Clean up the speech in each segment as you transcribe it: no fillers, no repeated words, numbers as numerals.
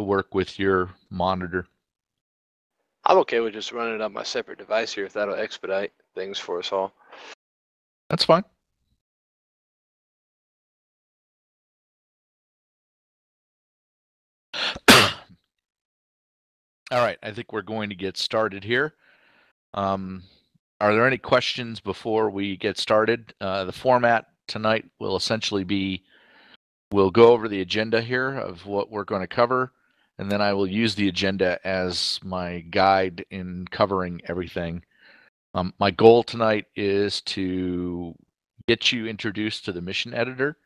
to work with your monitor. I'm okay with just running it on my separate device here if that'll expedite things for us all. That's fine. All right, I think we're going to get started here. Are there any questions before we get started? The format tonight will essentially be, we'll go over the agenda here of what we're going to cover, and then I will use the agenda as my guide in covering everything. My goal tonight is to get you introduced to the mission editor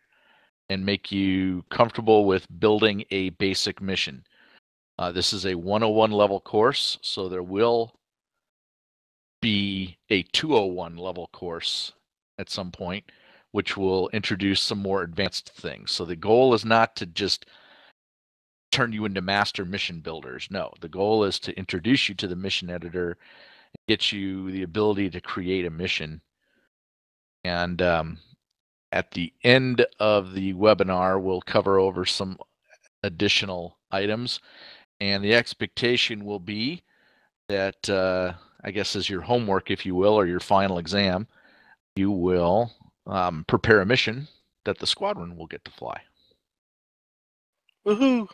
and make you comfortable with building a basic mission. This is a 101 level course, so there will be a 201 level course at some point, which will introduce some more advanced things. So the goal is not to just turn you into master mission builders. No, the goal is to introduce you to the mission editor and get you the ability to create a mission. And at the end of the webinar, we'll cover over some additional items. And the expectation will be that, I guess, as your homework, if you will, or your final exam, you will prepare a mission that the squadron will get to fly. Woohoo!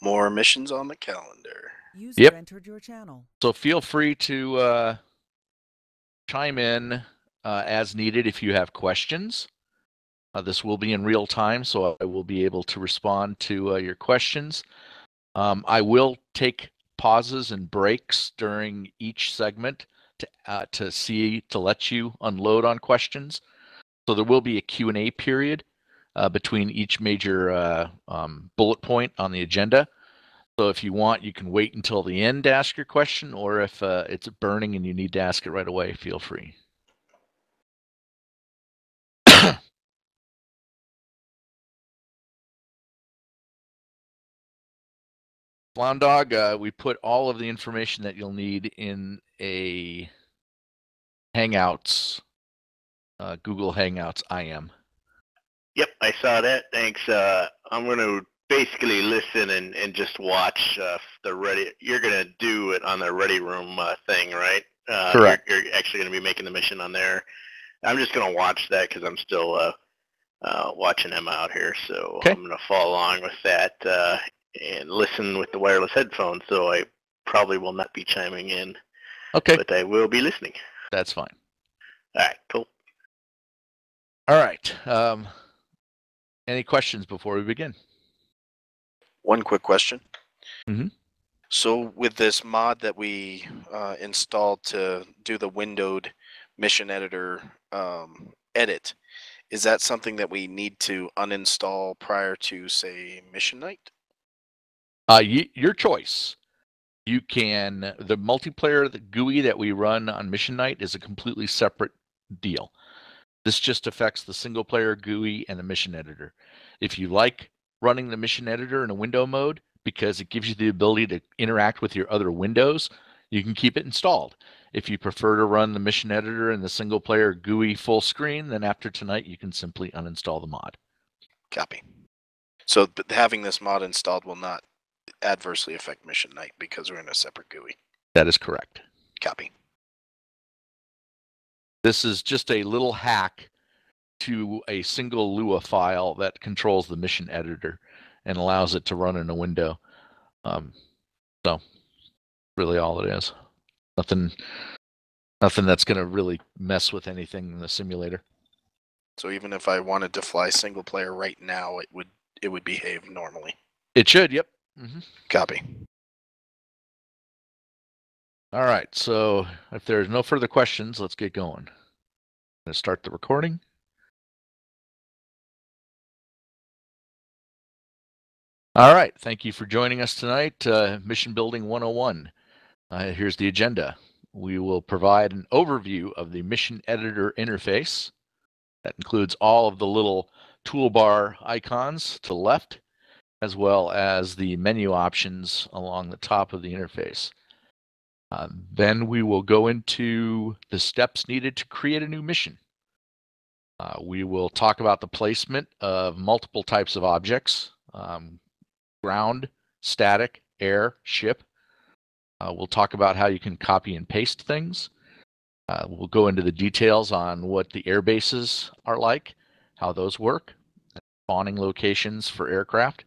More missions on the calendar. User entered your channel. So feel free to chime in as needed if you have questions. This will be in real time, so I will be able to respond to your questions. I will take pauses and breaks during each segment to let you unload on questions. So there will be a Q&A period between each major bullet point on the agenda. So if you want, you can wait until the end to ask your question, or if it's burning and you need to ask it right away, feel free. Flound Dog, we put all of the information that you'll need in a Hangouts, Google Hangouts IM. Yep, I saw that. Thanks. I'm going to basically listen and just watch the ready. You're going to do it on the ready room thing, right? Correct. You're actually going to be making the mission on there. I'm just going to watch that because I'm still watching him out here. So okay. I'm going to follow along with that and listen with the wireless headphones. So I probably will not be chiming in. Okay. But I will be listening. That's fine. All right, cool. All right. Any questions before we begin? One quick question. Mm-hmm. So with this mod that we installed to do the windowed mission editor edit, is that something that we need to uninstall prior to, say, Mission Night? Your choice. You can, the multiplayer, the GUI that we run on Mission Night is a completely separate deal. This just affects the single player GUI and the mission editor. If you like running the mission editor in a window mode because it gives you the ability to interact with your other windows, you can keep it installed. If you prefer to run the mission editor in the single player GUI full screen, then after tonight you can simply uninstall the mod. Copy. So having this mod installed will not adversely affect Mission Night because we're in a separate GUI. That is correct. Copy. This is just a little hack to a single Lua file that controls the mission editor and allows it to run in a window. So really all it is. Nothing that's going to really mess with anything in the simulator. So even if I wanted to fly single player right now, it would behave normally. It should, yep. Mm-hmm. Copy. All right, so if there's no further questions, let's get going. I'm going to start the recording. All right, thank you for joining us tonight. Mission Building 101. Here's the agenda. We will provide an overview of the mission editor interface. That includes all of the little toolbar icons to the left, as well as the menu options along the top of the interface. Then we will go into the steps needed to create a new mission. We will talk about the placement of multiple types of objects, ground, static, air, ship. We'll talk about how you can copy and paste things. We'll go into the details on what the air bases are like, how those work, spawning locations for aircraft.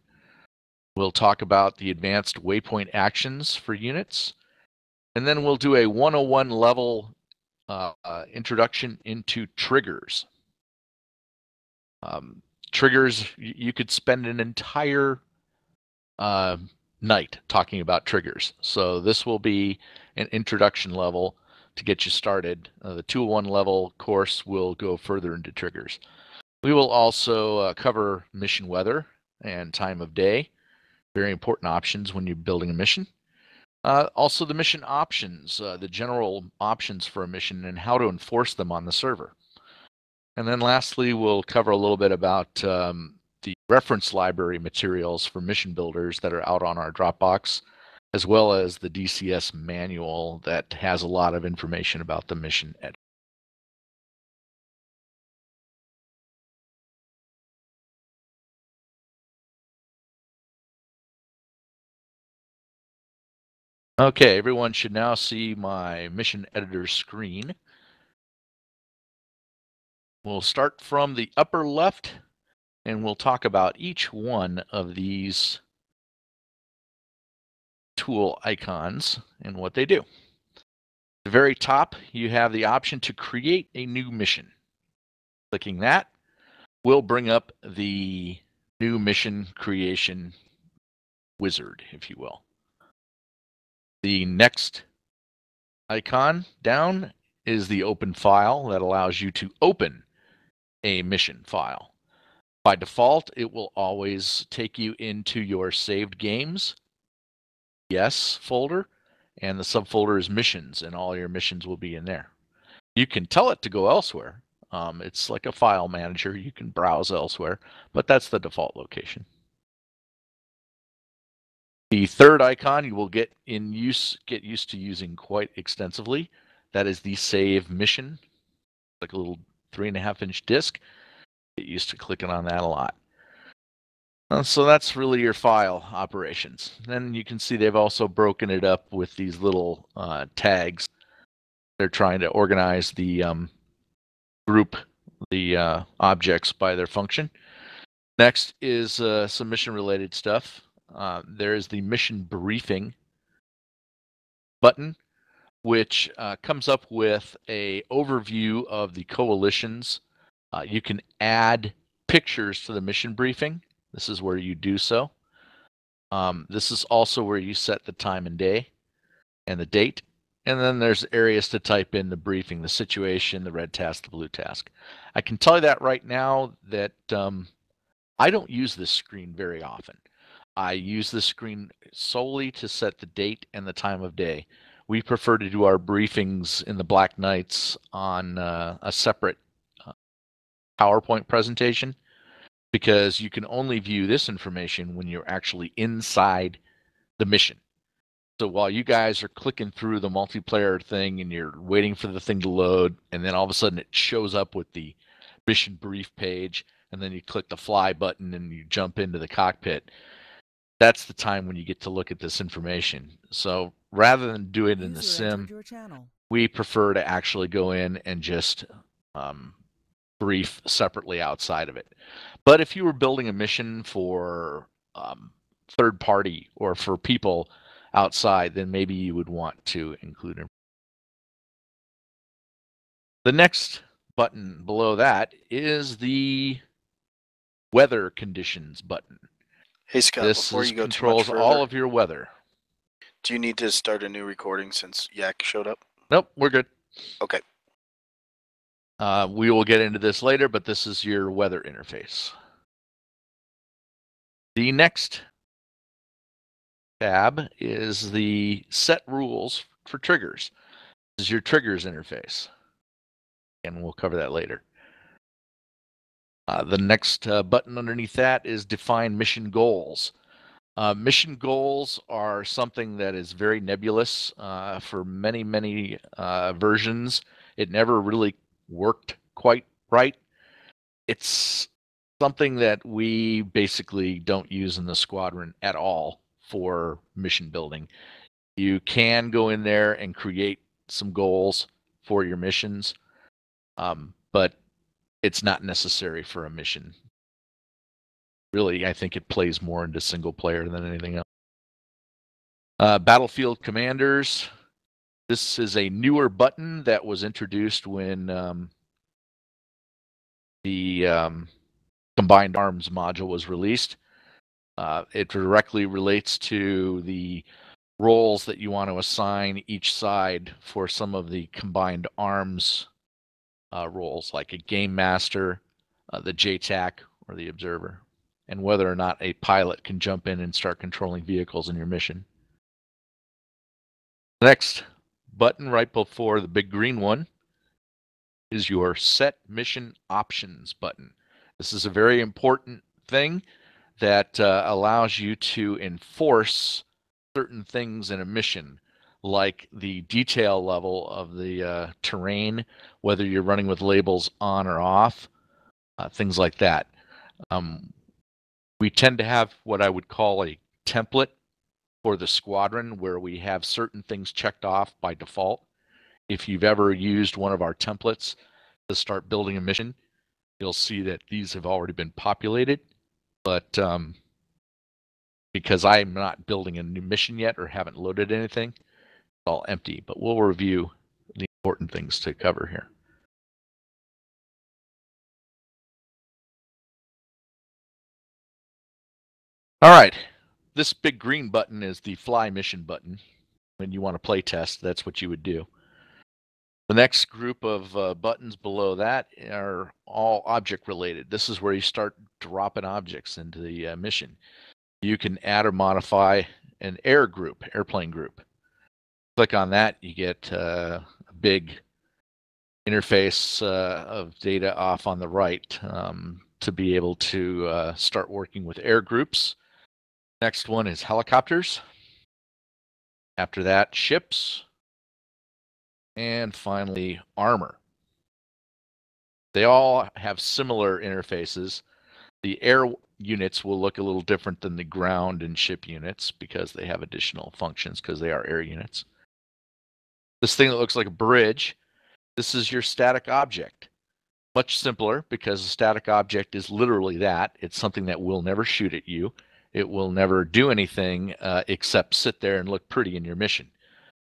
We'll talk about the advanced waypoint actions for units. And then we'll do a 101 level introduction into triggers. Triggers, you could spend an entire night talking about triggers. So this will be an introduction level to get you started. The 201 level course will go further into triggers. We will also cover mission weather and time of day, very important options when you're building a mission. Also the mission options, the general options for a mission and how to enforce them on the server. And then lastly, we'll cover a little bit about the reference library materials for mission builders that are out on our Dropbox, as well as the DCS manual that has a lot of information about the mission editor. Okay, everyone should now see my mission editor screen. We'll start from the upper left, and we'll talk about each one of these tool icons and what they do. At the very top, you have the option to create a new mission. Clicking that will bring up the new mission creation wizard, if you will. The next icon down is the open file that allows you to open a mission file. By default, it will always take you into your saved games, yes folder, and the subfolder is missions, and all your missions will be in there. You can tell it to go elsewhere. It's like a file manager. You can browse elsewhere, but that's the default location. The third icon you will get used to using quite extensively. That is the save mission, like a little 3.5-inch disc. Get used to clicking on that a lot. So that's really your file operations. Then you can see they've also broken it up with these little tags. They're trying to organize the group the objects by their function. Next is some mission related stuff. There is the mission briefing button, which comes up with an overview of the coalitions. You can add pictures to the mission briefing. This is where you do so. This is also where you set the time and day and the date. And then there's areas to type in the briefing, the situation, the red task, the blue task. I can tell you that right now that I don't use this screen very often. I use this screen solely to set the date and the time of day. We prefer to do our briefings in the Black Knights on a separate PowerPoint presentation, because you can only view this information when you're actually inside the mission. So while you guys are clicking through the multiplayer thing and you're waiting for the thing to load, and then all of a sudden it shows up with the mission brief page, and then you click the fly button and you jump into the cockpit, that's the time when you get to look at this information. So rather than do it in the sim, we prefer to actually go in and just brief separately outside of it. But if you were building a mission for third party or for people outside, then maybe you would want to include it. The next button below that is the weather conditions button. Hey Scott, before you go controls too much further, all of your weather. do you need to start a new recording since Yak showed up? Nope, we're good. Okay. We will get into this later, but this is your weather interface. The next tab is the set rules for triggers. This is your triggers interface, and we'll cover that later. The next button underneath that is define mission goals. Mission goals are something that is very nebulous for many versions. It never really worked quite right. it's something that we basically don't use in the squadron at all for mission building. You can go in there and create some goals for your missions, but it's not necessary for a mission. Really, I think it plays more into single player than anything else. Battlefield Commanders. This is a newer button that was introduced when the Combined Arms module was released. It directly relates to the roles that you want to assign each side for some of the Combined Arms roles, like a Game Master, the JTAC, or the Observer, and whether or not a pilot can jump in and start controlling vehicles in your mission. The next button right before the big green one is your Set Mission Options button. This is a very important thing that allows you to enforce certain things in a mission, like the detail level of the terrain, whether you're running with labels on or off, things like that. We tend to have what I would call a template for the squadron where we have certain things checked off by default. If you've ever used one of our templates to start building a mission, you'll see that these have already been populated, but because I'm not building a new mission yet or haven't loaded anything, it's all empty, but we'll review the important things to cover here. All right, this big green button is the Fly Mission button. When you want to play test, that's what you would do. The next group of buttons below that are all object related. This is where you start dropping objects into the mission. You can add or modify an airplane group. Click on that, you get a big interface of data off on the right to be able to start working with air groups. Next one is helicopters. After that, ships. And finally, armor. They all have similar interfaces. The air units will look a little different than the ground and ship units because they have additional functions because they are air units. This thing that looks like a bridge, this is your static object. Much simpler because a static object is literally that. It's something that will never shoot at you. It will never do anything except sit there and look pretty in your mission.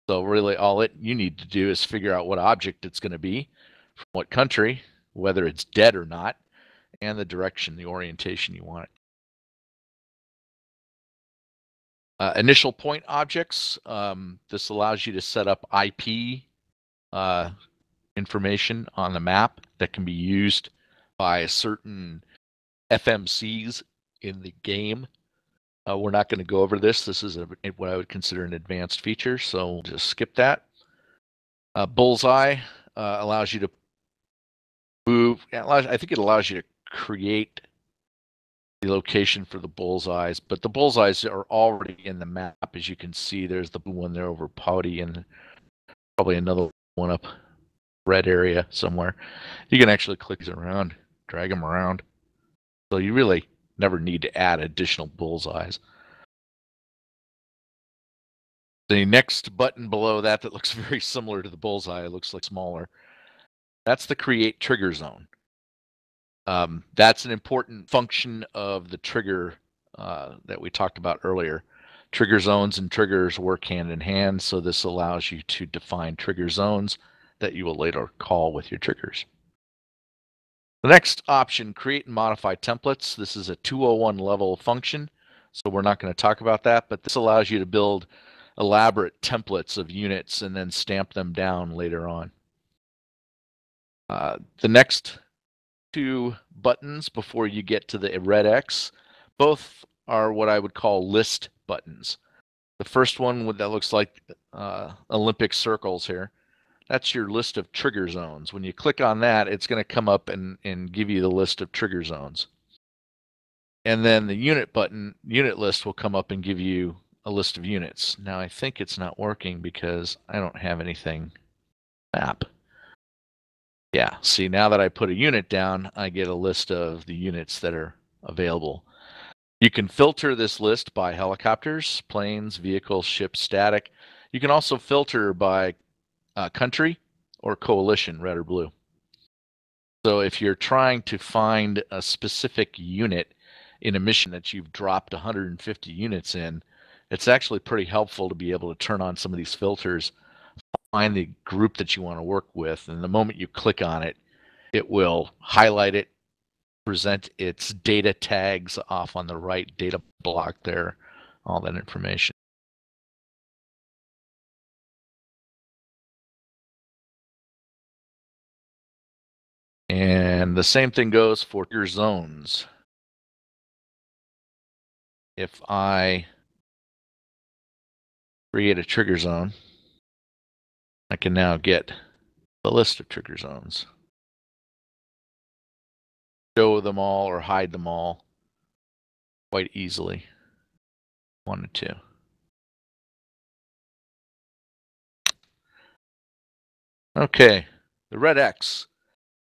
So really all you need to do is figure out what object it's going to be, from what country, whether it's dead or not, and the direction, the orientation you want it. Initial point objects. This allows you to set up IP information on the map that can be used by certain FMCs in the game. We're not going to go over this. This is what I would consider an advanced feature, so we'll just skip that. Bullseye allows you to move. I think it allows you to create the location for the bullseyes, but the bullseyes are already in the map. As you can see, there's the blue one there over Pouty and probably another one up red area somewhere. You can actually click these around, drag them around. So you really never need to add additional bullseyes. The next button below that looks very similar to the bullseye, it looks like smaller. That's the create trigger zone. That's an important function of the trigger that we talked about earlier. Trigger zones and triggers work hand in hand, so this allows you to define trigger zones that you will later call with your triggers. The next option, create and modify templates. This is a 201 level function, so we're not going to talk about that, but this allows you to build elaborate templates of units and then stamp them down later on. The next two buttons before you get to the red X, both are what I would call list buttons. The first one that looks like Olympic circles here, that's your list of trigger zones. When you click on that, it's going to come up and give you the list of trigger zones. And then the unit button, unit list, will come up and give you a list of units. Now I think it's not working because I don't have anything map. Yeah, see, now that I put a unit down, I get a list of the units that are available. You can filter this list by helicopters, planes, vehicles, ships, static. You can also filter by country or coalition, red or blue. So if you're trying to find a specific unit in a mission that you've dropped 150 units in, it's actually pretty helpful to be able to turn on some of these filters, find the group that you want to work with, and the moment you click on it, it will highlight it, present its data tags off on the right data block there, all that information. And the same thing goes for your zones. If I create a trigger zone, I can now get the list of trigger zones. Show them all or hide them all quite easily. Wanted to. Okay, the red X.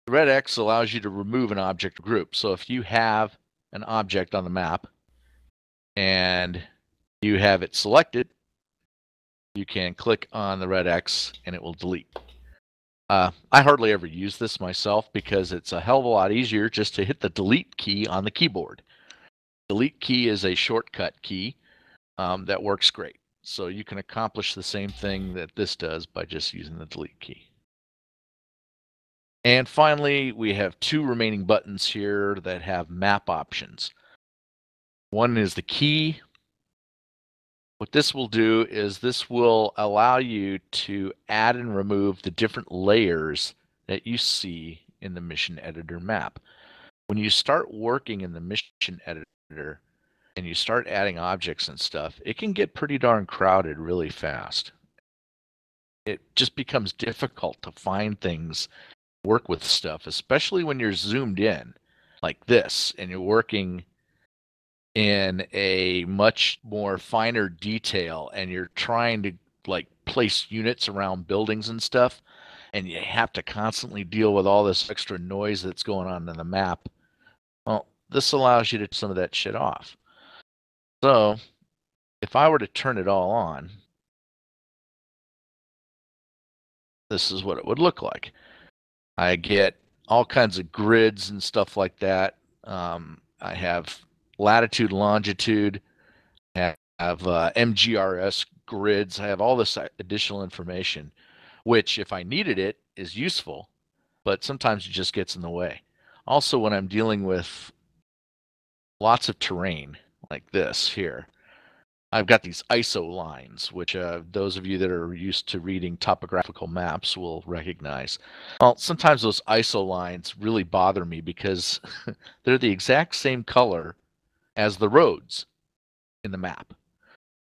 The red X allows you to remove an object group. So if you have an object on the map and you have it selected, you can click on the red X and it will delete. I hardly ever use this myself because it's a hell of a lot easier just to hit the delete key on the keyboard. Delete key is a shortcut key that works great. So you can accomplish the same thing that this does by just using the delete key. And finally, we have two remaining buttons here that have map options. One is the key. What this will do is this will allow you to add and remove the different layers that you see in the mission editor map. When you start working in the mission editor and you start adding objects and stuff, it can get pretty darn crowded really fast. It just becomes difficult to find things, work with stuff, especially when you're zoomed in like this and you're working in a much more finer detail and you're trying to like place units around buildings and stuff, and you have to constantly deal with all this extra noise that's going on in the map. Well, this allows you to turn some of that shit off. So if I were to turn it all on, this is what it would look like. I get all kinds of grids and stuff like that. I have latitude, longitude, I have MGRS grids. I have all this additional information, which if I needed it is useful, but sometimes it just gets in the way. Also, when I'm dealing with lots of terrain like this here, I've got these ISO lines, which those of you that are used to reading topographical maps will recognize. Well, sometimes those ISO lines really bother me because they're the exact same color as the roads in the map.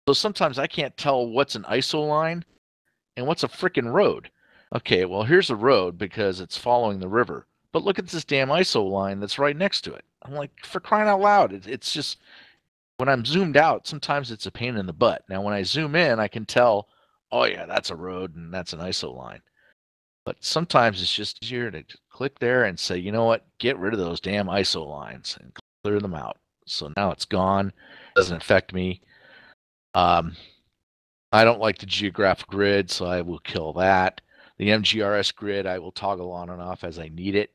So sometimes I can't tell what's an ISO line and what's a frickin' road. Okay, well, here's a road because it's following the river. But look at this damn ISO line that's right next to it. I'm like, for crying out loud, it's just... When I'm zoomed out, sometimes it's a pain in the butt. Now, when I zoom in, I can tell, oh yeah, that's a road and that's an ISO line. But sometimes it's just easier to click there and say, you know what, get rid of those damn ISO lines and clear them out. So now it's gone. It doesn't affect me. I don't like the geographic grid, so I will kill that. The MGRS grid, I will toggle on and off as I need it.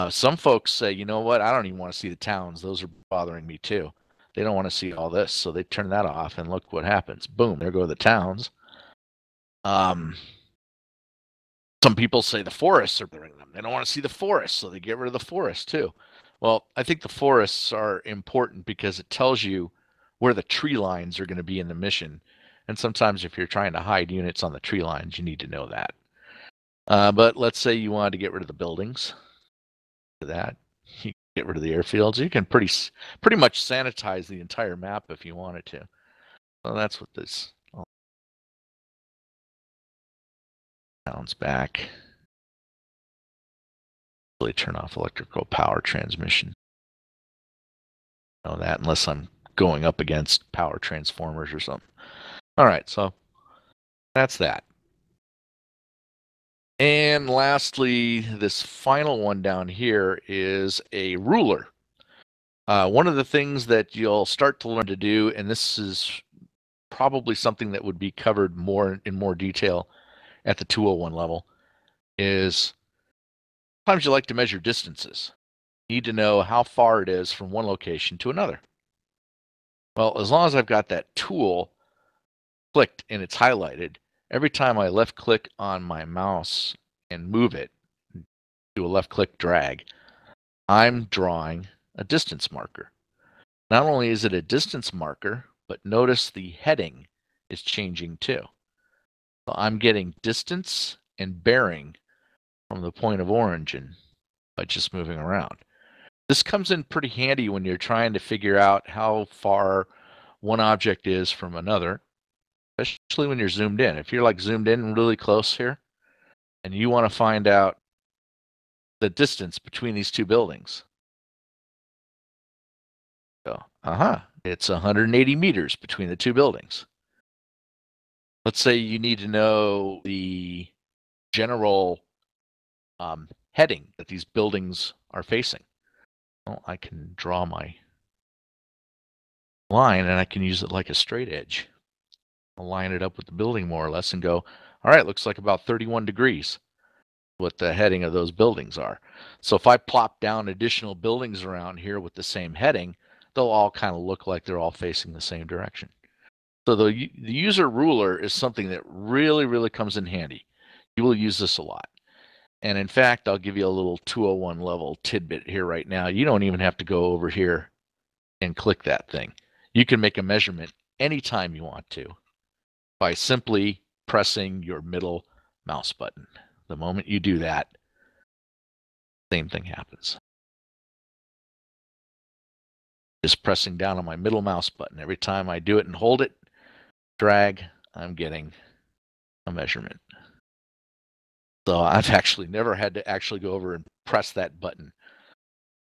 Some folks say, you know what, I don't even want to see the towns. Those are bothering me too. They don't want to see all this, so they turn that off, and look what happens. Boom, there go the towns. Some people say the forests are bothering them. They don't want to see the forests, so they get rid of the forests too. Well, I think the forests are important because it tells you where the tree lines are going to be in the mission. And sometimes if you're trying to hide units on the tree lines, you need to know that. But let's say you wanted to get rid of the buildings. That you get rid of the airfields. You can pretty much sanitize the entire map if you wanted to. So that's what this sounds back. Really turn off electrical power transmission. Know that unless I'm going up against power transformers or something. All right, so that's that. And lastly, this final one down here is a ruler. One of the things that you'll start to learn to do, and this is probably something that would be covered in more detail at the 201 level, is sometimes you like to measure distances. You need to know how far it is from one location to another. Well, as long as I've got that tool clicked and it's highlighted, every time I left click on my mouse and move it, do a left click drag, I'm drawing a distance marker. Not only is it a distance marker, but notice the heading is changing too. So I'm getting distance and bearing from the point of origin by just moving around. This comes in pretty handy when you're trying to figure out how far one object is from another, especially when you're zoomed in. If you're like zoomed in really close here and you want to find out the distance between these two buildings. So, it's 180 meters between the two buildings. Let's say you need to know the general heading that these buildings are facing. Well, I can draw my line and I can use it like a straight edge. I'll line it up with the building more or less and go, all right, looks like about 31 degrees, what the heading of those buildings are. So if I plop down additional buildings around here with the same heading, they'll all kind of look like they're all facing the same direction. So the user ruler is something that really, really comes in handy. You will use this a lot. And in fact, I'll give you a little 201 level tidbit here right now. You don't even have to go over here and click that thing. You can make a measurement anytime you want to by simply pressing your middle mouse button. The moment you do that, same thing happens. Just pressing down on my middle mouse button. Every time I do it and hold it, drag, I'm getting a measurement. So I've actually never had to actually go over and press that button.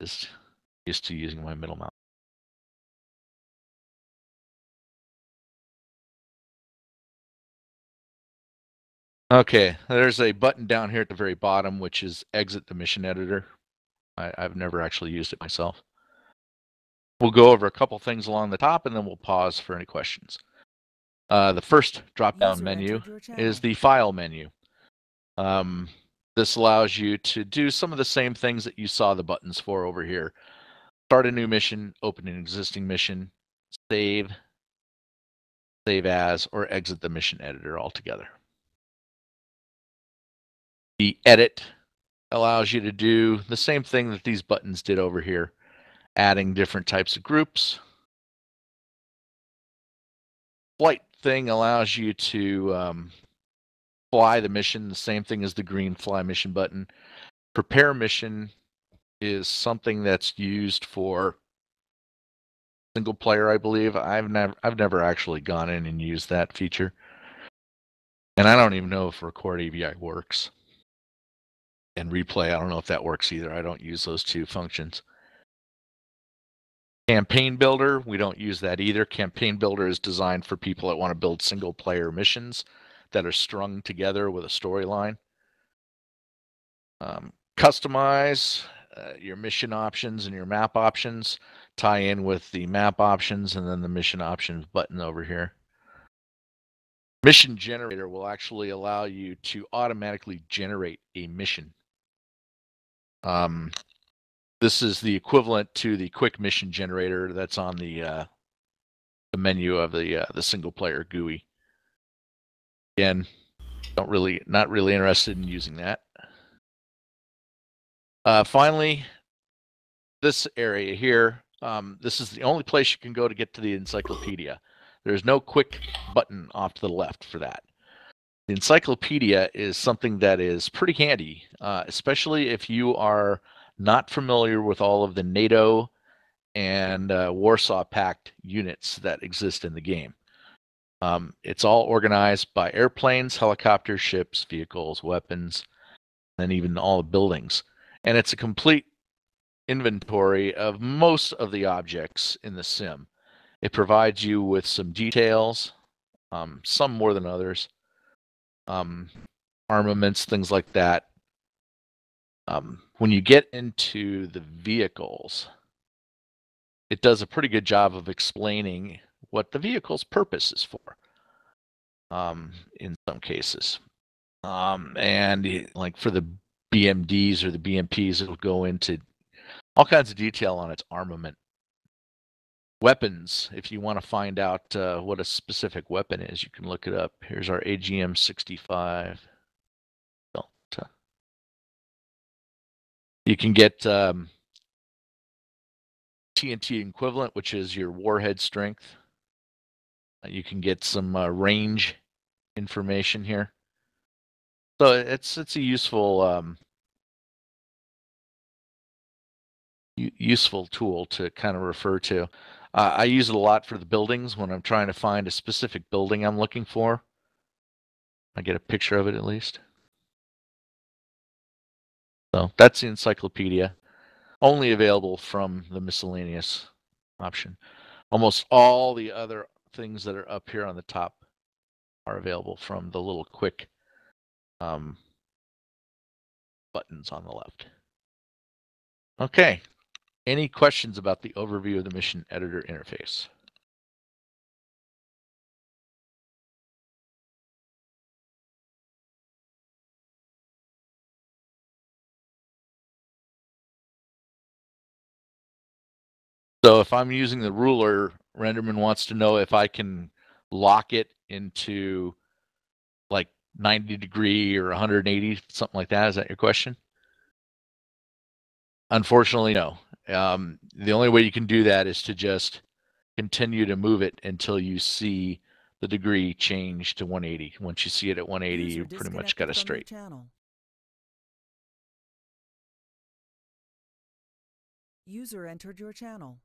Just used to using my middle mouse. Okay, there's a button down here at the very bottom, which is exit the mission editor. I've never actually used it myself. We'll go over a couple things along the top and then we'll pause for any questions. The first drop-down menu is the file menu. This allows you to do some of the same things that you saw the buttons for over here. Start a new mission, open an existing mission, save as, or exit the mission editor altogether. The edit allows you to do the same thing that these buttons did over here, adding different types of groups. Flight thing allows you to fly the mission, the same thing as the green fly mission button. Prepare mission is something that's used for single player, I believe. I've never actually gone in and used that feature. And I don't even know if record AVI works. And replay, I don't know if that works either. I don't use those two functions. Campaign builder, we don't use that either. Campaign builder is designed for people that want to build single player missions that are strung together with a storyline. Customize your mission options and your map options. Tie in with the map options and then the mission options button over here. Mission generator will actually allow you to automatically generate a mission. This is the equivalent to the quick mission generator that's on the menu of the single player GUI. Again, not really interested in using that. Finally, this area here, this is the only place you can go to get to the encyclopedia. There's no quick button off to the left for that. The encyclopedia is something that is pretty handy, especially if you are not familiar with all of the NATO and Warsaw Pact units that exist in the game. It's all organized by airplanes, helicopters, ships, vehicles, weapons, and even all the buildings. And it's a complete inventory of most of the objects in the sim. It provides you with some details, some more than others. armaments, things like that. When you get into the vehicles, it does a pretty good job of explaining what the vehicle's purpose is for. In some cases, and like for the BMDs or the BMPs, it'll go into all kinds of detail on its armament. Weapons, if you want to find out what a specific weapon is, you can look it up. Here's our AGM-65 Delta. You can get TNT equivalent, which is your warhead strength. You can get some range information here. So it's a useful useful tool to kind of refer to. I use it a lot for the buildings when I'm trying to find a specific building I'm looking for. I get a picture of it at least. So that's the encyclopedia, only available from the miscellaneous option. Almost all the other things that are up here on the top are available from the little quick buttons on the left. Okay. Any questions about the overview of the mission editor interface? So if I'm using the ruler, Renderman wants to know if I can lock it into like 90 degree or 180, something like that. Is that your question? Unfortunately, no. The only way you can do that is to just continue to move it until you see the degree change to 180. Once you see it at 180, you pretty much got it straight. User entered your channel.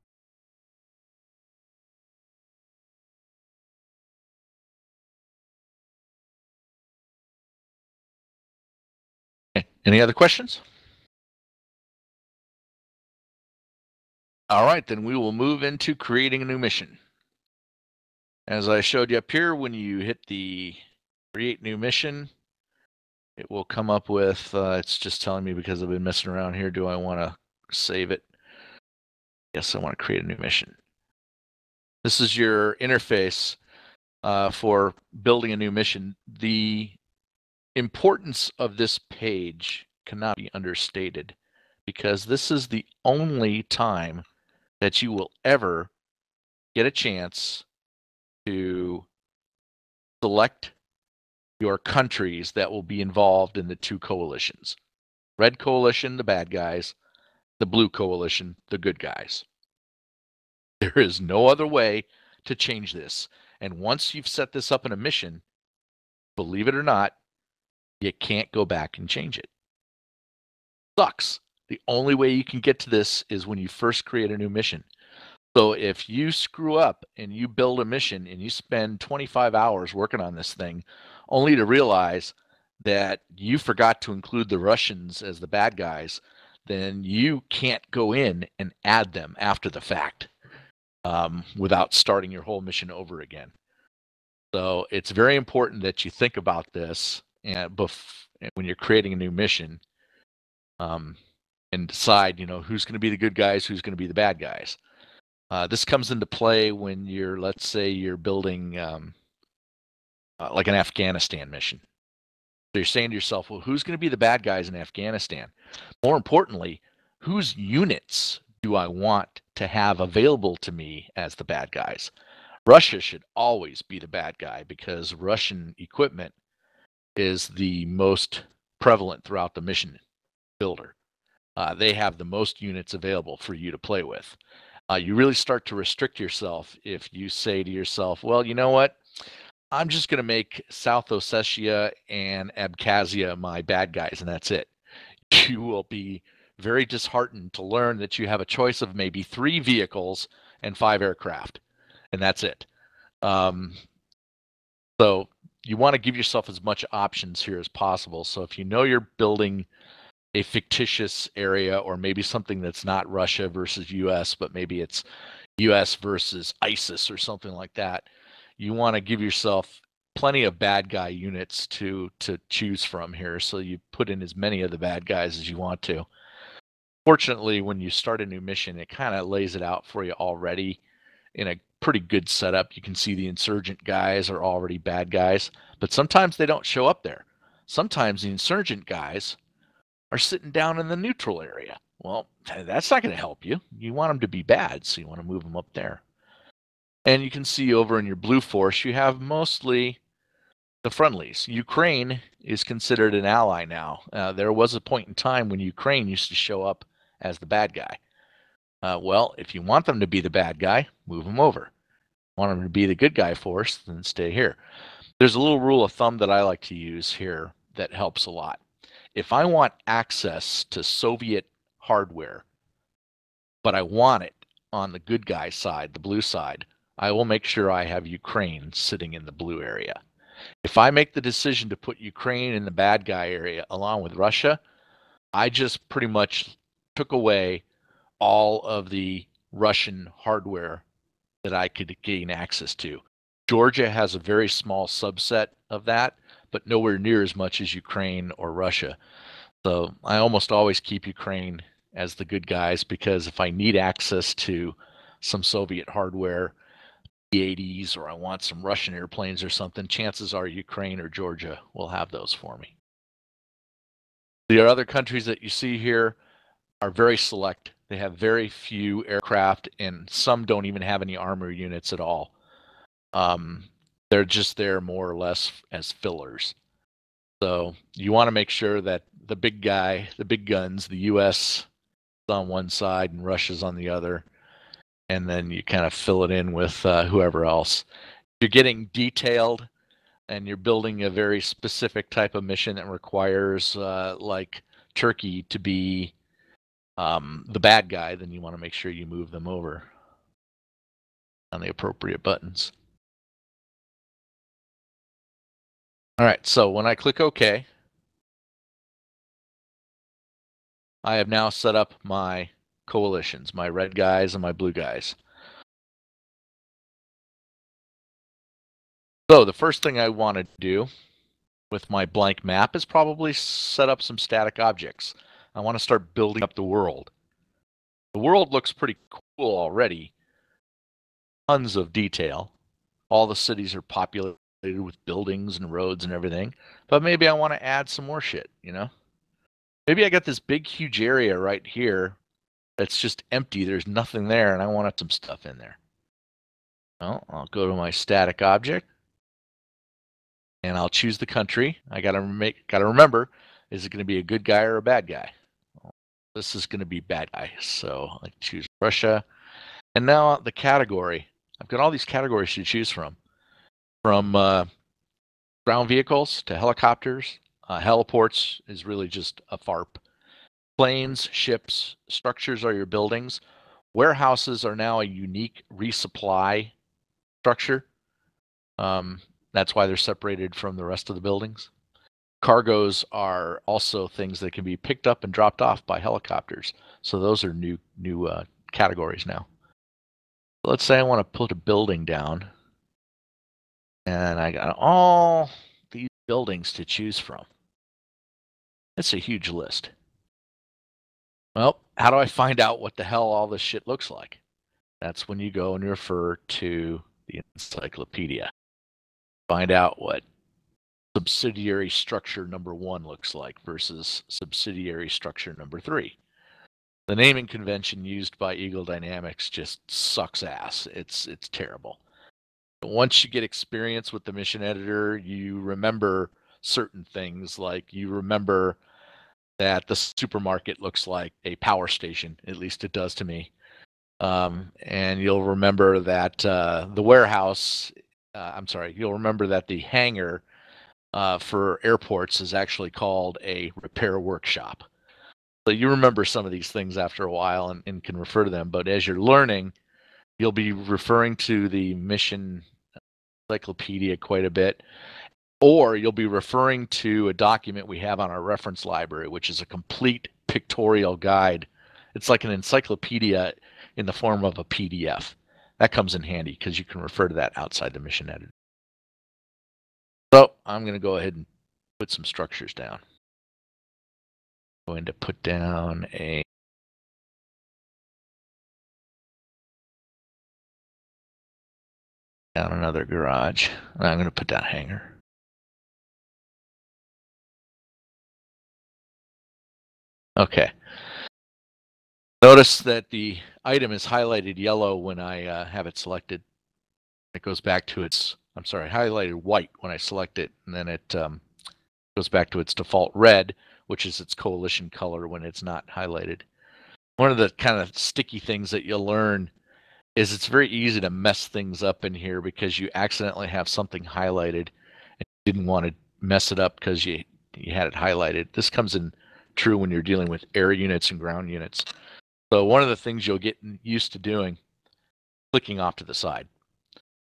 Okay. Any other questions? All right, then we will move into creating a new mission. As I showed you up here, when you hit the create new mission, it will come up with, it's just telling me because I've been messing around here, do I want to save it? Yes, I want to create a new mission. This is your interface for building a new mission. The importance of this page cannot be understated because this is the only time that you will ever get a chance to select your countries that will be involved in the two coalitions. Red coalition, the bad guys. The blue coalition, the good guys. There is no other way to change this. And once you've set this up in a mission, believe it or not, you can't go back and change it. Sucks. The only way you can get to this is when you first create a new mission. So if you screw up and you build a mission and you spend 25 hours working on this thing, only to realize that you forgot to include the Russians as the bad guys, then you can't go in and add them after the fact without starting your whole mission over again. So it's very important that you think about this and when you're creating a new mission, and decide, who's going to be the good guys, who's going to be the bad guys. This comes into play when you're, let's say, you're building like an Afghanistan mission. So you're saying to yourself, well, who's going to be the bad guys in Afghanistan? More importantly, whose units do I want to have available to me as the bad guys? Russia should always be the bad guy because Russian equipment is the most prevalent throughout the mission builder. They have the most units available for you to play with. You really start to restrict yourself if you say to yourself, well, you know what? I'm just going to make South Ossetia and Abkhazia my bad guys, and that's it. You will be very disheartened to learn that you have a choice of maybe 3 vehicles and 5 aircraft, and that's it. So you want to give yourself as much options here as possible. So if you know you're building a fictitious area, or maybe something that's not Russia versus US, but maybe it's US versus ISIS or something like that, you want to give yourself plenty of bad guy units to choose from here, so you put in as many of the bad guys as you want to. Fortunately, when you start a new mission, it kind of lays it out for you already in a pretty good setup. You can see the insurgent guys are already bad guys, but sometimes they don't show up there. Sometimes the insurgent guys are sitting down in the neutral area. Well, that's not going to help you. You want them to be bad, so you want to move them up there. And you can see over in your blue force, you have mostly the friendlies. Ukraine is considered an ally now. There was a point in time when Ukraine used to show up as the bad guy. Well, if you want them to be the bad guy, move them over. Want them to be the good guy force, then stay here. There's a little rule of thumb that I like to use here that helps a lot. If I want access to Soviet hardware, but I want it on the good guy side, the blue side, I will make sure I have Ukraine sitting in the blue area. If I make the decision to put Ukraine in the bad guy area along with Russia, I just pretty much took away all of the Russian hardware that I could gain access to. Georgia has a very small subset of that, but nowhere near as much as Ukraine or Russia. So I almost always keep Ukraine as the good guys, because if I need access to some Soviet hardware, P-80s, or I want some Russian airplanes or something, chances are Ukraine or Georgia will have those for me. The other countries that you see here are very select. They have very few aircraft, and some don't even have any armor units at all. They're just there more or less as fillers. So you want to make sure that the big guy, the big guns, the U.S. is on one side and Russia's on the other, and then you kind of fill it in with whoever else. If you're getting detailed and you're building a very specific type of mission that requires, like Turkey, to be the bad guy, then you want to make sure you move them over on the appropriate buttons. All right, so when I click OK, I have now set up my coalitions, my red guys and my blue guys. So the first thing I want to do with my blank map is probably set up some static objects. I want to start building up the world. The world looks pretty cool already. Tons of detail. All the cities are populated with buildings and roads and everything. But maybe I want to add some more shit, you know? Maybe I got this big, huge area right here that's just empty. There's nothing there, and I want some stuff in there. Well, I'll go to my static object, and I'll choose the country. I gotta remember, is it going to be a good guy or a bad guy? Well, this is going to be bad guy, so I choose Russia. And now the category. I've got all these categories to choose from ground vehicles to helicopters. Heliports is really just a FARP. Planes, ships, structures are your buildings. Warehouses are now a unique resupply structure. That's why they're separated from the rest of the buildings. Cargoes are also things that can be picked up and dropped off by helicopters. So those are new categories now. Let's say I want to put a building down, and I got all these buildings to choose from. That's a huge list. Well, how do I find out what the hell all this shit looks like? That's when you go and refer to the encyclopedia. Find out what subsidiary structure number 1 looks like versus subsidiary structure number 3. The naming convention used by Eagle Dynamics just sucks ass. It's terrible. But once you get experience with the mission editor, you remember certain things, like you remember that the supermarket looks like a power station, at least it does to me. And you'll remember that the warehouse, you'll remember that the hangar for airports is actually called a repair workshop. So you remember some of these things after a while and can refer to them. But as you're learning, you'll be referring to the mission encyclopedia quite a bit. Or you'll be referring to a document we have on our reference library, which is a complete pictorial guide. It's like an encyclopedia in the form of a PDF. That comes in handy because you can refer to that outside the mission editor. I'm going to go ahead and put some structures down. I'm going to put down another garage. And I'm going to put down a hangar. Okay. Notice that the item is highlighted yellow when I have it selected. It goes back to its, I'm sorry, highlighted white when I select it, and then it goes back to its default red, which is its coalition color when it's not highlighted. One of the kind of sticky things that you'll learn is it's very easy to mess things up in here because you accidentally have something highlighted and you didn't want to mess it up because you had it highlighted. This comes in true when you're dealing with air units and ground units. So one of the things you'll get used to doing, clicking off to the side.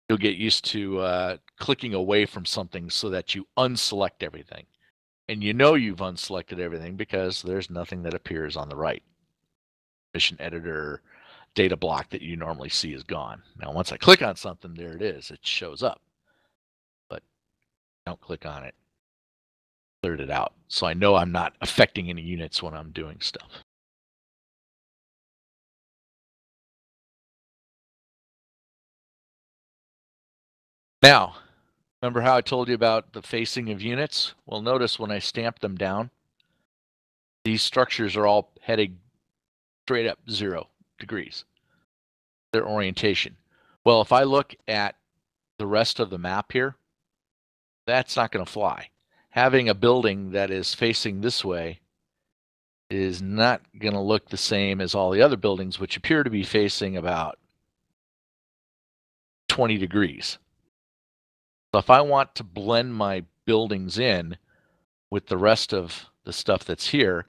You'll get used to clicking away from something so that you unselect everything. And you know you've unselected everything because there's nothing that appears on the right. Mission editor data block that you normally see is gone. Now once I click on something, there it is. It shows up. But don't click on it. Cleared it out. So I know I'm not affecting any units when I'm doing stuff. Now, remember how I told you about the facing of units? Well, notice when I stamp them down, these structures are all heading straight up 0 degrees. Their orientation. Well, if I look at the rest of the map here, that's not going to fly. Having a building that is facing this way is not going to look the same as all the other buildings, which appear to be facing about 20 degrees. So if I want to blend my buildings in with the rest of the stuff that's here,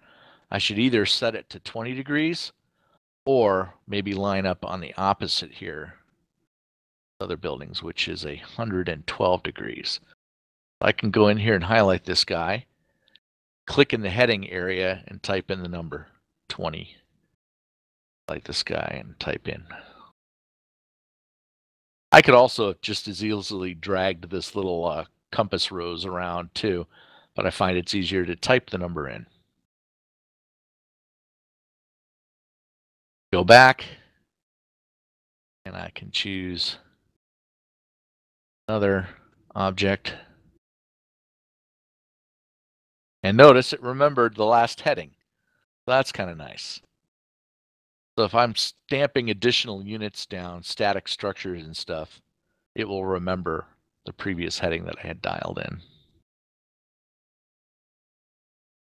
I should either set it to 20 degrees or maybe line up on the opposite here, other buildings, which is 112 degrees. I can go in here and highlight this guy, click in the heading area and type in the number 20. Like this guy and type in. I could also have just as easily dragged this little compass rose around too, but I find it's easier to type the number in. Go back, and I can choose another object. And notice it remembered the last heading. That's kind of nice. So if I'm stamping additional units down, static structures and stuff, it will remember the previous heading that I had dialed in.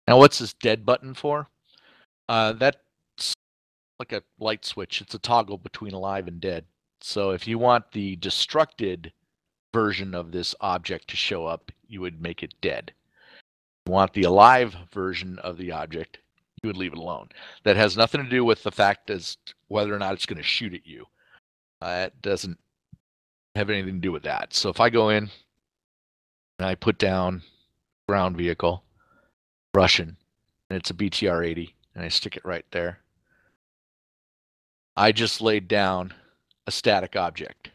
Now what's this dead button for? That's like a light switch. It's a toggle between alive and dead. So if you want the destructed version of this object to show up, you would make it dead. If you want the alive version of the object, you would leave it alone. That has nothing to do with the fact as whether or not it's going to shoot at you. It doesn't have anything to do with that. So if I go in and I put down ground vehicle, Russian, and it's a BTR-80, and I stick it right there, I just laid down a static object.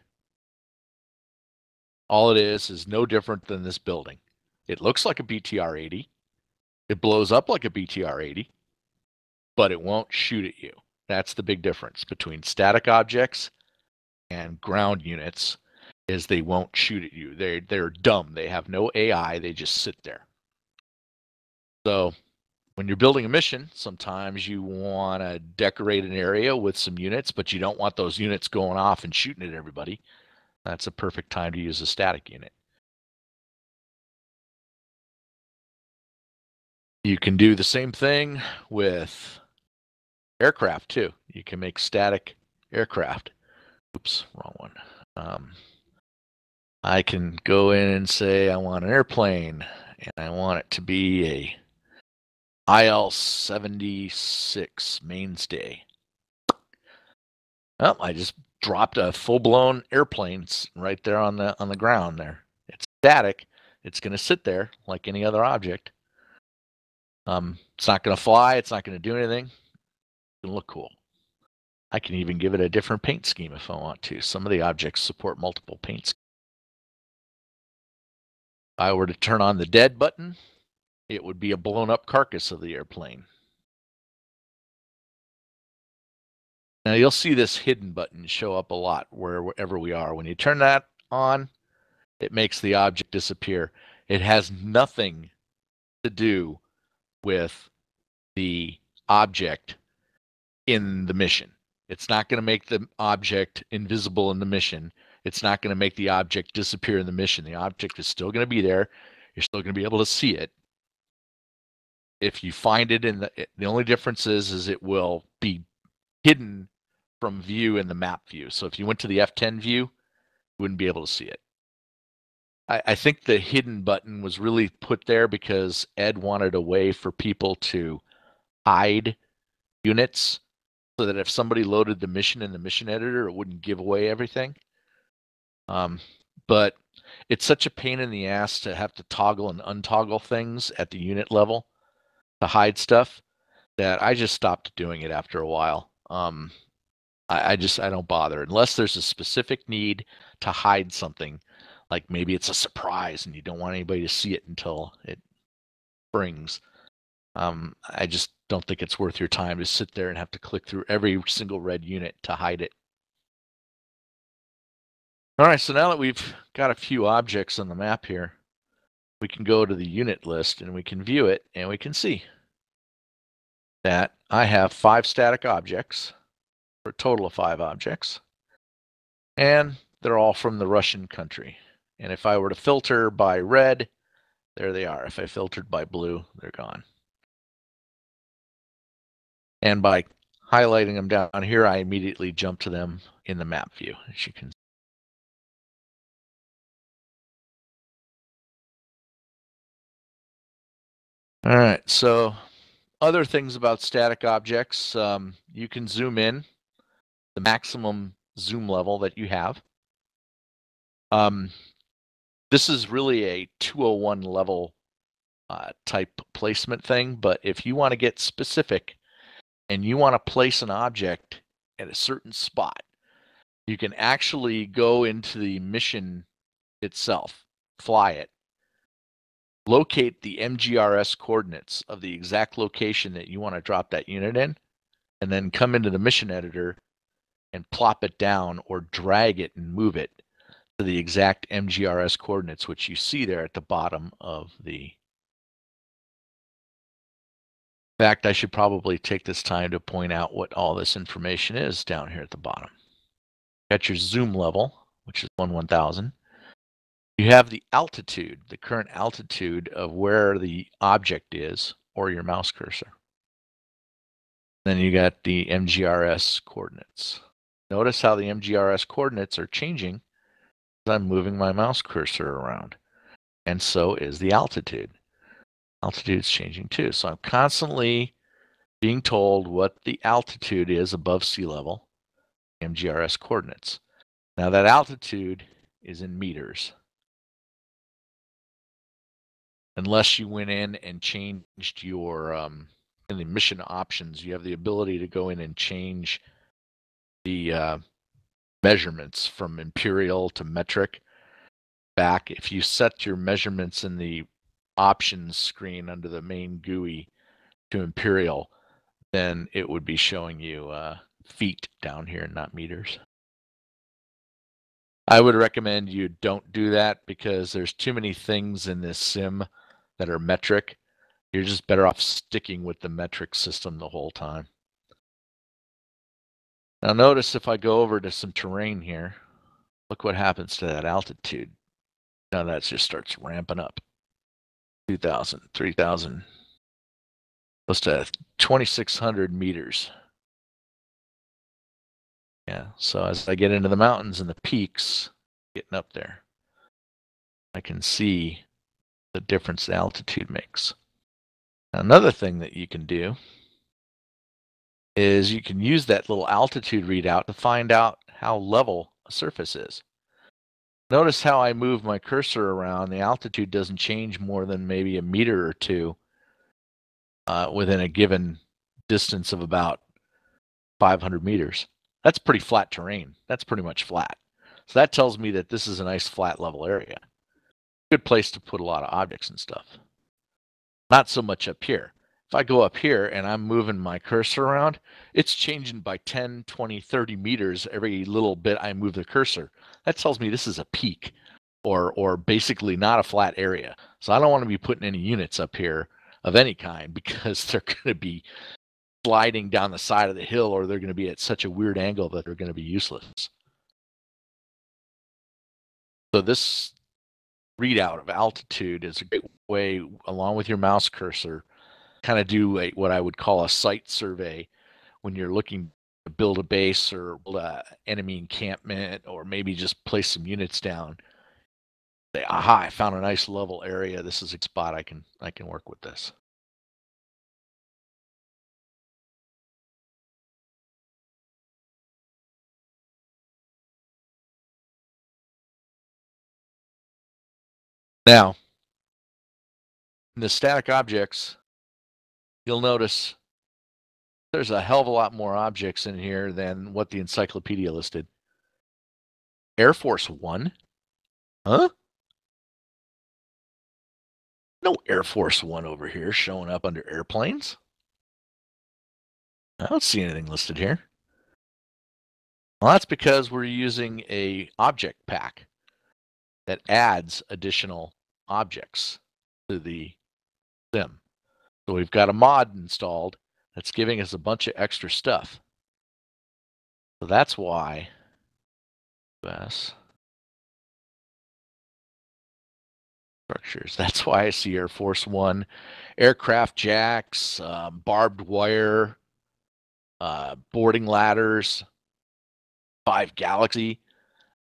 All it is no different than this building. It looks like a BTR-80. It blows up like a BTR-80, but it won't shoot at you. That's the big difference between static objects and ground units, is they won't shoot at you. They're dumb. They have no AI. They just sit there. So when you're building a mission, sometimes you want to decorate an area with some units, but you don't want those units going off and shooting at everybody. That's a perfect time to use a static unit. You can do the same thing with aircraft too. You can make static aircraft. Oops, wrong one. I can go in and say I want an airplane and I want it to be a IL-76 mainstay. Well, I just dropped a full-blown airplane right there on the ground there. It's static. It's going to sit there like any other object. It's not going to fly. It's not going to do anything. It's going to look cool. I can even give it a different paint scheme if I want to. Some of the objects support multiple paint schemes. I were to turn on the dead button, it would be a blown up carcass of the airplane. Now you'll see this hidden button show up a lot wherever we are. When you turn that on, it makes the object disappear. It has nothing to do with the object in the mission. It's not going to make the object invisible in the mission. It's not going to make the object disappear in the mission. The object is still going to be there. You're still going to be able to see it. If you find it in the only difference is it will be hidden from view in the map view. So if you went to the F10 view, you wouldn't be able to see it. I think the hidden button was really put there because Ed wanted a way for people to hide units so that if somebody loaded the mission in the mission editor, it wouldn't give away everything. But it's such a pain in the ass to have to toggle and untoggle things at the unit level to hide stuff that I just stopped doing it after a while. I don't bother unless there's a specific need to hide something. Like maybe it's a surprise and you don't want anybody to see it until it springs. I just don't think it's worth your time to sit there and have to click through every single red unit to hide it. All right, so now that we've got a few objects on the map here, we can go to the unit list and we can view it and we can see that I have 5 static objects for a total of 5 objects. And they're all from the Russian country. And if I were to filter by red, there they are. If I filtered by blue, they're gone. And by highlighting them down here, I immediately jump to them in the map view, as you can see. All right, so other things about static objects, you can zoom in the maximum zoom level that you have. This is really a 201 level type placement thing, but if you want to get specific and you want to place an object at a certain spot, you can actually go into the mission itself, fly it, locate the MGRS coordinates of the exact location that you want to drop that unit in, and then come into the mission editor and plop it down or drag it and move it to the exact MGRS coordinates, which you see there at the bottom of the... In fact, I should probably take this time to point out what all this information is down here at the bottom. Got your zoom level, which is 1/1000. You have the altitude, the current altitude of where the object is, or your mouse cursor. Then you got the MGRS coordinates. Notice how the MGRS coordinates are changing as I'm moving my mouse cursor around. And so is the altitude. Altitude is changing too. So I'm constantly being told what the altitude is above sea level, MGRS coordinates. Now that altitude is in meters. Unless you went in and changed your, in the mission options, you have the ability to go in and change the measurements from imperial to metric back. If you set your measurements in the options screen under the main GUI to imperial, then it would be showing you feet down here, not meters. I would recommend you don't do that because there's too many things in this sim that are metric. You're just better off sticking with the metric system the whole time. Now notice if I go over to some terrain here, look what happens to that altitude. Now that just starts ramping up. 2,000, 3,000, close to 2,600 meters. Yeah, so as I get into the mountains and the peaks, getting up there, I can see the difference the altitude makes. Now, another thing that you can do is you can use that little altitude readout to find out how level a surface is. Notice how I move my cursor around, the altitude doesn't change more than maybe a meter or two within a given distance of about 500 meters. That's pretty flat terrain. That's pretty much flat. So that tells me that this is a nice flat level area. Good place to put a lot of objects and stuff. Not so much up here. If I go up here and I'm moving my cursor around, it's changing by 10, 20, 30 meters every little bit I move the cursor. That tells me this is a peak or basically not a flat area. So I don't want to be putting any units up here of any kind because they're going to be sliding down the side of the hill, or they're going to be at such a weird angle that they're going to be useless. So this readout of altitude is a great way, along with your mouse cursor, kind of do what I would call a site survey when you're looking to build a base or build an enemy encampment, or maybe just place some units down. Say, aha, I found a nice level area. This is a spot I can work with this. Now, in the static objects, you'll notice there's a hell of a lot more objects in here than what the encyclopedia listed. Air Force One? Huh? No Air Force One over here showing up under airplanes. I don't see anything listed here. Well, that's because we're using a object pack that adds additional objects to the sim. So we've got a mod installed that's giving us a bunch of extra stuff. So that's why structures. That's why I see Air Force One, aircraft jacks, barbed wire, boarding ladders, 5 Galaxy.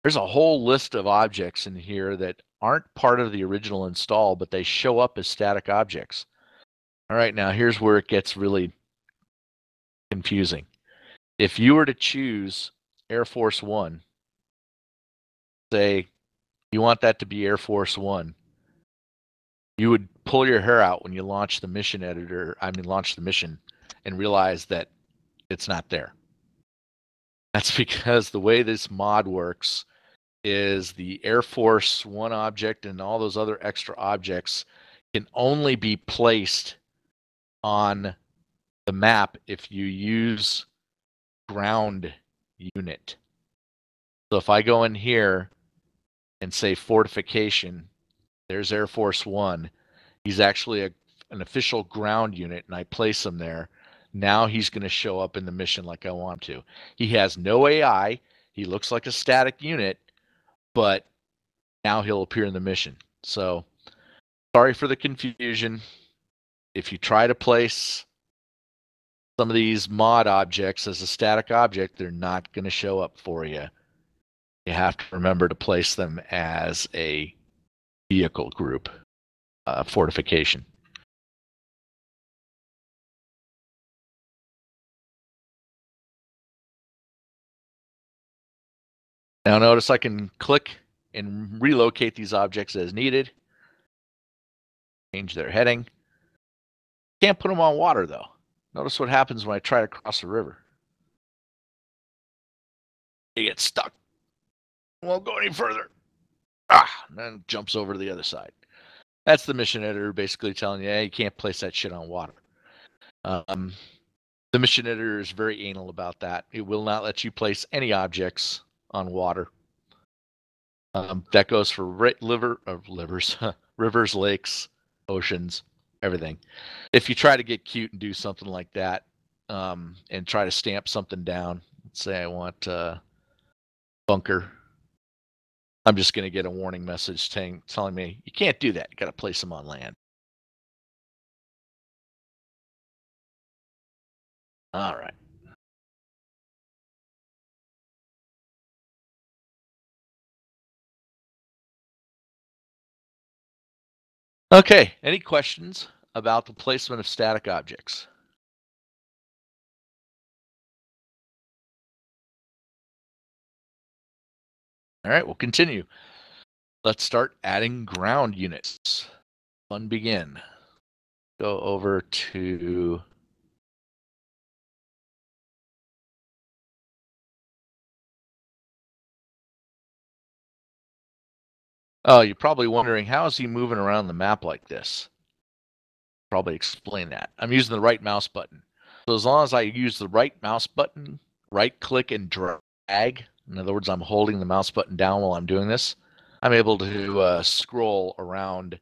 There's a whole list of objects in here that aren't part of the original install, but they show up as static objects. All right, now here's where it gets really confusing. If you were to choose Air Force One, say you want that to be Air Force One, you would pull your hair out when you launch the mission editor, launch the mission, and realize that it's not there. That's because the way this mod works is the Air Force One object and all those other extra objects can only be placed on the map if you use ground unit. So if I go in here and say fortification, there's Air Force One. He's actually an official ground unit, and I place him there. Now he's going to show up in the mission like I want him to. He has no AI. He looks like a static unit, but now he'll appear in the mission. So sorry for the confusion. If you try to place some of these mod objects as a static object, they're not going to show up for you. You have to remember to place them as a vehicle group fortification. Now notice I can click and relocate these objects as needed. Change their heading. Can't put them on water though. Notice what happens when I try to cross a river. You get stuck. Won't go any further. And then jumps over to the other side. That's the mission editor basically telling you, hey, you can't place that shit on water. The mission editor is very anal about that. It will not let you place any objects on water. That goes for rivers, lakes, oceans, everything. If you try to get cute and do something like that, and try to stamp something down, let's say I want bunker, I'm just going to get a warning message telling me you can't do that. You got to place them on land. All right. Okay, any questions about the placement of static objects? All right, we'll continue. Let's start adding ground units. Fun begin. Go over to Oh, you're probably wondering, how is he moving around the map like this? Probably explain that. I'm using the right mouse button. So as long as I use the right mouse button, right click and drag, in other words, I'm holding the mouse button down while I'm doing this, I'm able to scroll around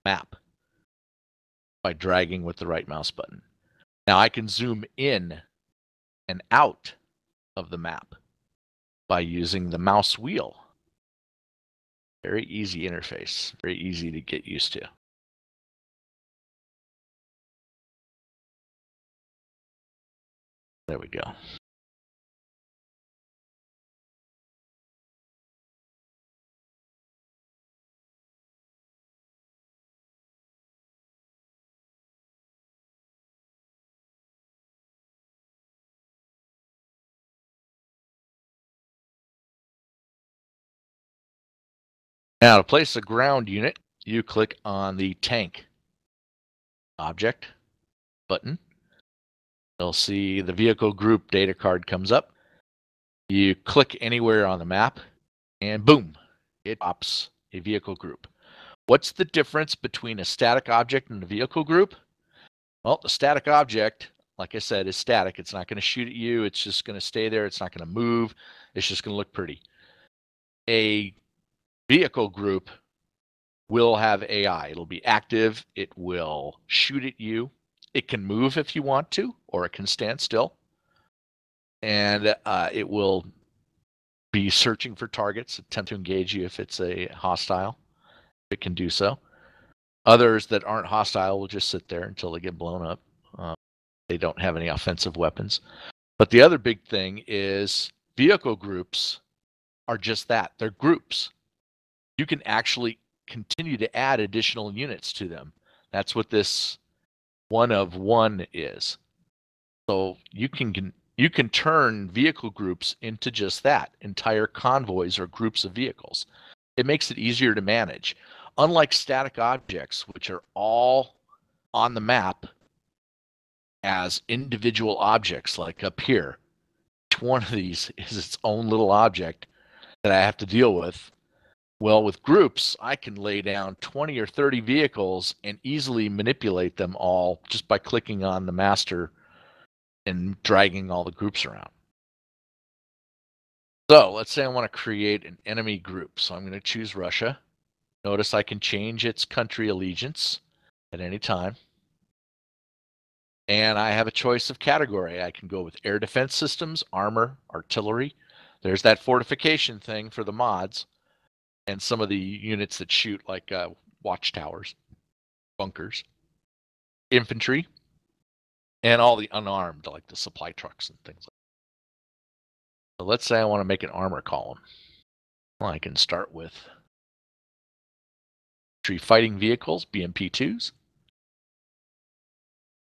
map by dragging with the right mouse button. Now I can zoom in and out of the map by using the mouse wheel. Very easy interface, very easy to get used to. There we go. Now to place a ground unit, you click on the tank object button. You'll see the vehicle group data card comes up. You click anywhere on the map and boom, it pops a vehicle group. What's the difference between a static object and a vehicle group? Well, the static object, like I said, is static. It's not going to shoot at you. It's just going to stay there. It's not going to move. It's just going to look pretty. A vehicle group will have AI. It'll be active. It will shoot at you. It can move if you want to, or it can stand still. And it will be searching for targets, attempt to engage you if it's a hostile. It can do so. Others that aren't hostile will just sit there until they get blown up. They don't have any offensive weapons. But the other big thing is vehicle groups are just that. They're groups. You can actually continue to add additional units to them. That's what this one of one is. So you can turn vehicle groups into just that, entire convoys or groups of vehicles. It makes it easier to manage. Unlike static objects, which are all on the map as individual objects, like up here, each one of these is its own little object that I have to deal with. Well, with groups, I can lay down 20 or 30 vehicles and easily manipulate them all just by clicking on the master and dragging all the groups around. So let's say I want to create an enemy group. So I'm going to choose Russia. Notice I can change its country allegiance at any time. And I have a choice of category. I can go with air defense systems, armor, artillery. There's that fortification thing for the mods. And some of the units that shoot, like watchtowers, bunkers, infantry, and all the unarmed, like the supply trucks and things like that. So let's say I want to make an armor column. Well, I can start with fighting vehicles, BMP-2s.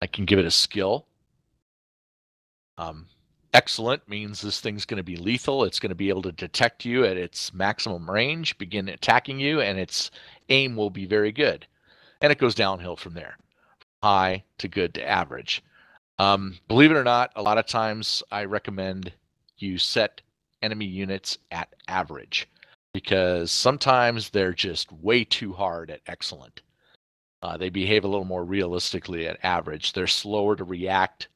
I can give it a skill. Excellent means this thing's going to be lethal. It's going to be able to detect you at its maximum range, begin attacking you, and its aim will be very good. And it goes downhill from there, high to good to average. Believe it or not, a lot of times I recommend you set enemy units at average, because sometimes they're just way too hard at excellent. They behave a little more realistically at average. They're slower to react.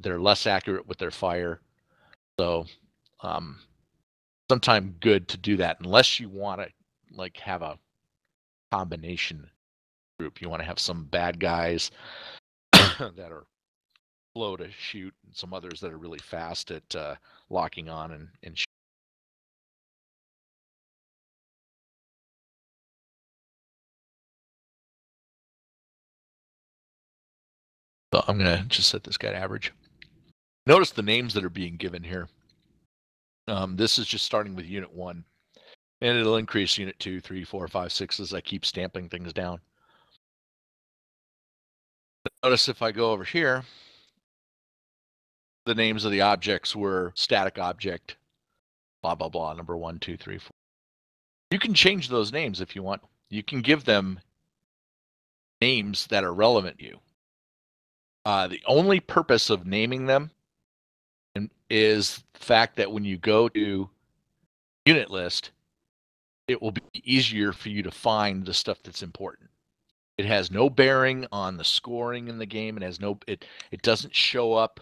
They're less accurate with their fire. So sometimes good to do that, unless you want to like have a combination group. You want to have some bad guys that are slow to shoot and some others that are really fast at locking on and shooting. So I'm going to just set this guy to average. Notice the names that are being given here. This is just starting with Unit 1. And it'll increase Unit 2, 3, 4, 5, 6 as I keep stamping things down. Notice if I go over here, the names of the objects were static object, blah, blah, blah, number 1, 2, 3, 4. You can change those names if you want. You can give them names that are relevant to you. The only purpose of naming them is the fact that when you go to unit list, it will be easier for you to find the stuff that's important. It has no bearing on the scoring in the game. It has it doesn't show up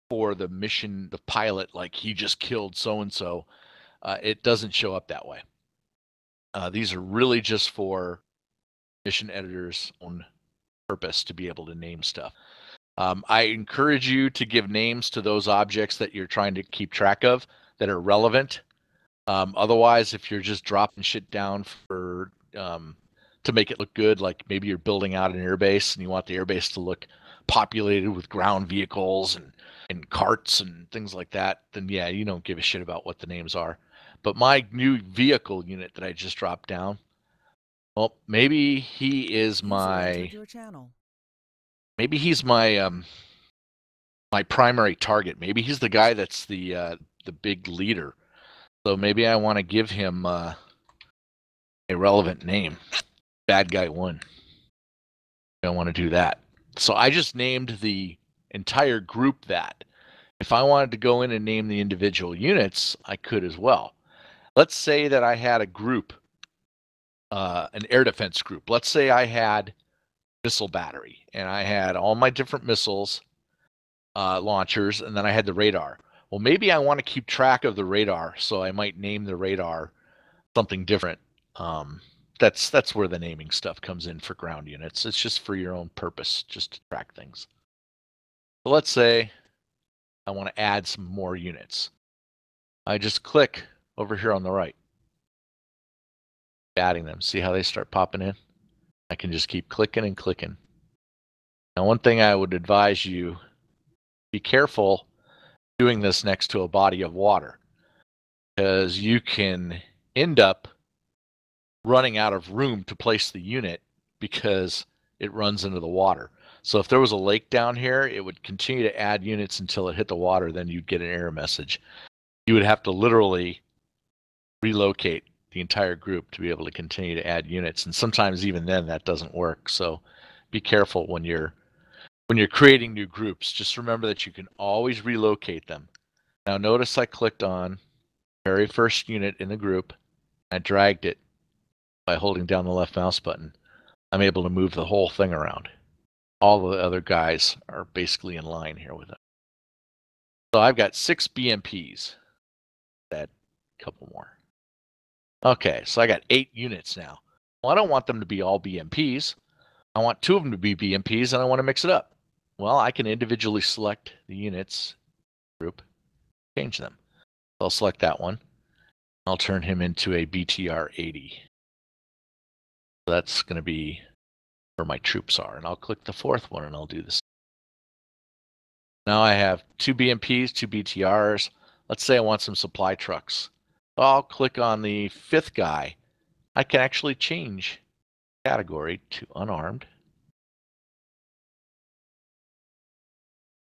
for the mission, the pilot, like he just killed so-and-so. It doesn't show up that way. These are really just for mission editors' own purpose to be able to name stuff. I encourage you to give names to those objects that you're trying to keep track of that are relevant. Otherwise, if you're just dropping shit down for to make it look good, like maybe you're building out an airbase and you want the airbase to look populated with ground vehicles and carts and things like that, then yeah, you don't give a shit about what the names are. But my new vehicle unit that I just dropped down, well, maybe he is my maybe he's my my primary target. Maybe he's the guy that's the big leader. So maybe I want to give him a relevant name. Bad Guy 1. I want to do that. So I just named the entire group that. If I wanted to go in and name the individual units, I could as well. Let's say that I had a group, an air defense group. Let's say I had missile battery, and I had all my different missiles launchers, and then I had the radar. Well, maybe I want to keep track of the radar, so I might name the radar something different. That's where the naming stuff comes in for ground units. It's just for your own purpose, just to track things. So let's say I want to add some more units. I just click over here on the right, adding them. See how they start popping in? I can just keep clicking and clicking. Now, one thing I would advise you, be careful doing this next to a body of water, because you can end up running out of room to place the unit because it runs into the water. So if there was a lake down here, it would continue to add units until it hit the water, then you'd get an error message. You would have to literally relocate the entire group to be able to continue to add units, and sometimes even then that doesn't work. So be careful when you're creating new groups. Just remember that you can always relocate them. Now notice I clicked on the very first unit in the group. I dragged it by holding down the left mouse button. I'm able to move the whole thing around. All the other guys are basically in line here with it. So I've got 6 BMPs. Add a couple more. Okay, so I got 8 units now. Well, I don't want them to be all BMPs. I want 2 of them to be BMPs, and I want to mix it up. Well, I can individually select the units group, change them. So I'll select that one. I'll turn him into a BTR 80. So that's going to be where my troops are. And I'll click the 4th one, and I'll do this. Now I have 2 BMPs, 2 BTRs. Let's say I want some supply trucks. I'll click on the 5th guy. I can actually change category to unarmed.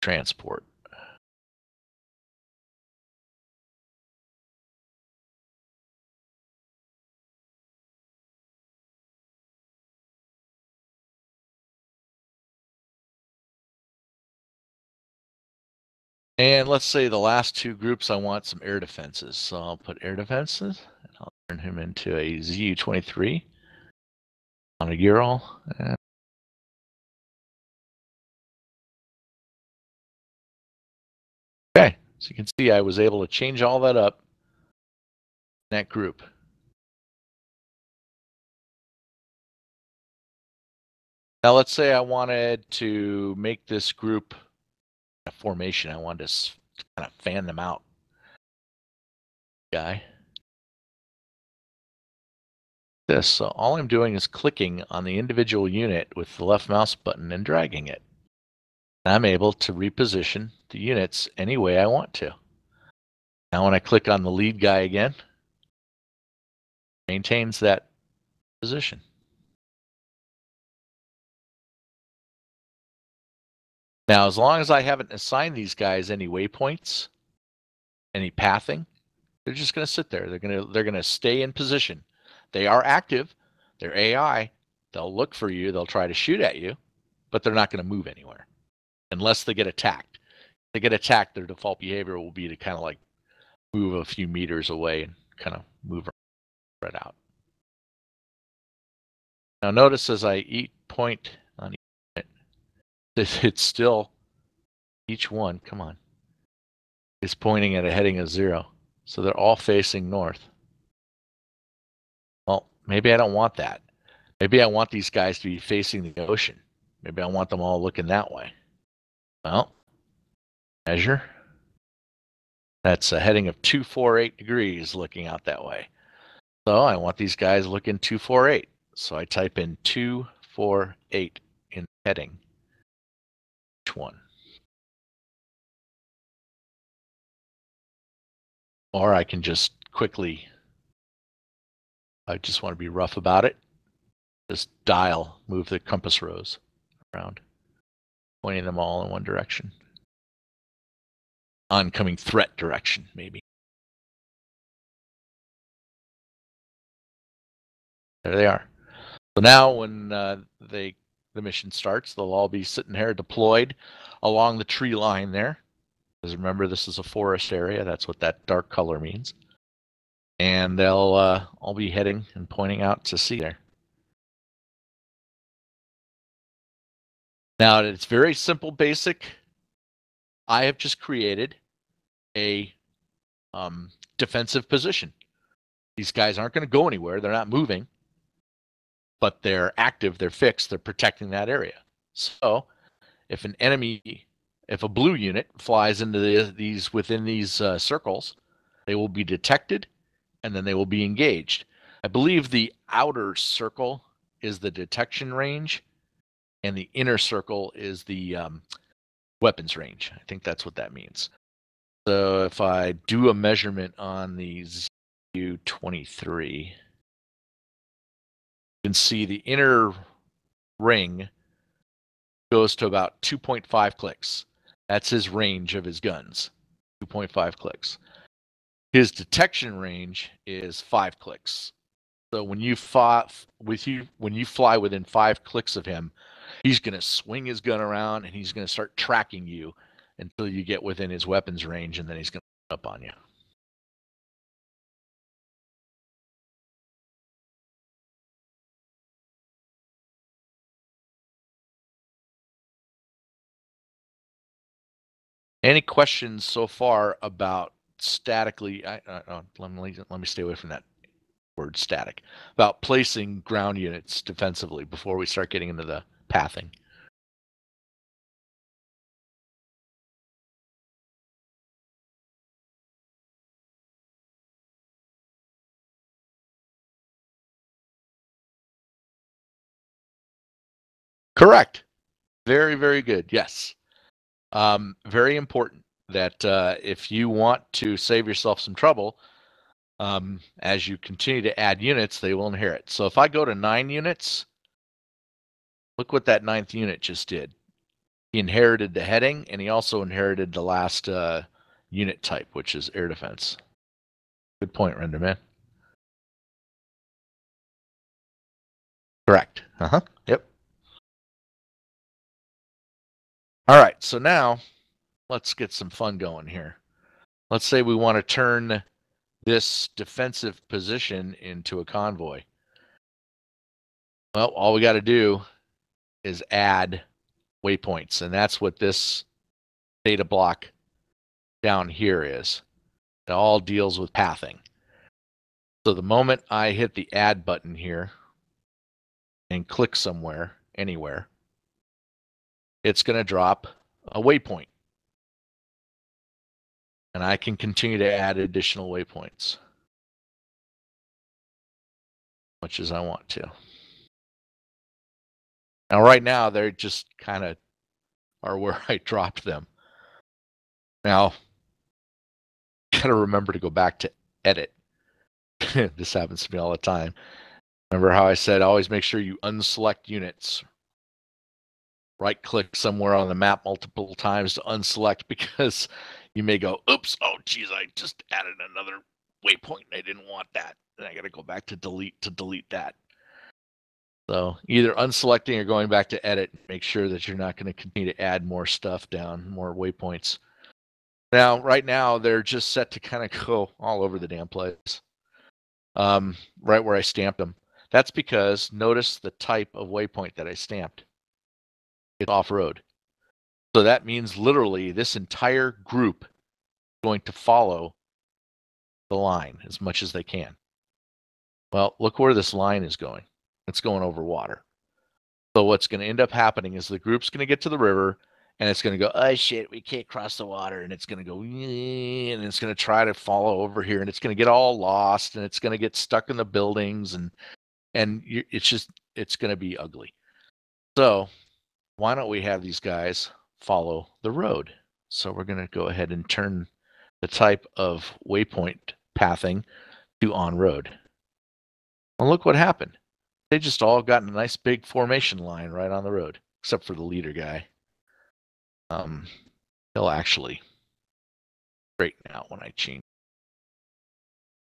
Transport. And let's say the last 2 groups, I want some air defenses. So I'll put air defenses, and I'll turn him into a ZU-23 on a Ural. Okay, so you can see I was able to change all that up in that group. Now let's say I wanted to make this group a formation. I wanted to kind of fan them out. Guy. This. So all I'm doing is clicking on the individual unit with the left mouse button and dragging it. And I'm able to reposition the units any way I want to. Now when I click on the lead guy again, it maintains that position. Now, as long as I haven't assigned these guys any waypoints, any pathing, they're just going to sit there. They're going to stay in position. They are active. They're AI. They'll look for you. They'll try to shoot at you, but they're not going to move anywhere unless they get attacked. If they get attacked, their default behavior will be to kind of like move a few meters away and kind of move around. spread out. Now notice as I point on each unit, it's still, each one, come on, is pointing at a heading of 0. So they're all facing north. Well, maybe I don't want that. Maybe I want these guys to be facing the ocean. Maybe I want them all looking that way. Well, measure. That's a heading of 248 degrees looking out that way. So I want these guys looking 248. So I type in 248 in heading. Which one? Or I can just quickly, I just want to be rough about it, just move the compass rose around, pointing them all in one direction. Oncoming threat direction, maybe. There they are. So now when the mission starts, they'll all be sitting there deployed along the tree line there. Because remember, this is a forest area. That's what that dark color means. And they'll all be heading and pointing out to sea there. Now, it's very simple, basic. I have just created a defensive position. These guys aren't going to go anywhere. They're not moving. But they're active, they're fixed, they're protecting that area. So if an enemy, if a blue unit flies into within these circles, they will be detected and then they will be engaged. I believe the outer circle is the detection range and the inner circle is the weapons range. I think that's what that means. So if I do a measurement on the ZU-23, you can see the inner ring goes to about 2.5 clicks. That's his range of his guns, 2.5 clicks. His detection range is 5 clicks. So when you fly within 5 clicks of him, he's going to swing his gun around and he's going to start tracking you until you get within his weapons range, and then he's going to up on you. Any questions so far about statically? Let me stay away from that word static. About placing ground units defensively before we start getting into the pathing. Correct. Very, very good. Yes. Very important that if you want to save yourself some trouble, as you continue to add units, they will inherit. So if I go to 9 units, look what that 9th unit just did. He inherited the heading, and he also inherited the last unit type, which is air defense. Good point, Renderman. Correct. Yep. All right, so now let's get some fun going here. Let's say we want to turn this defensive position into a convoy. Well, all we got to do is add waypoints, and that's what this data block down here is. It all deals with pathing. So the moment I hit the add button here and click somewhere, anywhere, it's going to drop a waypoint. And I can continue to add additional waypoints, much as I want to. Now, right now, they're just kind of are where I dropped them. Now, got to remember to go back to edit. This happens to me all the time. Remember how I said always make sure you unselect units. Right click somewhere on the map multiple times to unselect, because you may go, oops, oh geez, I just added another waypoint and I didn't want that. And I got to go back to delete that. So either unselecting or going back to edit, make sure that you're not going to continue to add more stuff down, more waypoints. Now, right now, they're just set to kind of go all over the damn place. right where I stamped them. That's because notice the type of waypoint that I stamped. It's off-road. So that means literally this entire group is going to follow the line as much as they can. Well, look where this line is going. It's going over water. So what's going to end up happening is the group's going to get to the river, and it's going to go, oh shit, we can't cross the water, and it's going to go, and it's going to try to follow over here, and it's going to get all lost, and it's going to get stuck in the buildings, and it's going to be ugly. So why don't we have these guys follow the road? So we're going to go ahead and turn the type of waypoint pathing to on-road. Well, look what happened. They just all got in a nice big formation line right on the road, except for the leader guy. He'll actually straighten out when I change.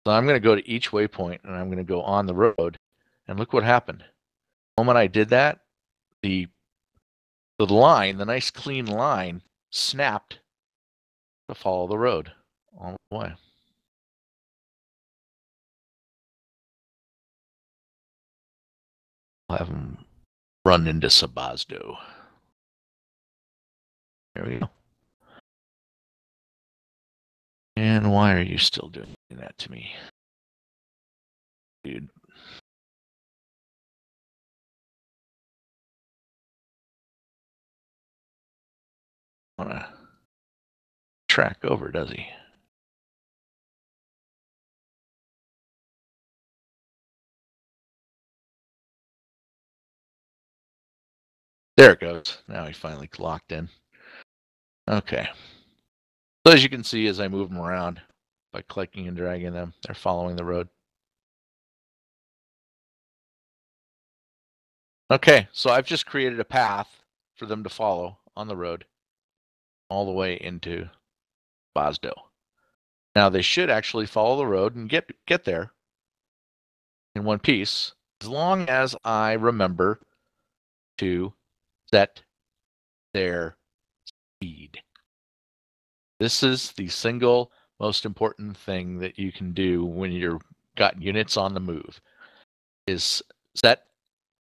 So I'm going to go to each waypoint, and I'm going to go on the road, and look what happened. The moment I did that, the line, the nice clean line, snapped to follow the road all the way. I'll have them run into Sabazdo. There we go. And why are you still doing that to me? Dude. Wanna track over, does he? There it goes. Now he finally locked in. Okay. So as you can see, as I move them around by clicking and dragging them, they're following the road. Okay, so I've just created a path for them to follow on the road all the way into Bosdo. Now they should actually follow the road and get there in one piece, as long as I remember to set their speed. This is the single most important thing that you can do when you've got units on the move, is set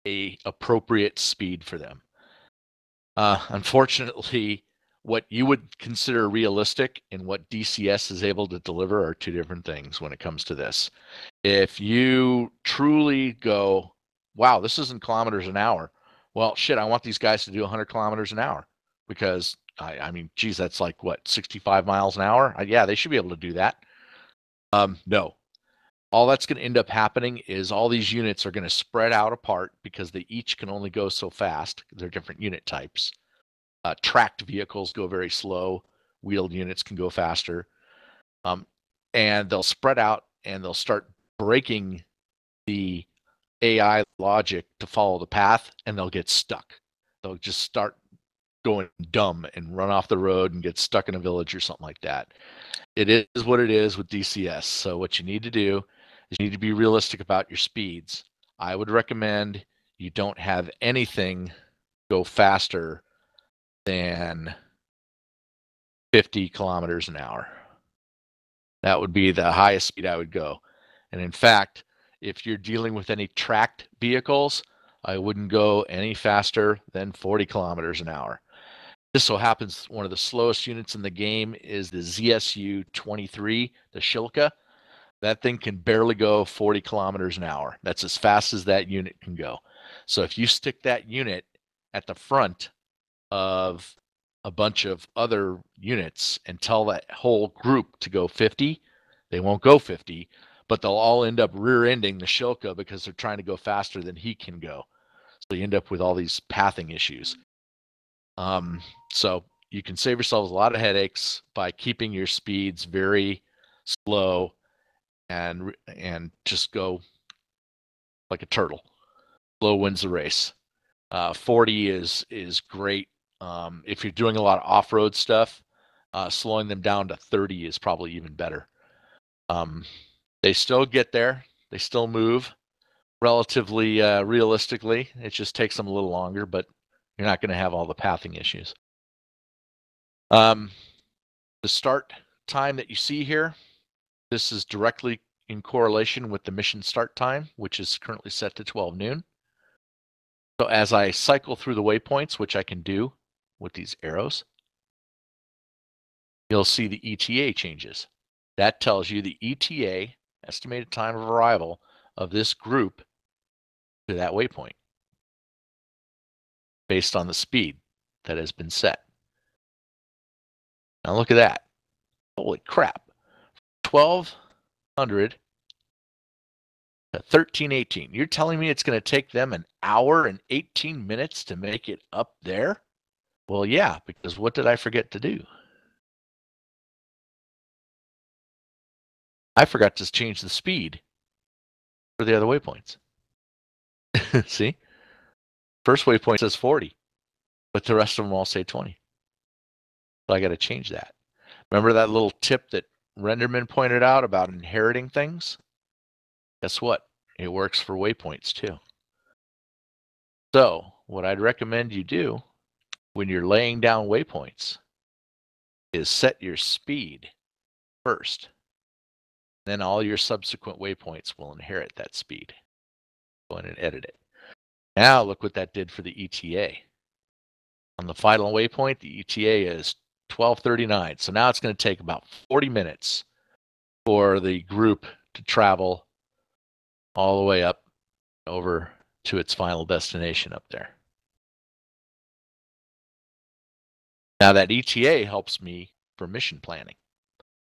a appropriate speed for them. Unfortunately, what you would consider realistic and what DCS is able to deliver are two different things when it comes to this. If you truly go, wow, this isn't kilometers an hour. Well, shit, I want these guys to do 100 kilometers an hour because, I mean, geez, that's like, what, 65 miles an hour? Yeah, they should be able to do that. No. All that's going to end up happening is all these units are going to spread out apart because they each can only go so fast. They're different unit types. Tracked vehicles go very slow. Wheeled units can go faster. And they'll spread out and they'll start breaking the AI logic to follow the path, and they'll get stuck. They'll just start going dumb and run off the road and get stuck in a village or something like that. It is what it is with DCS. So what you need to do is you need to be realistic about your speeds. I would recommend you don't have anything go faster than 50 kilometers an hour. That would be the highest speed I would go. And in fact, if you're dealing with any tracked vehicles, I wouldn't go any faster than 40 kilometers an hour. This so happens one of the slowest units in the game is the ZSU-23, the Shilka. That thing can barely go 40 kilometers an hour. That's as fast as that unit can go. So if you stick that unit at the front of a bunch of other units and tell that whole group to go 50, they won't go 50, but they'll all end up rear-ending the Shilka because they're trying to go faster than he can go. So you end up with all these pathing issues. So you can save yourselves a lot of headaches by keeping your speeds very slow and just go like a turtle. Slow wins the race. 40 is great. If you're doing a lot of off-road stuff, slowing them down to 30 is probably even better. They still get there. They still move relatively realistically. It just takes them a little longer, but you're not going to have all the pathing issues. The start time that you see here, this is directly in correlation with the mission start time, which is currently set to 12 noon. So as I cycle through the waypoints, which I can do with these arrows, you'll see the ETA changes. That tells you the ETA, estimated time of arrival, of this group to that waypoint based on the speed that has been set. Now look at that. Holy crap. 1200 to 1318. You're telling me it's going to take them an hour and 18 minutes to make it up there? Well, yeah, because what did I forget to do? I forgot to change the speed for the other waypoints. See? First waypoint says 40, but the rest of them all say 20. So I got to change that. Remember that little tip that Renderman pointed out about inheriting things? Guess what? It works for waypoints too. So what I'd recommend you do when you're laying down waypoints is set your speed first. Then all your subsequent waypoints will inherit that speed. Go in and edit it. Now look what that did for the ETA. On the final waypoint, the ETA is 12:39. So now it's going to take about 40 minutes for the group to travel all the way up over to its final destination up there. Now that ETA helps me for mission planning.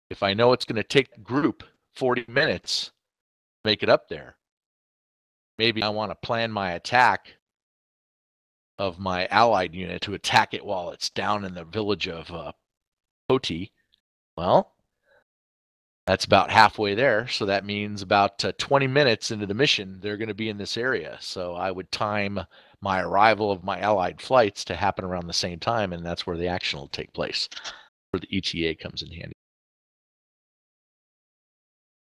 If I know it's going to take the group 40 minutes to make it up there, maybe I want to plan my attack of my allied unit to attack it while it's down in the village of Poti. Well, that's about halfway there. So that means about 20 minutes into the mission, they're going to be in this area. So I would time my arrival of my allied flights to happen around the same time, and that's where the action will take place, where the ETA comes in handy.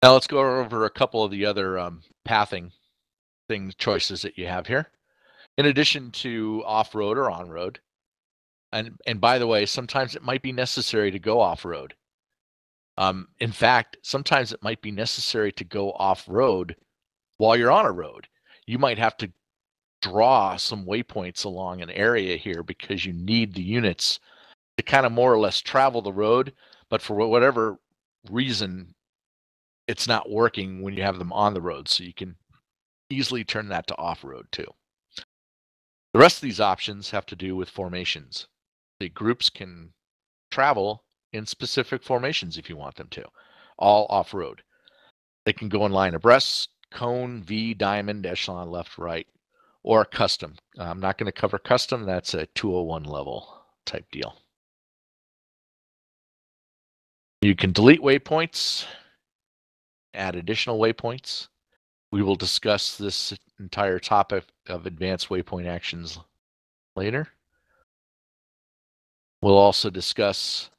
Now let's go over a couple of the other pathing choices that you have here. In addition to off-road or on-road, and by the way, sometimes it might be necessary to go off-road. In fact, sometimes it might be necessary to go off-road while you're on a road. You might have to draw some waypoints along an area here because you need the units to kind of more or less travel the road, but for whatever reason, it's not working when you have them on the road, so you can easily turn that to off-road too. The rest of these options have to do with formations. The groups can travel in specific formations if you want them to, all off-road. They can go in line abreast, cone, V, diamond, echelon, left, right, or custom. I'm not going to cover custom. That's a 201 level type deal. You can delete waypoints, add additional waypoints. We will discuss this entire topic of advanced waypoint actions later. We'll also discuss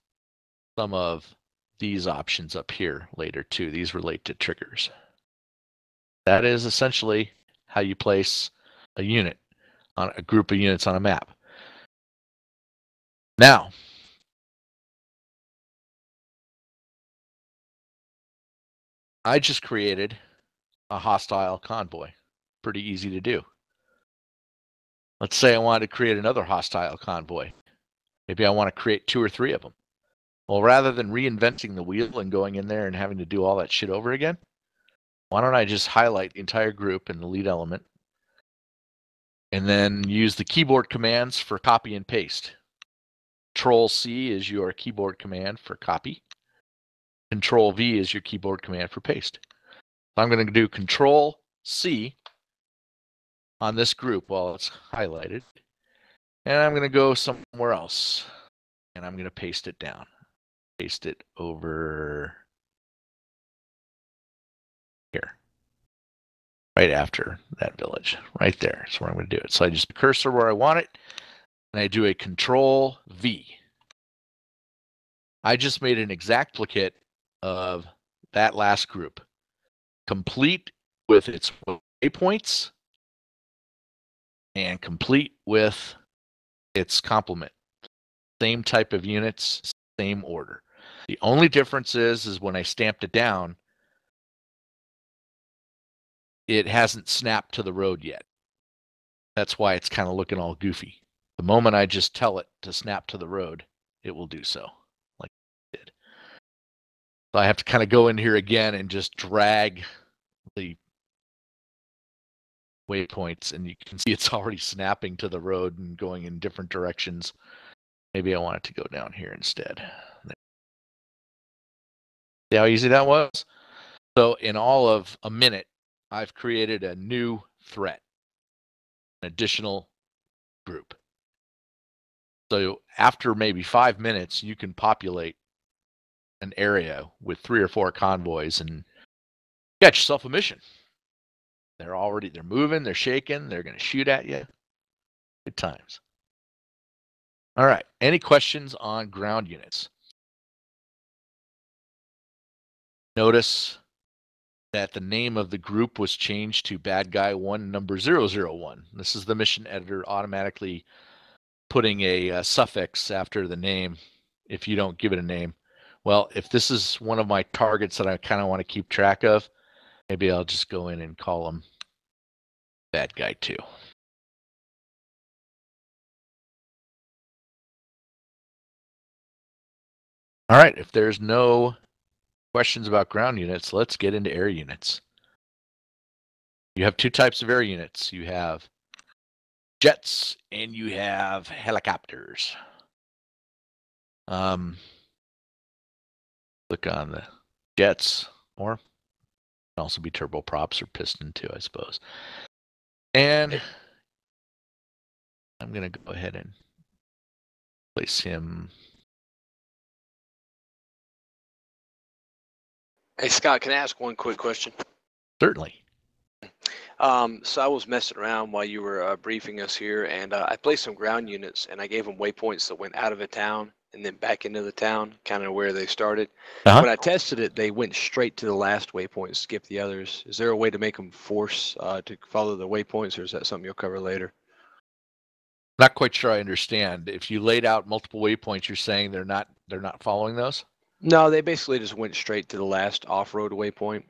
some of these options up here later too. These relate to triggers. That is essentially how you place a unit on a group of units on a map. Now, I just created a hostile convoy. Pretty easy to do. Let's say I wanted to create another hostile convoy. Maybe I want to create 2 or 3 of them. Well, rather than reinventing the wheel and going in there and having to do all that shit over again, why don't I just highlight the entire group in the lead element and then use the keyboard commands for copy and paste. Control-C is your keyboard command for copy. Control-V is your keyboard command for paste. So I'm going to do Control-C on this group while it's highlighted. And I'm going to go somewhere else. And I'm going to paste it down. Paste it over here. Right after that village. Right there. That's where I'm going to do it. So I just cursor where I want it. And I do a Control-V. I just made an exact duplicate of that last group, complete with its waypoints and complete with its complement. Same type of units, same order. The only difference is when I stamped it down, it hasn't snapped to the road yet. That's why it's kind of looking all goofy. The moment I just tell it to snap to the road, it will do so, like it did. So I have to kind of go in here again and just drag the waypoints, and you can see it's already snapping to the road and going in different directions. Maybe I want it to go down here instead. See how easy that was? So in all of a minute, I've created a new threat, an additional group. So after maybe 5 minutes, you can populate an area with 3 or 4 convoys and get yourself a mission. They're moving, they're shaking, they're going to shoot at you. Good times. All right. Any questions on ground units? Notice that the name of the group was changed to Bad Guy 1 number 001. This is the mission editor automatically putting a suffix after the name if you don't give it a name. Well, if this is one of my targets that I kind of want to keep track of, maybe I'll just go in and call them Bad Guy 2. All right, if there's no questions about ground units, let's get into air units. You have 2 types of air units. You have jets and you have helicopters. Click on the jets, or it can also be turboprops or piston too, I suppose. And I'm going to go ahead and place him. Hey, Scott, can I ask one quick question? Certainly. So I was messing around while you were briefing us here, and I placed some ground units, and I gave them waypoints that went out of a town and then back into the town, kind of where they started. When I tested it, they went straight to the last waypoint, skip the others. Is there a way to make them force to follow the waypoints, or is that something you'll cover later? Not quite sure I understand. If you laid out multiple waypoints, you're saying they're not following those? No, they basically just went straight to the last off-road waypoint.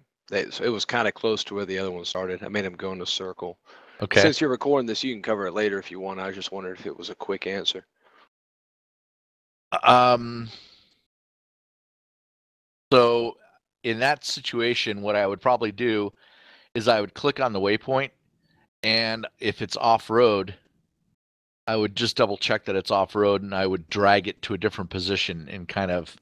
So it was kind of close to where the other one started. I made them go in a circle. Okay. Since you're recording this, you can cover it later if you want. I was just wondering if it was a quick answer. So in that situation, what I would probably do is I would click on the waypoint, and if it's off-road, I would just double check that it's off-road, and I would drag it to a different position and kind of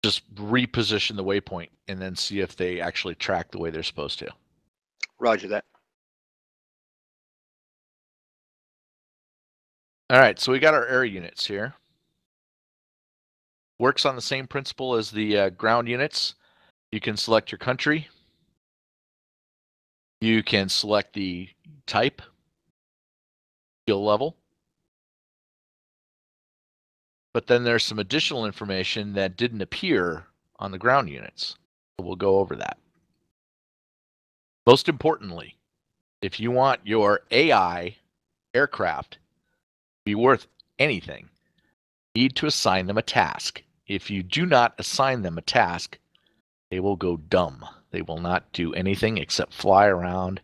just reposition the waypoint and then see if they actually track the way they're supposed to. Roger that. All right, so we got our air units here. Works on the same principle as the ground units. You can select your country. You can select the type, skill level. But then there's some additional information that didn't appear on the ground units. So we'll go over that. Most importantly, if you want your AI aircraft to be worth anything, you need to assign them a task. If you do not assign them a task, they will go dumb. They will not do anything except fly around,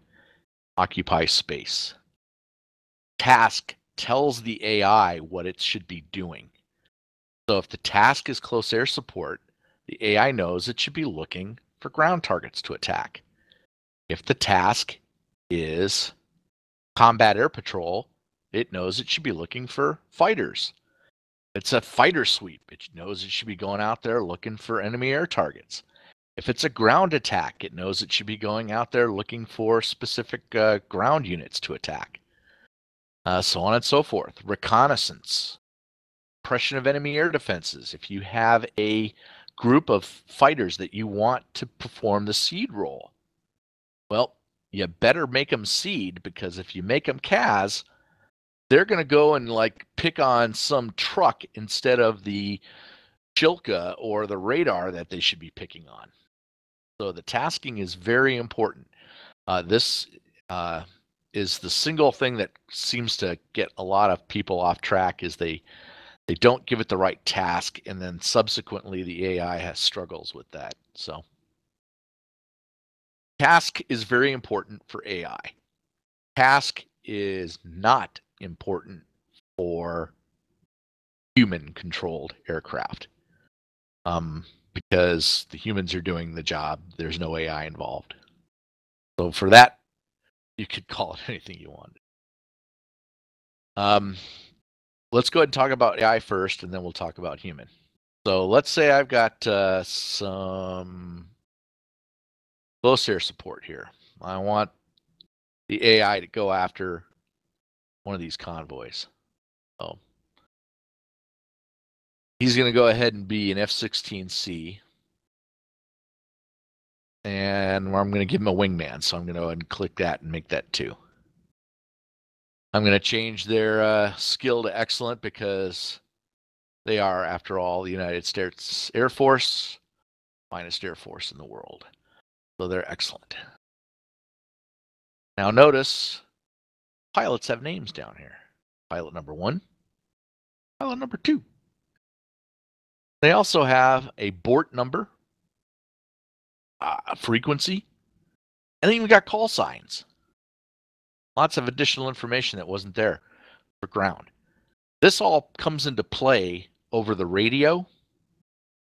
occupy space. Task tells the AI what it should be doing. So if the task is close air support, the AI knows it should be looking for ground targets to attack. If the task is combat air patrol, it knows it should be looking for fighters. If it's a fighter sweep, it knows it should be going out there looking for enemy air targets. If it's a ground attack, it knows it should be going out there looking for specific ground units to attack. So on and so forth. Reconnaissance. Suppression of enemy air defenses. If you have a group of fighters that you want to perform the seed role, well, you better make them seed, because if you make them CAS, they're going to go and like pick on some truck instead of the Shilka or the radar that they should be picking on. So the tasking is very important. This is the single thing that seems to get a lot of people off track, is they don't give it the right task, and then subsequently the AI has struggles with that. So Task is very important for AI. Task is not important for human-controlled aircraft. Because the humans are doing the job, there's no AI involved. So for that, you could call it anything you want. Let's go ahead and talk about AI first, and then we'll talk about human. So let's say I've got some close air support here. I want the AI to go after one of these convoys. So he's going to go ahead and be an F-16C. And I'm going to give him a wingman. So I'm going to go ahead and click that and make that 2. I'm going to change their skill to excellent because they are, after all, the United States Air Force, finest Air Force in the world. So they're excellent. Now notice, pilots have names down here. Pilot number 1, pilot number 2. They also have a BORT number, a frequency, and they even got call signs. Lots of additional information that wasn't there for ground. This all comes into play over the radio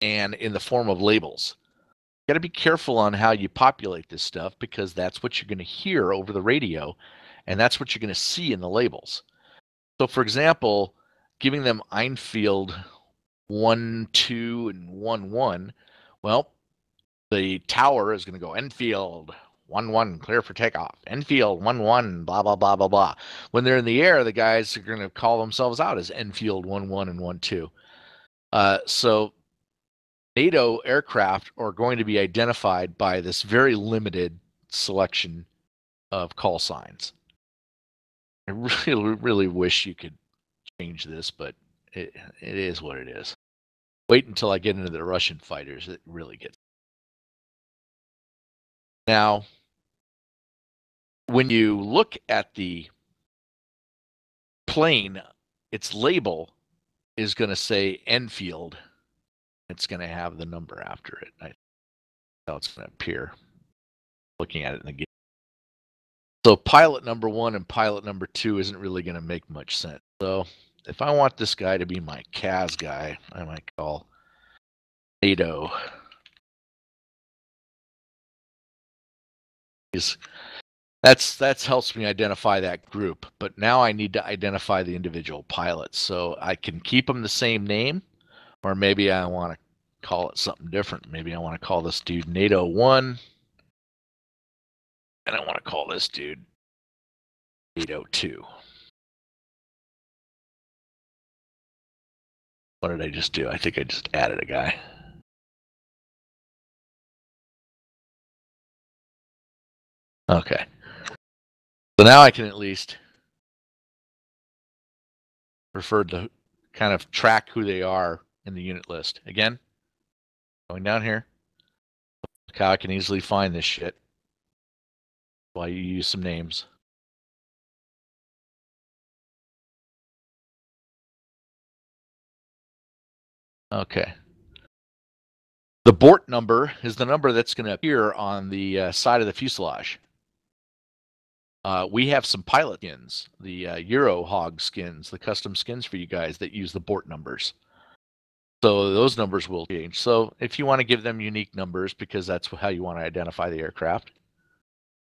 and in the form of labels. You got to be careful on how you populate this stuff because that's what you're going to hear over the radio, and that's what you're going to see in the labels. So, for example, giving them Einfield 1, 2, and 1, 1, well, the tower is going to go Enfield 1, 1, clear for takeoff. Enfield 1, 1, blah, blah, blah, blah, blah. When they're in the air, the guys are going to call themselves out as Enfield 1, 1, and 1, 2. So NATO aircraft are going to be identified by this very limited selection of call signs. I really, really wish you could change this, but it is what it is. Wait until I get into the Russian fighters. It really gets. Now, when you look at the plane, its label is going to say Enfield. It's going to have the number after it. That's how it's going to appear. Looking at it in the game. So pilot number 1 and pilot number 2 isn't really going to make much sense. So if I want this guy to be my CAS guy, I might call NATO. That's helps me identify that group. But now I need to identify the individual pilots. So I can keep them the same name, or maybe I want to call it something different. Maybe I want to call this dude NATO 1. And I want to call this dude NATO 2. What did I just do? I think I just added a guy. Okay. So now I can at least refer to kind of track who they are in the unit list. Again, going down here. Look how I can easily find this shit while you use some names. Okay. The BORT number is the number that's going to appear on the side of the fuselage. We have some pilot skins, the Euro Hog skins, the custom skins for you guys that use the BORT numbers. So those numbers will change. So if you want to give them unique numbers because that's how you want to identify the aircraft,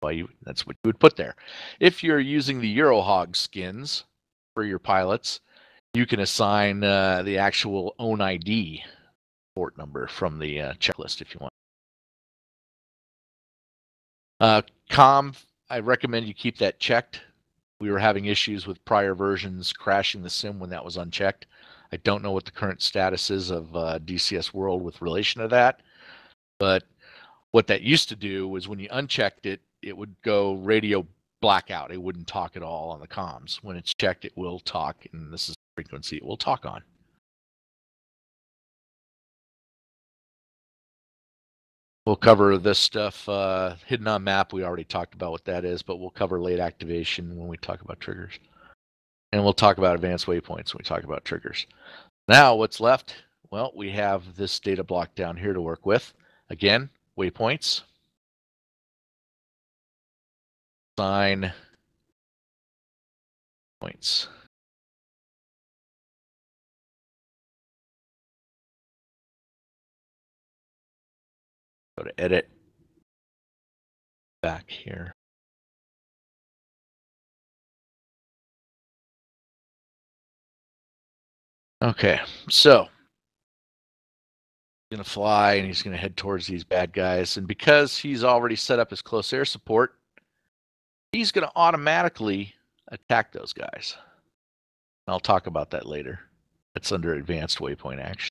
well, that's what you would put there. If you're using the Euro Hog skins for your pilots, you can assign the actual own ID BORT number from the checklist if you want. COM, I recommend you keep that checked. We were having issues with prior versions crashing the sim when that was unchecked. I don't know what the current status is of DCS World with relation to that, but what that used to do was when you unchecked it, it would go radio blackout. It wouldn't talk at all on the comms. When it's checked, it will talk, and this is the frequency it will talk on. We'll cover this stuff hidden on map. We already talked about what that is, but we'll cover late activation when we talk about triggers. And we'll talk about advanced waypoints when we talk about triggers. Now, what's left? Well, we have this data block down here to work with. Again, waypoints. assign points. Go to edit. Back here. Okay, so he's gonna fly and he's gonna head towards these bad guys. And because he's already set up his close air support, he's gonna automatically attack those guys. I'll talk about that later. That's under advanced waypoint action.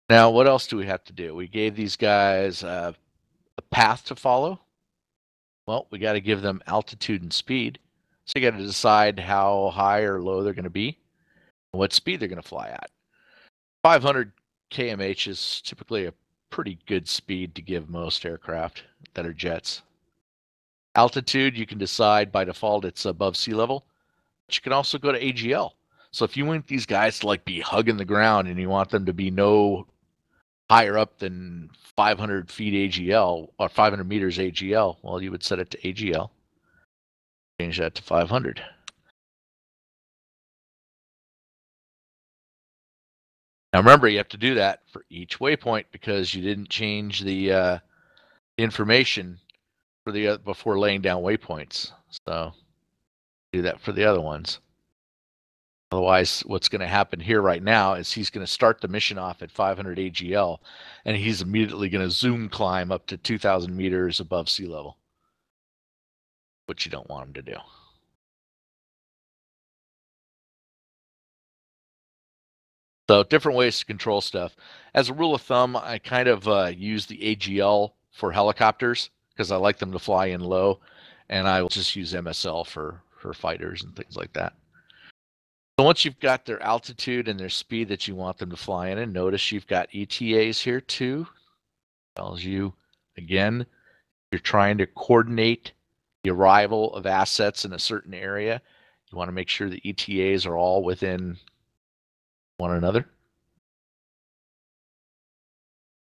Now, what else do we have to do? We gave these guys a path to follow. Well, we got to give them altitude and speed. So you got to decide how high or low they're going to be, and what speed they're going to fly at. 500 kmh is typically a pretty good speed to give most aircraft that are jets. Altitude, you can decide by default it's above sea level, but you can also go to AGL. So if you want these guys to like be hugging the ground and you want them to be no higher up than 500 feet AGL or 500 meters AGL, well, you would set it to AGL. Change that to 500. Now remember, you have to do that for each waypoint because you didn't change the information for the before laying down waypoints. So do that for the other ones. Otherwise, what's going to happen here right now is he's going to start the mission off at 500 AGL, and he's immediately going to zoom climb up to 2,000 meters above sea level, which you don't want him to do. So different ways to control stuff. As a rule of thumb, I kind of use the AGL for helicopters because I like them to fly in low, and I will just use MSL for fighters and things like that. So once you've got their altitude and their speed that you want them to fly in, and notice you've got ETAs here too. Tells you, again, you're trying to coordinate the arrival of assets in a certain area. You want to make sure the ETAs are all within one another.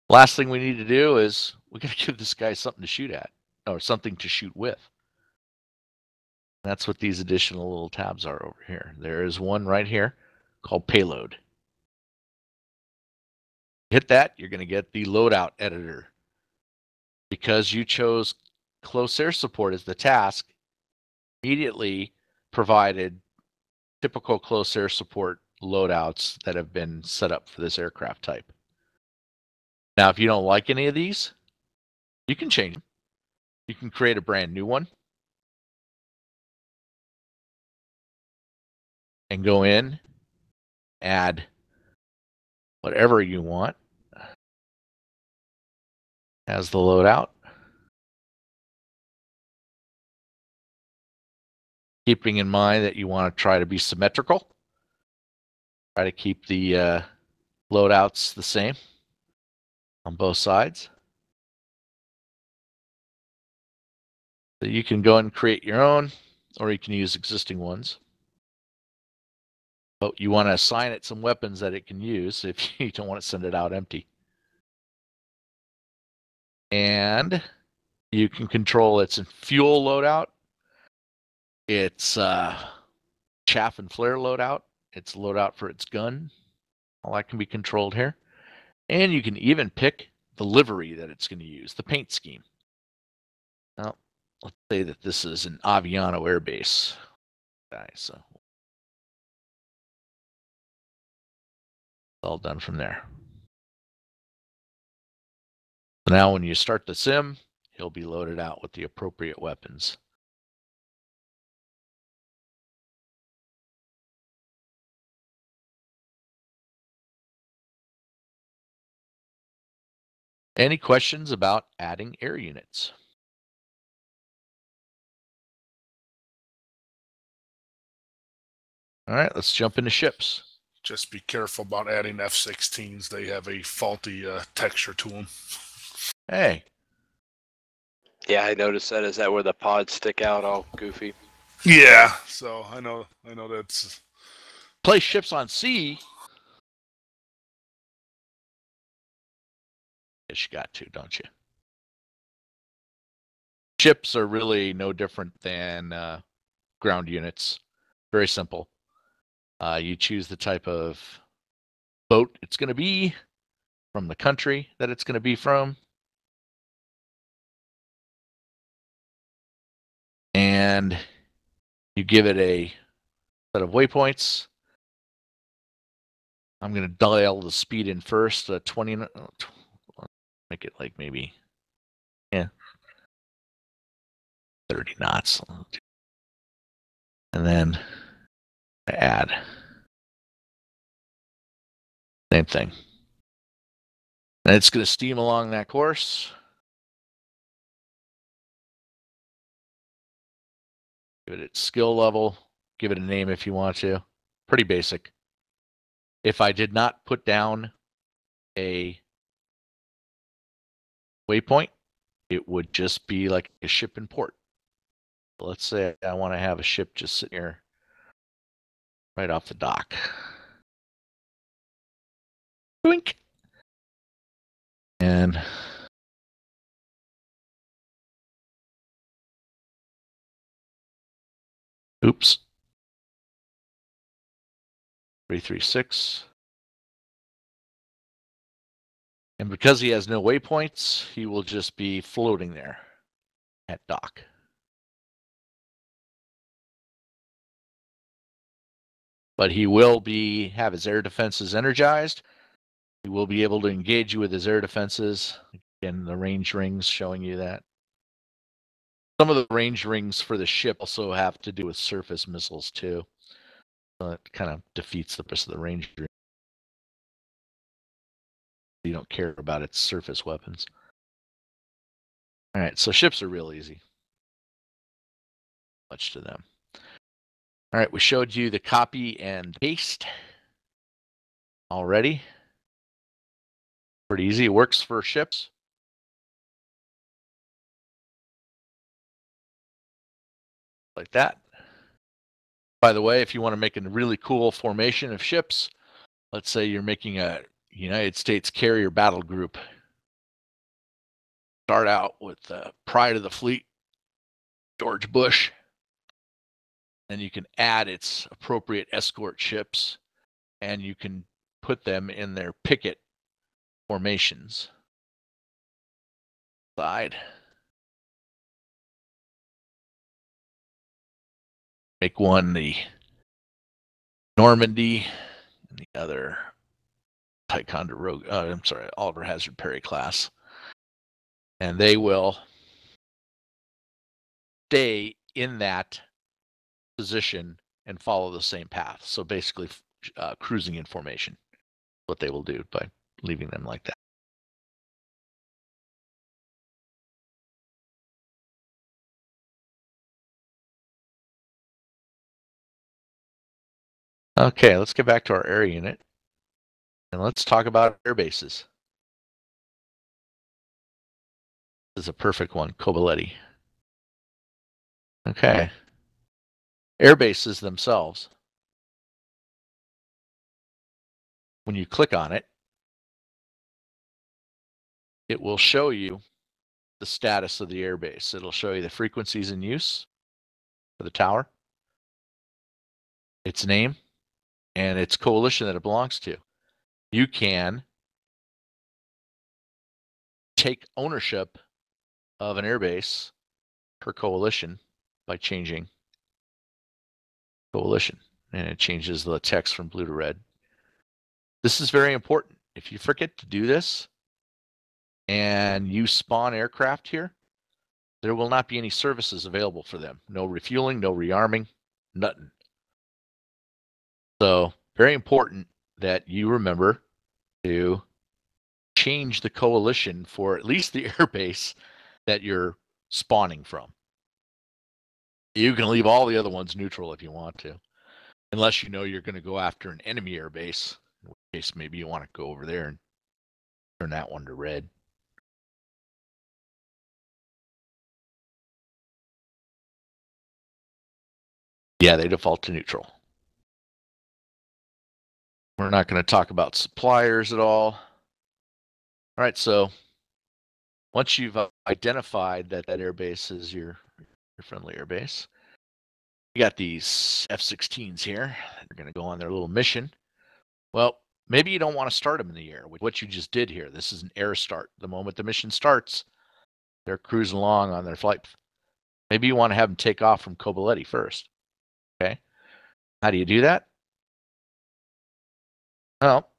Last thing we need to do is we got to give this guy something to shoot at, or something to shoot with. That's what these additional little tabs are over here. There is one right here called payload. Hit that, you're going to get the loadout editor. Because you chose close air support as the task, immediately provided typical close air support loadouts that have been set up for this aircraft type. Now, if you don't like any of these, you can change them. You can create a brand new one and go in, add whatever you want as the loadout. Keeping in mind that you want to try to be symmetrical. Try to keep the loadouts the same on both sides. So you can go and create your own, or you can use existing ones. But you want to assign it some weapons that it can use if you don't want to send it out empty. And you can control its fuel loadout, its chaff and flare loadout, its loadout for its gun. All that can be controlled here. And you can even pick the livery that it's going to use, the paint scheme. Now, let's say that this is an Aviano Air Base. So all done from there. So now when you start the sim, he'll be loaded out with the appropriate weapons. Any questions about adding air units? All right, let's jump into ships. Just be careful about adding F-16s. They have a faulty texture to them. Hey. Yeah, I noticed that. Is that where the pods stick out all goofy? Yeah, so I know that's... Play ships on sea. Yes, you got to, don't you? Ships are really no different than ground units. Very simple. You choose the type of boat it's going to be, from the country that it's going to be from, and you give it a set of waypoints. I'm going to dial the speed in first, 20, make it like maybe, 30 knots. And then add. Same thing. And it's going to steam along that course. Give it its skill level. Give it a name if you want to. Pretty basic. If I did not put down a waypoint, it would just be like a ship in port. So let's say I want to have a ship just sitting here right off the dock. Boink. And oops. 336. And because he has no waypoints, he will just be floating there at dock. But he will have his air defenses energized. He will be able to engage you with his air defenses. Again, the range rings showing you that. Some of the range rings for the ship also have to do with surface missiles too. So it kind of defeats the purpose of the range ring. You don't care about its surface weapons. All right, so ships are real easy. Much to them. All right, we showed you the copy and paste already. Pretty easy. It works for ships. Like that. By the way, if you want to make a really cool formation of ships, let's say you're making a United States carrier battle group. Start out with the pride of the fleet, George Bush. Then you can add its appropriate escort ships, and you can put them in their picket formations. Side. Make one the Normandy, and the other Ticonderoga. I'm sorry, Oliver Hazard Perry class, and they will stay in that position and follow the same path. So basically, cruising in formation. What they will do by leaving them like that. Okay, let's get back to our air unit. And let's talk about air bases. This is a perfect one, Cobaletti. Okay. Air bases themselves, when you click on it, it will show you the status of the air base. It'll show you the frequencies in use for the tower, its name, and its coalition that it belongs to. You can take ownership of an airbase per coalition by changing coalition, and it changes the text from blue to red. This is very important. If you forget to do this and you spawn aircraft here, there will not be any services available for them. No refueling, no rearming, nothing. So very important that you remember to change the coalition for at least the airbase that you're spawning from. You can leave all the other ones neutral if you want to, unless you know you're going to go after an enemy airbase, in which case maybe you want to go over there and turn that one to red. Yeah, they default to neutral. We're not going to talk about suppliers at all. All right, so Once you've identified that that airbase is your friendly airbase, you got these F-16s here. They're going to go on their little mission. Well, maybe you don't want to start them in the air. What you just did here, this is an air start. The moment the mission starts, they're cruising along on their flight. Maybe you want to have them take off from Kobuleti first. Okay. How do you do that? Well,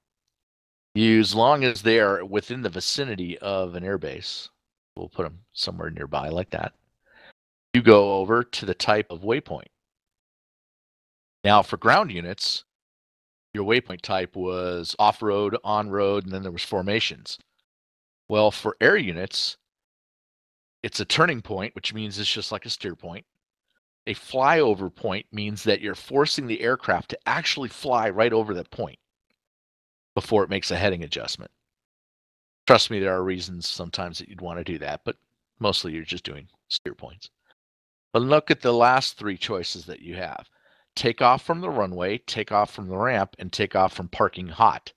as long as they are within the vicinity of an airbase, we'll put them somewhere nearby like that. You go over to the type of waypoint. Now, for ground units, your waypoint type was off-road, on-road, and then there was formations. Well, for air units, it's a turning point, which means it's just like a steer point. A flyover point means that you're forcing the aircraft to actually fly right over that point before it makes a heading adjustment. Trust me, there are reasons sometimes that you'd want to do that, but mostly you're just doing steer points. But look at the last three choices that you have. Take off from the runway, take off from the ramp, and take off from parking hot.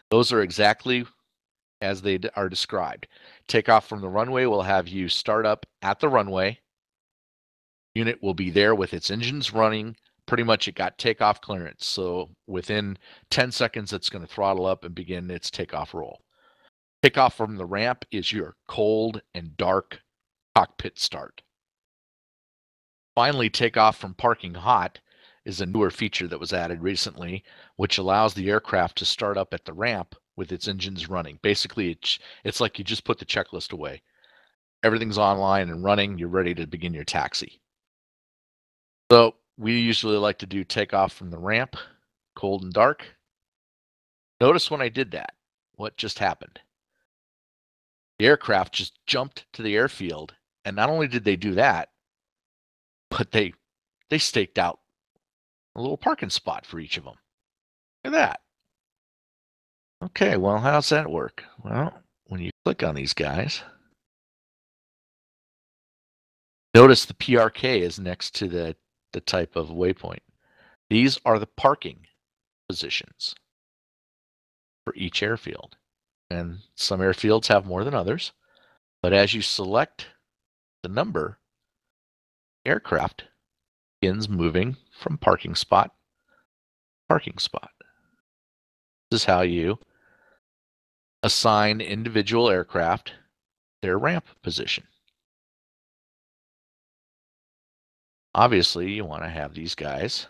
Those are exactly as they are described. Take off from the runway will have you start up at the runway. Unit will be there with its engines running. Pretty much it got takeoff clearance. So within 10 seconds, it's going to throttle up and begin its takeoff roll. Takeoff from the ramp is your cold and dark cockpit start. Finally, takeoff from parking hot is a newer feature that was added recently, which allows the aircraft to start up at the ramp with its engines running. Basically, it's like you just put the checklist away. Everything's online and running. You're ready to begin your taxi. So we usually like to do takeoff from the ramp, cold and dark. Notice when I did that, what just happened? The aircraft just jumped to the airfield, and not only did they do that, but they staked out a little parking spot for each of them. Look at that. Okay, well, how's that work? Well, when you click on these guys, notice the PRK is next to the type of waypoint. These are the parking positions for each airfield. And some airfields have more than others. But as you select the number, aircraft begins moving from parking spot to parking spot. This is how you assign individual aircraft their ramp position. Obviously, you want to have these guys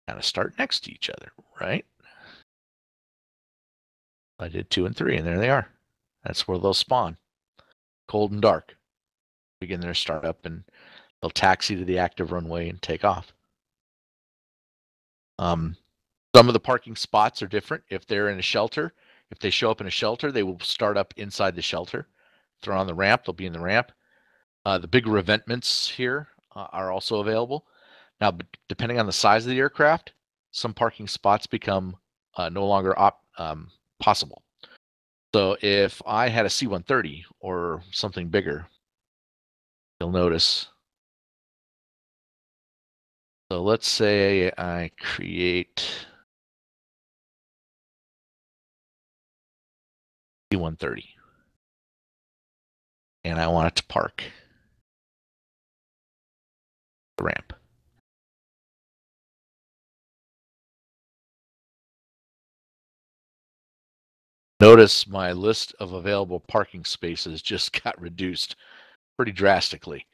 kind of start next to each other, right? I did 2 and 3, and there they are. That's where they'll spawn. Cold and dark. Begin their startup, and they'll taxi to the active runway and take off. Some of the parking spots are different. If they're in a shelter, if they show up in a shelter, they will start up inside the shelter. If they're on the ramp, they'll be in the ramp. The bigger revetments here are also available. Now, depending on the size of the aircraft, some parking spots become no longer possible. So if I had a C-130 or something bigger, you'll notice. So let's say I create C-130 and I want it to park the ramp. Notice my list of available parking spaces just got reduced pretty drastically.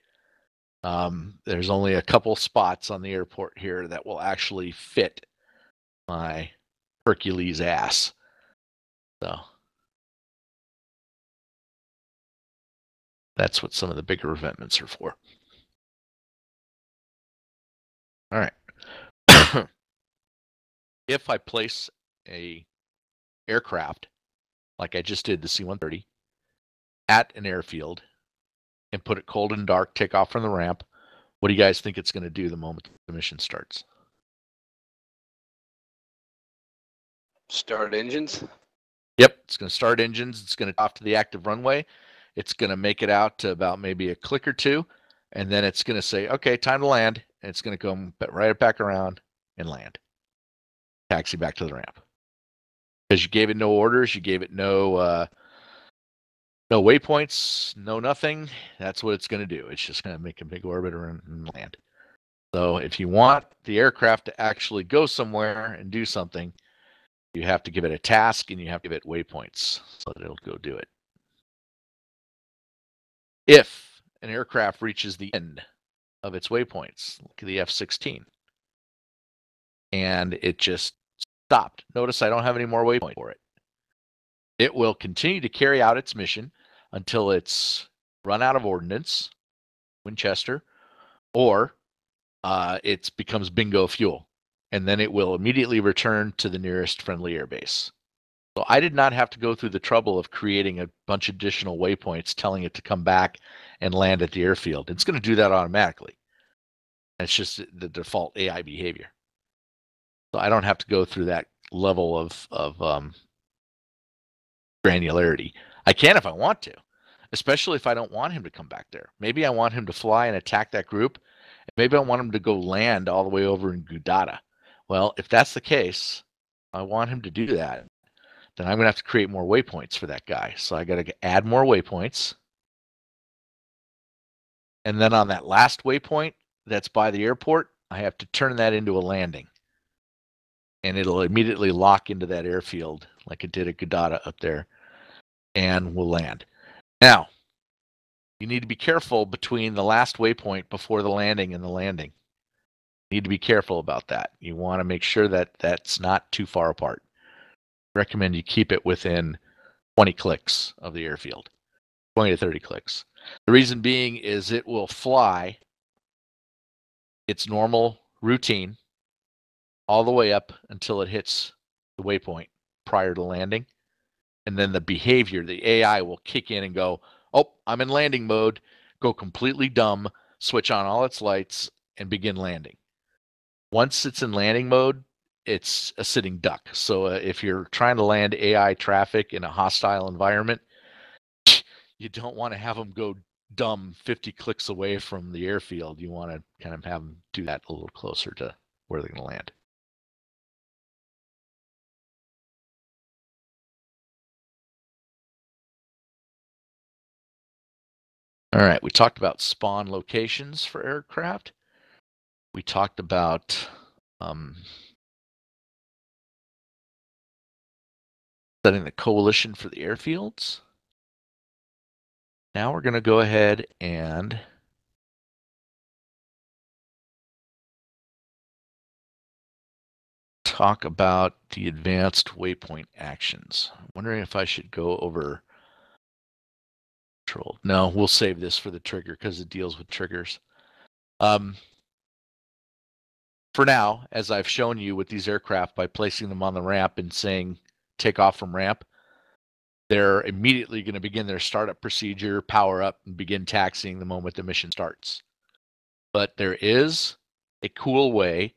There's only a couple spots on the airport here that will actually fit my Hercules ass. So that's what some of the bigger revetments are for. All right. If I place a aircraft, like I just did the C-130, at an airfield and put it cold and dark, take off from the ramp, what do you guys think it's going to do the moment the mission starts? Start engines? Yep, it's going to start engines. It's going to off to the active runway. It's going to make it out to about maybe a click or two, and then it's going to say, okay, time to land, and it's going to come right back around and land. Taxi back to the ramp. Because you gave it no orders, you gave it no No waypoints, no nothing. That's what it's going to do. It's just going to make a big orbit and land. So if you want the aircraft to actually go somewhere and do something, you have to give it a task and you have to give it waypoints so that it'll go do it. If an aircraft reaches the end of its waypoints, like the F-16, and it just stopped. Notice I don't have any more waypoint for it. It will continue to carry out its mission until it's run out of ordnance, Winchester, or it becomes bingo fuel. And then it will immediately return to the nearest friendly airbase. So I did not have to go through the trouble of creating a bunch of additional waypoints telling it to come back and land at the airfield. It's going to do that automatically. It's just the default AI behavior. So I don't have to go through that level of granularity. I can if I want to, especially if I don't want him to come back there. Maybe I want him to fly and attack that group. Maybe I want him to go land all the way over in Gudada. Well, if that's the case, I want him to do that. Then I'm going to have to create more waypoints for that guy. So I got to add more waypoints. And then on that last waypoint that's by the airport, I have to turn that into a landing. And it'll immediately lock into that airfield like it did at Gudada up there. And we'll land. Now, you need to be careful between the last waypoint before the landing and the landing. You need to be careful about that. You want to make sure that that's not too far apart. Recommend you keep it within 20 clicks of the airfield, 20 to 30 clicks. The reason being is it will fly its normal routine all the way up until it hits the waypoint prior to landing. And then the behavior, the AI will kick in and go, oh, I'm in landing mode, go completely dumb, switch on all its lights, and begin landing. Once it's in landing mode, it's a sitting duck. So if you're trying to land AI traffic in a hostile environment, you don't want to have them go dumb 50 clicks away from the airfield. You want to kind of have them do that a little closer to where they're going to land. All right, we talked about spawn locations for aircraft. We talked about setting the coalition for the airfields. Now we're going to go ahead and talk about the advanced waypoint actions. I'm wondering if I should go over control. No, we'll save this for the trigger because it deals with triggers. For now, as I've shown you with these aircraft, by placing them on the ramp and saying take off from ramp, they're immediately going to begin their startup procedure, power up, and begin taxiing the moment the mission starts. But there is a cool way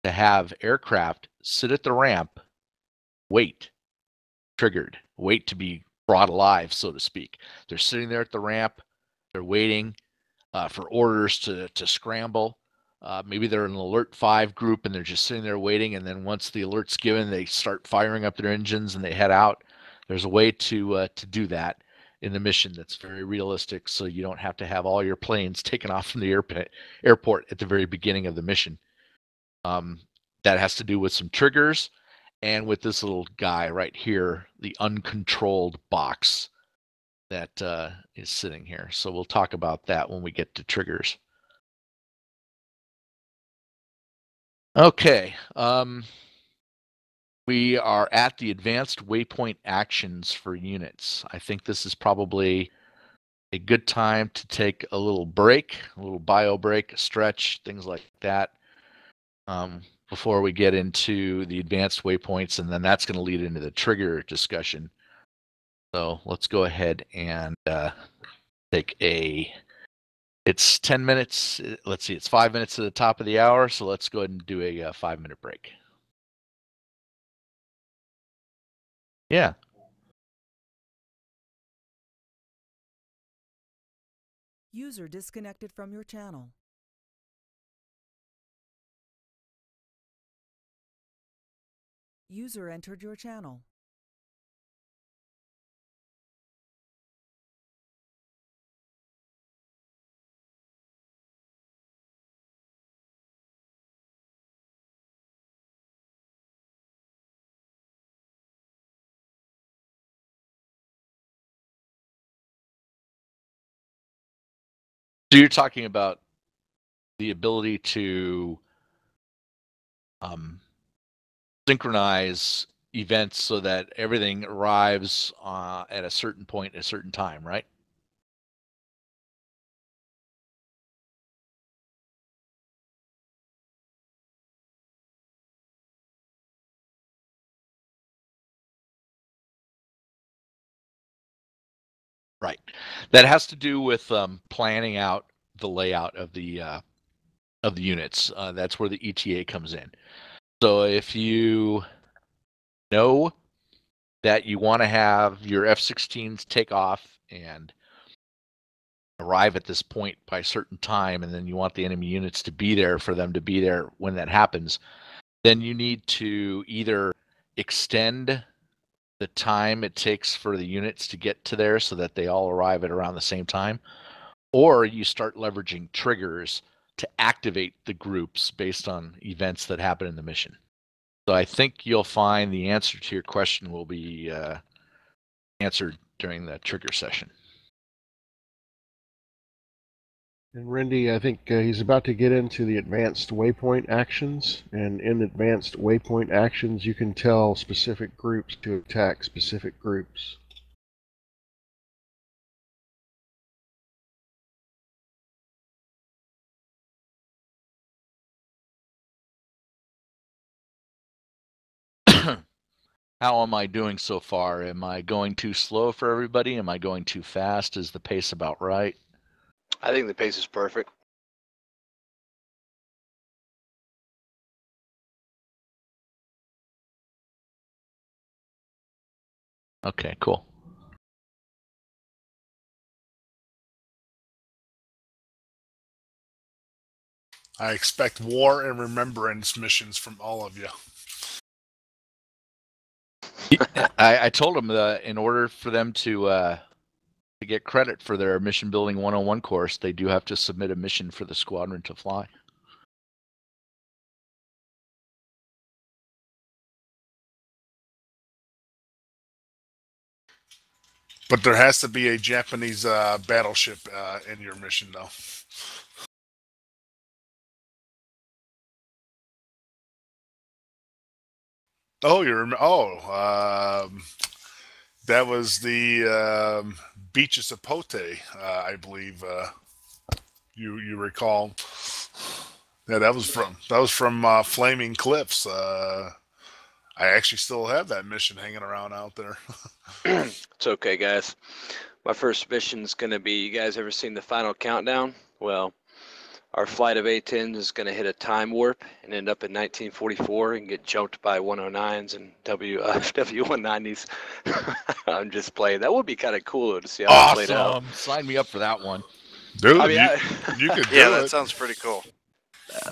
to have aircraft sit at the ramp, wait, triggered, wait to be brought alive, so to speak. They're sitting there at the ramp, they're waiting for orders to scramble. Maybe they're in an alert 5 group and they're just sitting there waiting, and then once the alert's given, they start firing up their engines and they head out. There's a way to do that in the mission that's very realistic, so you don't have to have all your planes taken off from the airport at the very beginning of the mission. That has to do with some triggers and with this little guy right here, the uncontrolled box that is sitting here. So we'll talk about that when we get to triggers. Okay. We are at the advanced waypoint actions for units. I think this is probably a good time to take a little break, a little bio break, a stretch, things like that, before we get into the advanced waypoints, and then that's going to lead into the trigger discussion. So let's go ahead and take it's 10 minutes. Let's see, it's 5 minutes to the top of the hour, so let's go ahead and do a 5-minute break. Yeah. User disconnected from your channel. User entered your channel. So you're talking about the ability to synchronize events so that everything arrives at a certain point at a certain time, right? Right. That has to do with planning out the layout of the units. That's where the ETA comes in. So if you know that you want to have your F-16s take off and arrive at this point by a certain time, and then you want the enemy units to be there for them to be there when that happens, then you need to either extend the time it takes for the units to get to there so that they all arrive at around the same time, or you start leveraging triggers to activate the groups based on events that happen in the mission. So I think you'll find the answer to your question will be answered during the trigger session. And Randy, I think he's about to get into the advanced waypoint actions. And in advanced waypoint actions, you can tell specific groups to attack specific groups. How am I doing so far? Am I going too slow for everybody? Am I going too fast? Is the pace about right? I think the pace is perfect. Okay, cool. I expect war and remembrance missions from all of you. I told them that in order for them to get credit for their mission building 101 course, they do have to submit a mission for the squadron to fly. But there has to be a Japanese battleship in your mission, though. Oh, you remember? Oh, that was the Beach of Sapote, I believe. You recall? Yeah, that was from Flaming Cliffs. I actually still have that mission hanging around out there. It's okay, guys. My first mission is going to be, you guys ever seen the Final Countdown? Well, our flight of A-10s is going to hit a time warp and end up in 1944 and get jumped by 109s and W190s. I'm just playing. That would be kind of cool to see how it played out. Awesome. Sign me up for that one. Dude, I mean, you could do Yeah, it. that sounds pretty cool.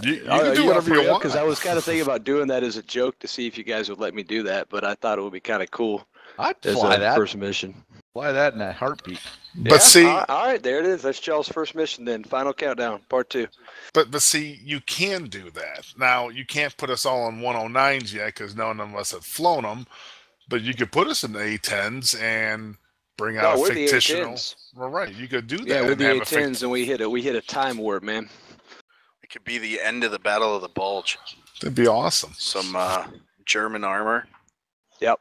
You can do whatever you want. Because I was kind of thinking about doing that as a joke to see if you guys would let me do that, but I thought it would be kind of cool. I'd as fly a that. first mission. Fly that in a heartbeat. But Yeah? see, all right, there it is. That's Charles' first mission then. Final Countdown, part 2. but see, you can do that. Now, you can't put us all on 109s yet because none of us have flown them. But you could put us in the A10s and bring out a we're fictional. the A10s. Well, right, you could do that. Yeah, we're and the have a A10s, and we hit a time warp, man. It could be the end of the Battle of the Bulge. That'd be awesome. Some German armor. Yep.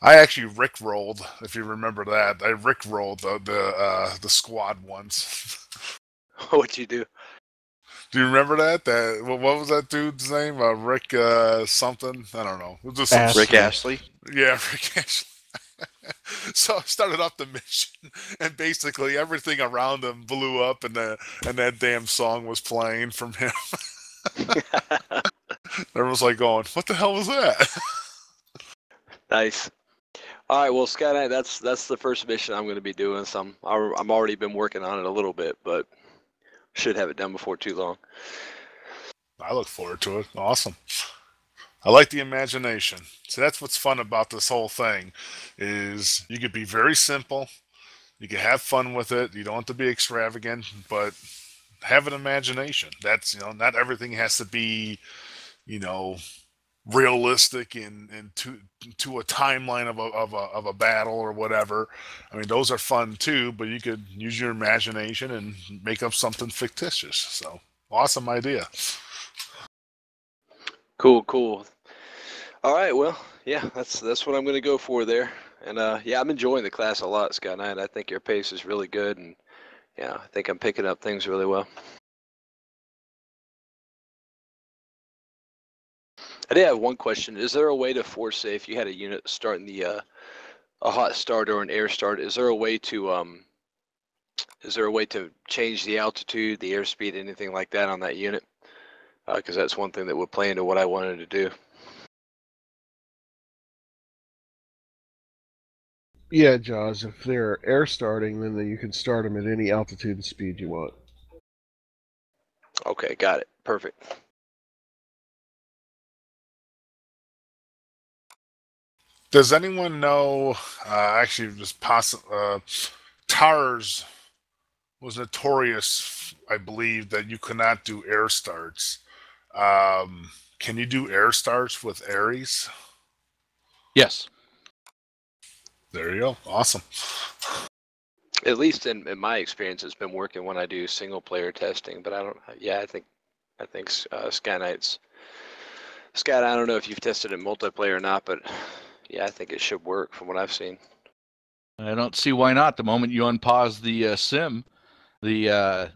I actually rickrolled, if you remember that. I rickrolled the squad once. What'd you do? Do you remember that? What was that dude's name? Rick something? I don't know. It was just Rick Ashley. Yeah, Rick Ashley. So I started off the mission, and basically everything around him blew up, and that damn song was playing from him. Everyone was like going, "What the hell was that?" Nice. All right, well, SkyKnight, that's the first mission I'm going to be doing. So I'm already been working on it a little bit, but should have it done before too long. I look forward to it. Awesome. I like the imagination. So that's what's fun about this whole thing, is you could be very simple. You can have fun with it. You don't have to be extravagant, but have an imagination. That's, not everything has to be, realistic and to a timeline of a battle or whatever. I mean, those are fun too, but you could use your imagination and make up something fictitious. So awesome idea. Cool, cool. All right, well, yeah, that's what I'm going to go for there. And yeah, I'm enjoying the class a lot, SkyKnight. I think your pace is really good, and yeah, I think I'm picking up things really well. I did have one question. Is there a way to force, say, if you had a unit starting the a hot start or an air start, is there a way to change the altitude, the airspeed, anything like that on that unit? Because that's one thing that would play into what I wanted to do. Yeah, Jaws, if they're air starting, then you can start them at any altitude and speed you want. Okay, got it. Perfect. Does anyone know, actually, just TARS was notorious, I believe, that you could not do air starts. Can you do air starts with Ares? Yes. There you go. Awesome. At least in my experience, it's been working when I do single player testing, but I don't, yeah, I think SkyKnight's, Scott, I don't know if you've tested it multiplayer or not, but yeah, I think it should work from what I've seen. I don't see why not. The moment you unpause the sim, the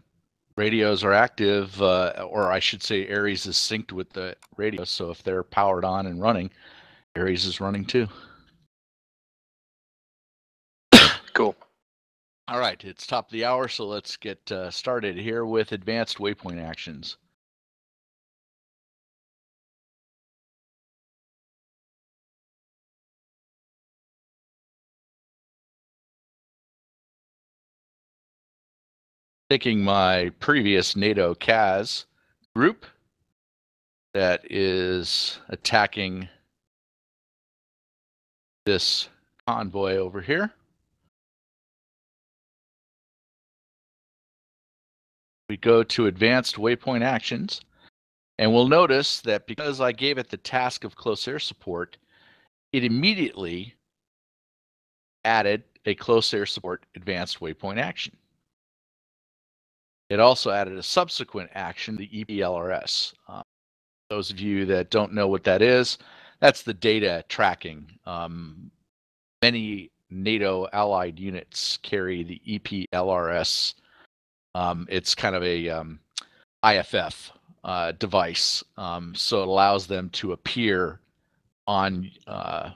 radios are active, or I should say Ares is synced with the radio, so if they're powered on and running, Ares is running too. Cool. All right, it's top of the hour, so let's get started here with advanced waypoint actions. Taking my previous NATO CAS group that is attacking this convoy over here. We go to advanced waypoint actions, and we'll notice that because I gave it the task of close air support, it immediately added a close air support advanced waypoint action. It also added a subsequent action, the EPLRS. Those of you that don't know what that is, that's the data tracking. Many NATO allied units carry the EPLRS. It's kind of a IFF device, so it allows them to appear on our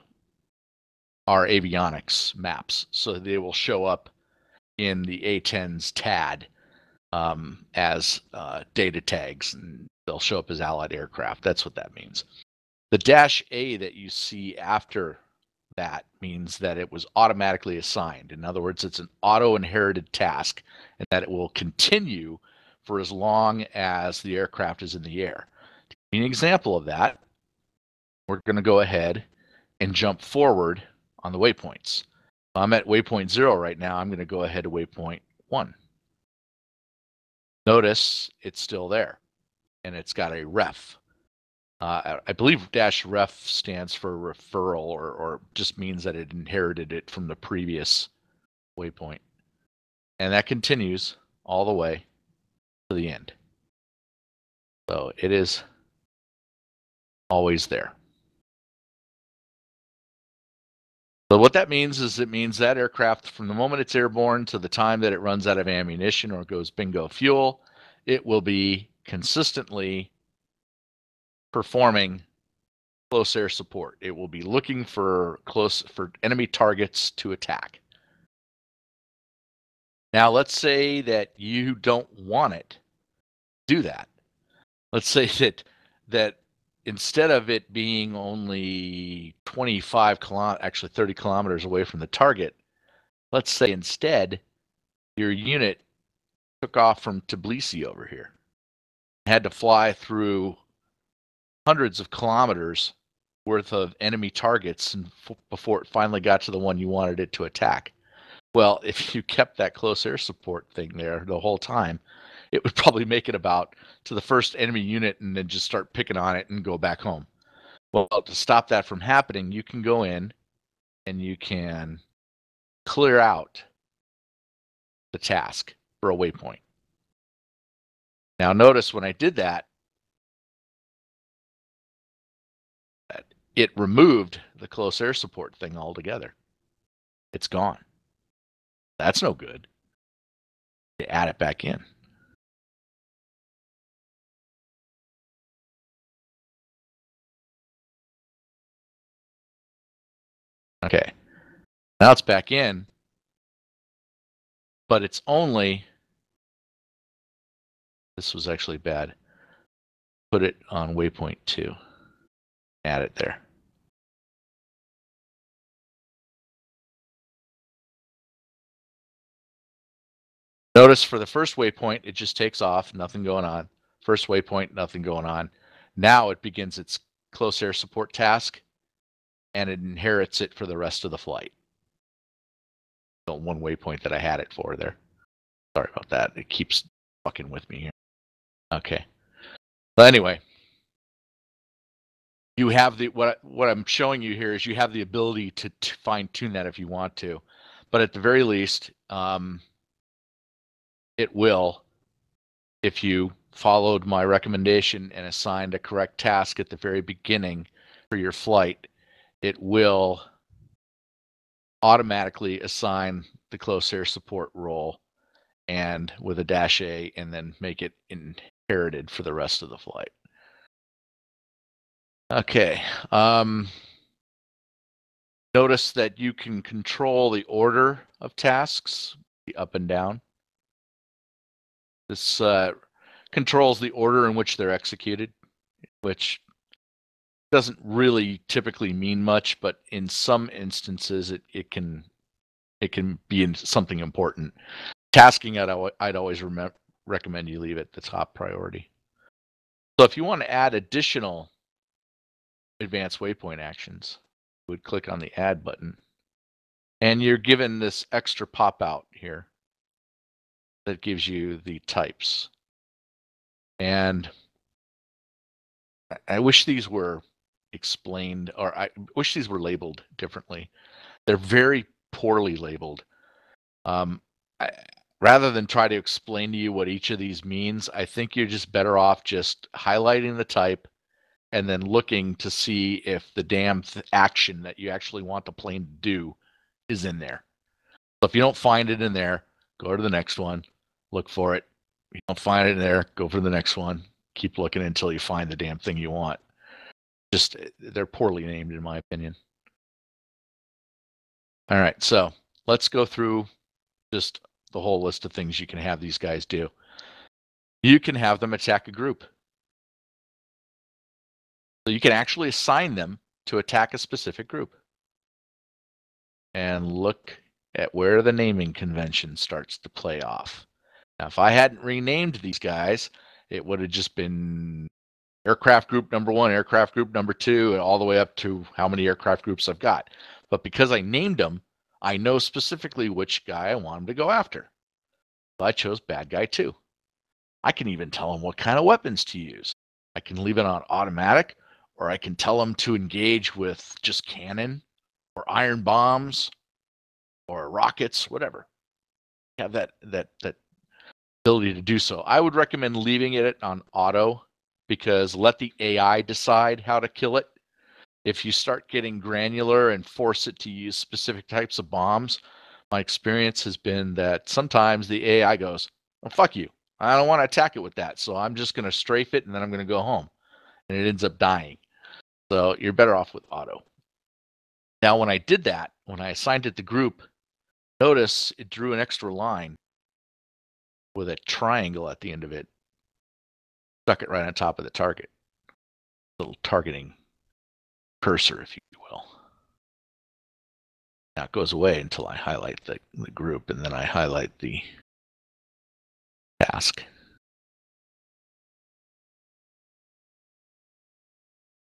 avionics maps. So they will show up in the A-10's TAD as data tags, and they'll show up as allied aircraft. That's what that means. The -A that you see after that means that it was automatically assigned. In other words, it's an auto-inherited task, and that it will continue for as long as the aircraft is in the air. To give you an example of that, we're going to go ahead and jump forward on the waypoints. I'm at waypoint 0 right now. I'm going to go ahead to waypoint 1. Notice it's still there, and it's got a ref. I believe -ref stands for referral, or just means that it inherited it from the previous waypoint. And that continues all the way to the end. So it is always there. So what that means is it means that aircraft, from the moment it's airborne to the time that it runs out of ammunition or goes bingo fuel, it will be consistently performing close air support. It will be looking for enemy targets to attack. Now, let's say that you don't want it to do that. Let's say that instead of it being only 30 kilometers away from the target, let's say instead your unit took off from Tbilisi over here, had to fly through hundreds of kilometers worth of enemy targets before it finally got to the one you wanted it to attack. Well, if you kept that close air support thing there the whole time, it would probably make it about to the first enemy unit and then just start picking on it and go back home. Well, to stop that from happening, you can go in and you can clear out the task for a waypoint. Now notice when I did that, it removed the close air support thing altogether. It's gone. That's no good. You add it back in. Okay. Now it's back in, but it's only, this was actually bad. Put it on waypoint 2. Add it there. Notice for the first waypoint, it just takes off, nothing going on. First waypoint, nothing going on. Now it begins its close air support task, and it inherits it for the rest of the flight. So one waypoint that I had it for there. Sorry about that. It keeps fucking with me here. Okay. But anyway, you have the what I'm showing you here is you have the ability to fine tune that if you want to, but at the very least, it will, if you followed my recommendation and assigned a correct task at the very beginning for your flight, it will automatically assign the close air support role and with a -A and then make it inherited for the rest of the flight. Okay. Notice that you can control the order of tasks, the up and down. This controls the order in which they're executed, which doesn't really typically mean much, but in some instances it can be something important. Tasking, I'd always recommend you leave it the top priority. So if you want to add additional advanced waypoint actions, you would click on the add button, and you're given this extra pop out here that gives you the types. And I wish these were explained, or I wish these were labeled differently. They're very poorly labeled. Rather than try to explain to you what each of these means, I think you're just better off just highlighting the type and then looking to see if the damn action that you actually want the plane to do is in there. So if you don't find it in there, go to the next one, look for it. If you don't find it in there, go for the next one. Keep looking until you find the damn thing you want. Just, they're poorly named in my opinion. All right, so let's go through just the whole list of things you can have these guys do. You can have them attack a group. So you can actually assign them to attack a specific group. And look at where the naming convention starts to play off. Now, if I hadn't renamed these guys, it would have just been aircraft group number 1, aircraft group number 2, and all the way up to how many aircraft groups I've got. But because I named them, I know specifically which guy I want them to go after. So I chose bad guy 2. I can even tell them what kind of weapons to use. I can leave it on automatic, or I can tell them to engage with just cannon or iron bombs or rockets, whatever. Have that ability to do so. I would recommend leaving it on auto, because let the AI decide how to kill it. If you start getting granular and force it to use specific types of bombs, my experience has been that sometimes the AI goes, well, fuck you. I don't want to attack it with that, so I'm just going to strafe it and then I'm going to go home. And it ends up dying. So you're better off with auto. Now, when I did that, when I assigned it to group, notice it drew an extra line with a triangle at the end of it. Stuck it right on top of the target. Little targeting cursor, if you will. Now it goes away until I highlight the group, and then I highlight the task.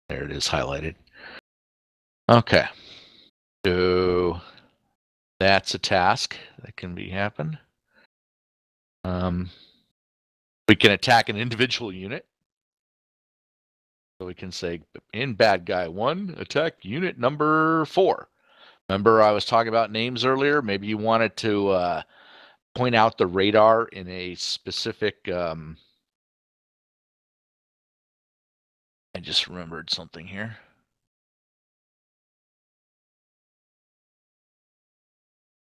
There it is highlighted. Okay. So that's a task that can be happen. We can attack an individual unit. So we can say in bad guy 1, attack unit number 4. Remember I was talking about names earlier? Maybe you wanted to point out the radar in a specific... I just remembered something here.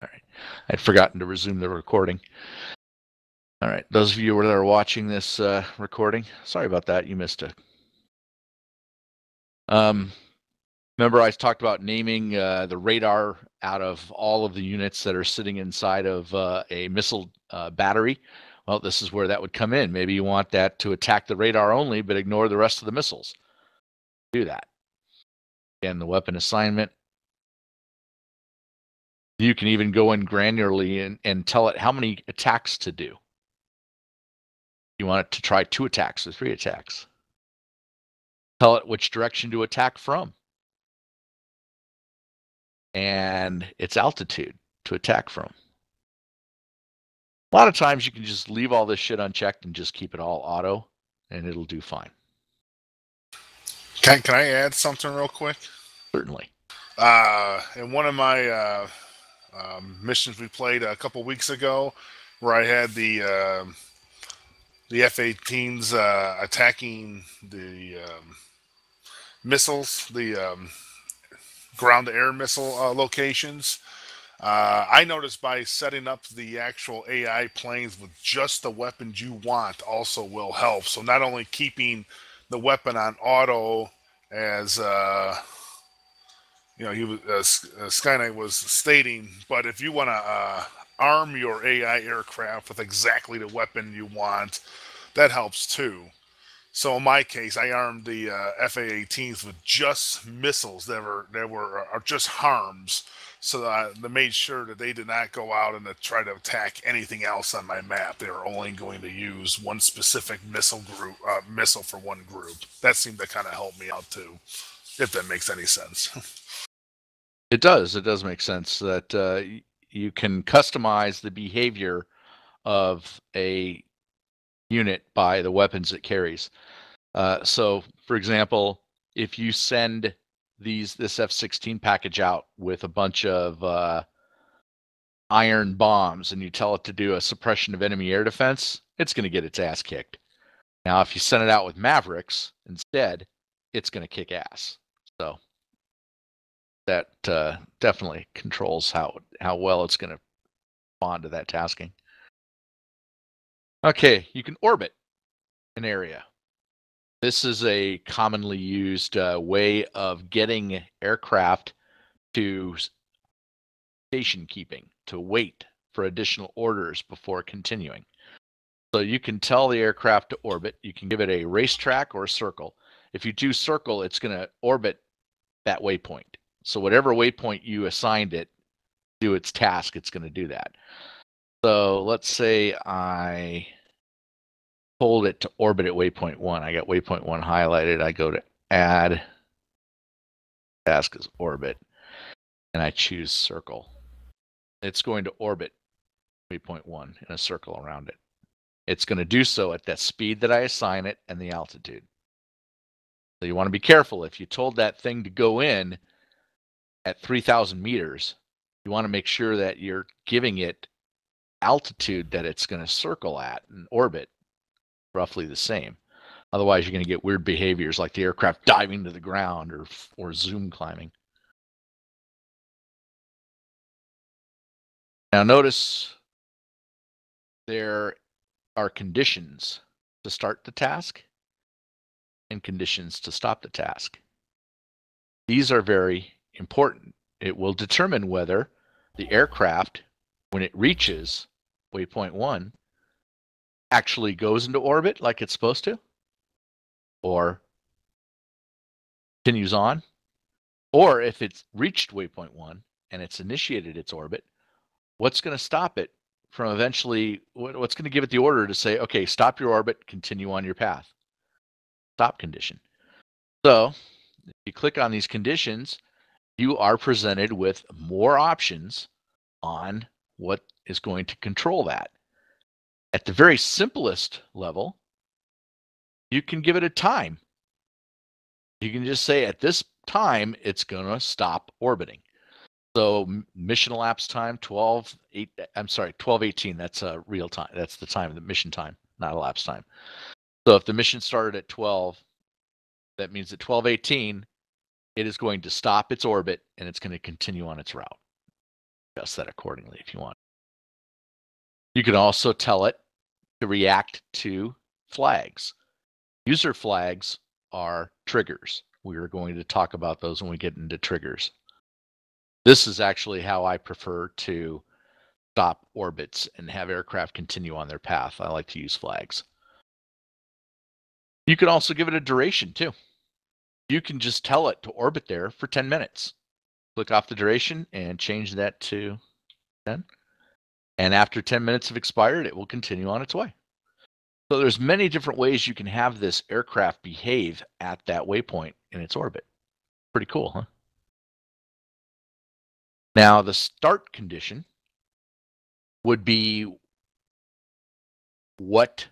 All right. I'd forgotten to resume the recording. All right. Those of you that are watching this recording, sorry about that. You missed it. Remember I talked about naming the radar out of all of the units that are sitting inside of a missile battery? Well, this is where that would come in. Maybe you want that to attack the radar only, but ignore the rest of the missiles. Do that. Again, the weapon assignment. You can even go in granularly and tell it how many attacks to do. You want it to try 2 attacks or 3 attacks. Tell it which direction to attack from. And its altitude to attack from. A lot of times you can just leave all this shit unchecked and just keep it all auto, and it'll do fine. Can I add something real quick? Certainly. In one of my missions we played a couple weeks ago, where I had the F-18s attacking the missiles, the ground-to-air missile locations. I noticed by setting up the actual AI planes with just the weapons you want also will help. So not only keeping the weapon on auto, as SkyKnight was stating, but if you want to arm your AI aircraft with exactly the weapon you want, that helps too. So in my case, I armed the FA-18s with just missiles that were just harms, so that I made sure that they did not go out and try to attack anything else on my map. They were only going to use one specific missile for one group. That seemed to kind of help me out too, if that makes any sense. It does. It does make sense that you can customize the behavior of a unit by the weapons it carries. So, for example, if you send this F-16 package out with a bunch of iron bombs and you tell it to do a suppression of enemy air defense, it's going to get its ass kicked. Now, if you send it out with Mavericks instead, it's going to kick ass. So that definitely controls how well it's going to respond to that tasking. Okay, you can orbit an area. This is a commonly used way of getting aircraft to station keeping, to wait for additional orders before continuing. So you can tell the aircraft to orbit. You can give it a racetrack or a circle. If you do circle, it's going to orbit that waypoint. So whatever waypoint you assigned it, do its task, it's going to do that. So let's say I told it to orbit at waypoint 1. I got waypoint 1 highlighted. I go to add, task is orbit, and I choose circle. It's going to orbit waypoint 1 in a circle around it. It's going to do so at that speed that I assign it and the altitude. So you want to be careful. If you told that thing to go in at 3,000 meters, you want to make sure that you're giving it altitude that it's going to circle at and orbit roughly the same. Otherwise, you're going to get weird behaviors like the aircraft diving to the ground or zoom climbing. Now notice there are conditions to start the task and conditions to stop the task. These are very important. It will determine whether the aircraft, when it reaches waypoint 1, actually goes into orbit like it's supposed to, or continues on, or if it's reached waypoint 1 and it's initiated its orbit, what's going to stop it from eventually, what's going to give it the order to say, okay, stop your orbit, continue on your path. Stop condition. So if you click on these conditions, you are presented with more options on what is going to control that. At the very simplest level, you can give it a time. You can just say at this time, it's going to stop orbiting. So mission elapsed time 12:18. That's real time. That's the time, the mission time, not elapsed time. So if the mission started at 12, that means at 12:18, it is going to stop its orbit and it's going to continue on its route. Adjust that accordingly if you want. You can also tell it to react to flags. User flags are triggers. We are going to talk about those when we get into triggers. This is actually how I prefer to stop orbits and have aircraft continue on their path. I like to use flags. You can also give it a duration too. You can just tell it to orbit there for 10 minutes. Click off the duration and change that to 10. And after 10 minutes have expired, it will continue on its way. So there's many different ways you can have this aircraft behave at that waypoint in its orbit. Pretty cool, huh? Now, the start condition would be what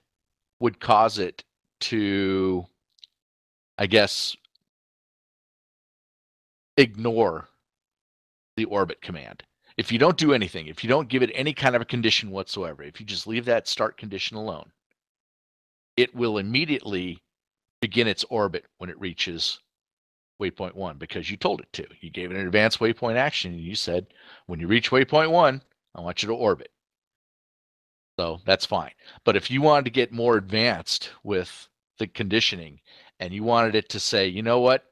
would cause it to, I guess, ignore the orbit command. If you don't do anything, if you don't give it any kind of a condition whatsoever, if you just leave that start condition alone, it will immediately begin its orbit when it reaches waypoint 1 because you told it to. You gave it an advanced waypoint action and you said, when you reach waypoint 1, I want you to orbit. So that's fine. But if you wanted to get more advanced with the conditioning and you wanted it to say, you know what,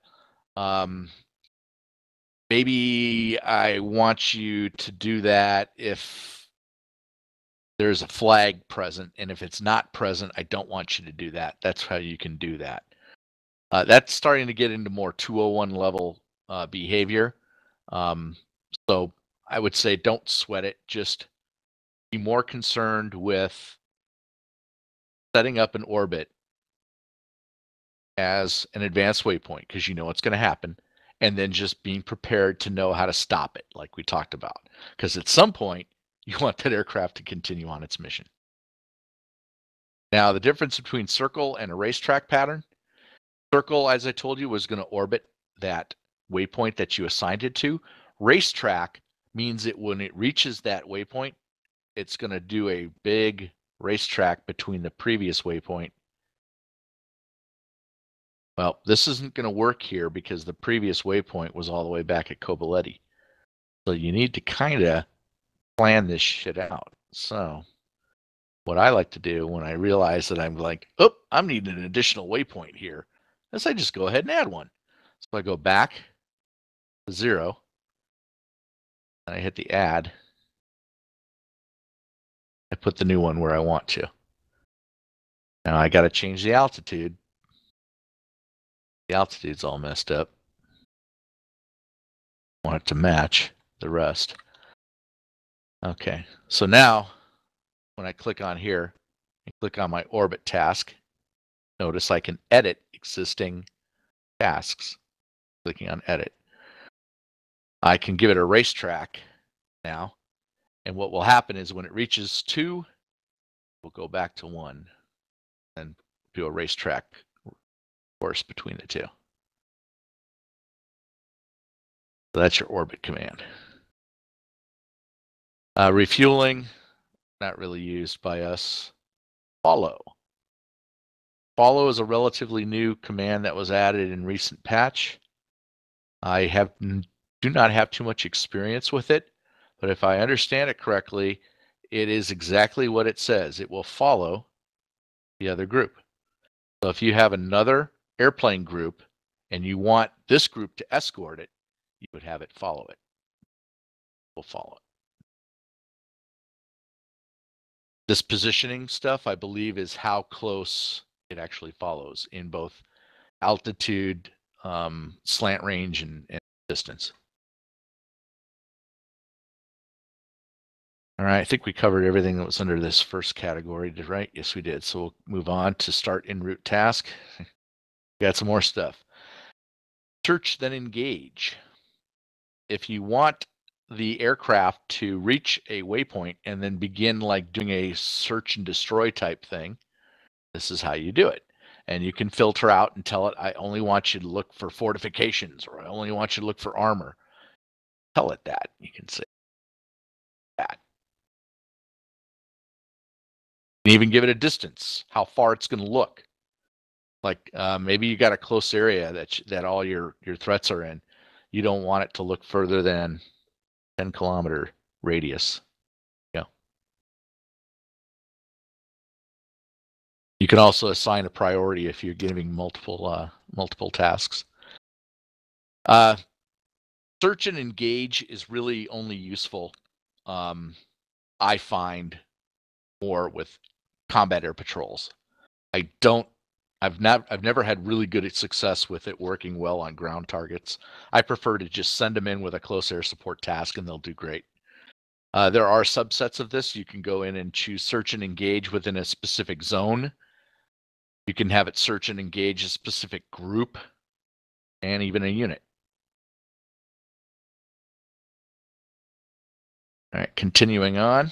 maybe I want you to do that if there's a flag present, and if it's not present, I don't want you to do that. That's how you can do that. That's starting to get into more 201 level behavior. So I would say don't sweat it. Just be more concerned with setting up an orbit as an advanced waypoint because you know what's going to happen, and then just being prepared to know how to stop it like we talked about. Because at some point, you want that aircraft to continue on its mission. Now, the difference between circle and a racetrack pattern. Circle, as I told you, was going to orbit that waypoint that you assigned it to. Racetrack means that when it reaches that waypoint, it's going to do a big racetrack between the previous waypoint. Well, this isn't going to work here because the previous waypoint was all the way back at Kobuleti. So you need to kind of plan this shit out. So what I like to do when I realize that I'm like, oh, I'm needing an additional waypoint here, is I just go ahead and add one. So I go back to 0, and I hit the add. I put the new one where I want to. Now I got to change the altitude. The altitude's all messed up. I want it to match the rest. Okay, so now when I click on here and click on my orbit task, notice I can edit existing tasks. Clicking on edit. I can give it a racetrack now, and what will happen is when it reaches 2, we'll go back to 1 and do a racetrack course between the 2. So that's your orbit command. Refueling, not really used by us. Follow. Follow is a relatively new command that was added in recent patch. I do not have too much experience with it, but if I understand it correctly, it is exactly what it says. It will follow the other group. So if you have another airplane group and you want this group to escort it, you would have it follow it. We'll follow it. This positioning stuff, I believe, is how close it actually follows in both altitude, slant range, and distance. All right, I think we covered everything that was under this first category, right? Yes, we did. So we'll move on to start en route task. Got some more stuff. Search, then engage. If you want the aircraft to reach a waypoint and then begin like doing a search and destroy type thing, this is how you do it. And you can filter out and tell it, I only want you to look for fortifications, or I only want you to look for armor. Tell it that. You can say that. You can even give it a distance, how far it's going to look. Like maybe you got a close area that all your threats are in. You don't want it to look further than 10-kilometer radius. Yeah. You can also assign a priority if you're giving multiple tasks. Search and engage is really only useful, I find, more with combat air patrols. I've never had really good success with it working well on ground targets. I prefer to just send them in with a close air support task and they'll do great. There are subsets of this. You can go in and choose search and engage within a specific zone. You can have it search and engage a specific group and even a unit. All right, continuing on.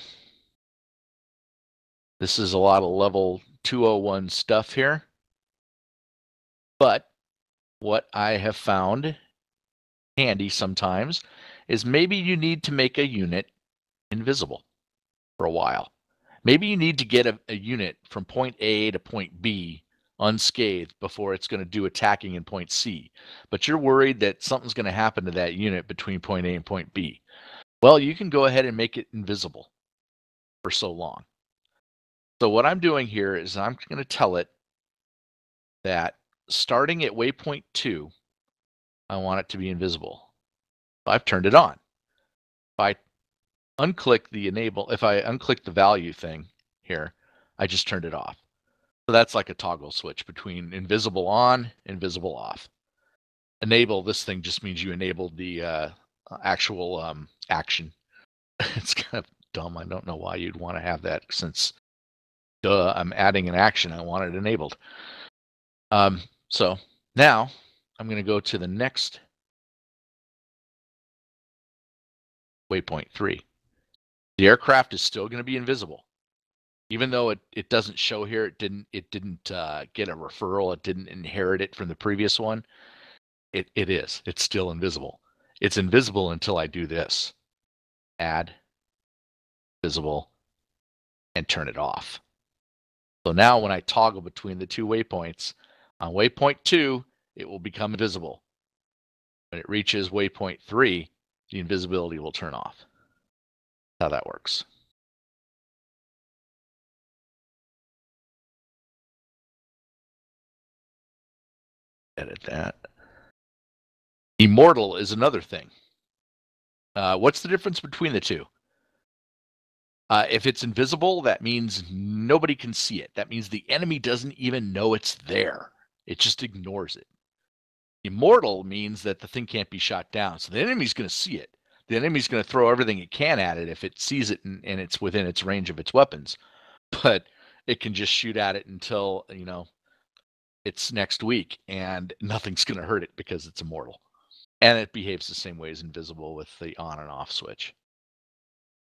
This is a lot of level 201 stuff here. But what I have found handy sometimes is maybe you need to make a unit invisible for a while. Maybe you need to get a unit from point A to point B unscathed before it's going to do attacking in point C. But you're worried that something's going to happen to that unit between point A and point B. Well, you can go ahead and make it invisible for so long. So what I'm doing here is I'm going to tell it that starting at waypoint 2, I want it to be invisible. I've turned it on. If I unclick the value thing here, I just turned it off. So that's like a toggle switch between invisible on, invisible off. Enable this thing just means you enabled the actual action. It's kind of dumb. I don't know why you'd want to have that since I'm adding an action. I want it enabled. So now I'm going to go to the next waypoint 3. The aircraft is still going to be invisible. Even though it doesn't show here, it didn't get a referral, it didn't inherit it from the previous one. It's still invisible. It's invisible until I do this. Add, visible, and turn it off. So now when I toggle between the two waypoints, on waypoint 2, it will become invisible. When it reaches waypoint 3, the invisibility will turn off. That's how that works. Edit that. Immortal is another thing. What's the difference between the two? If it's invisible, that means nobody can see it. That means the enemy doesn't even know it's there. It just ignores it. Immortal means that the thing can't be shot down. So the enemy's going to see it. The enemy's going to throw everything it can at it if it sees it and it's within its range of its weapons. But it can just shoot at it until, it's next week, and nothing's going to hurt it because it's immortal. And it behaves the same way as invisible with the on and off switch.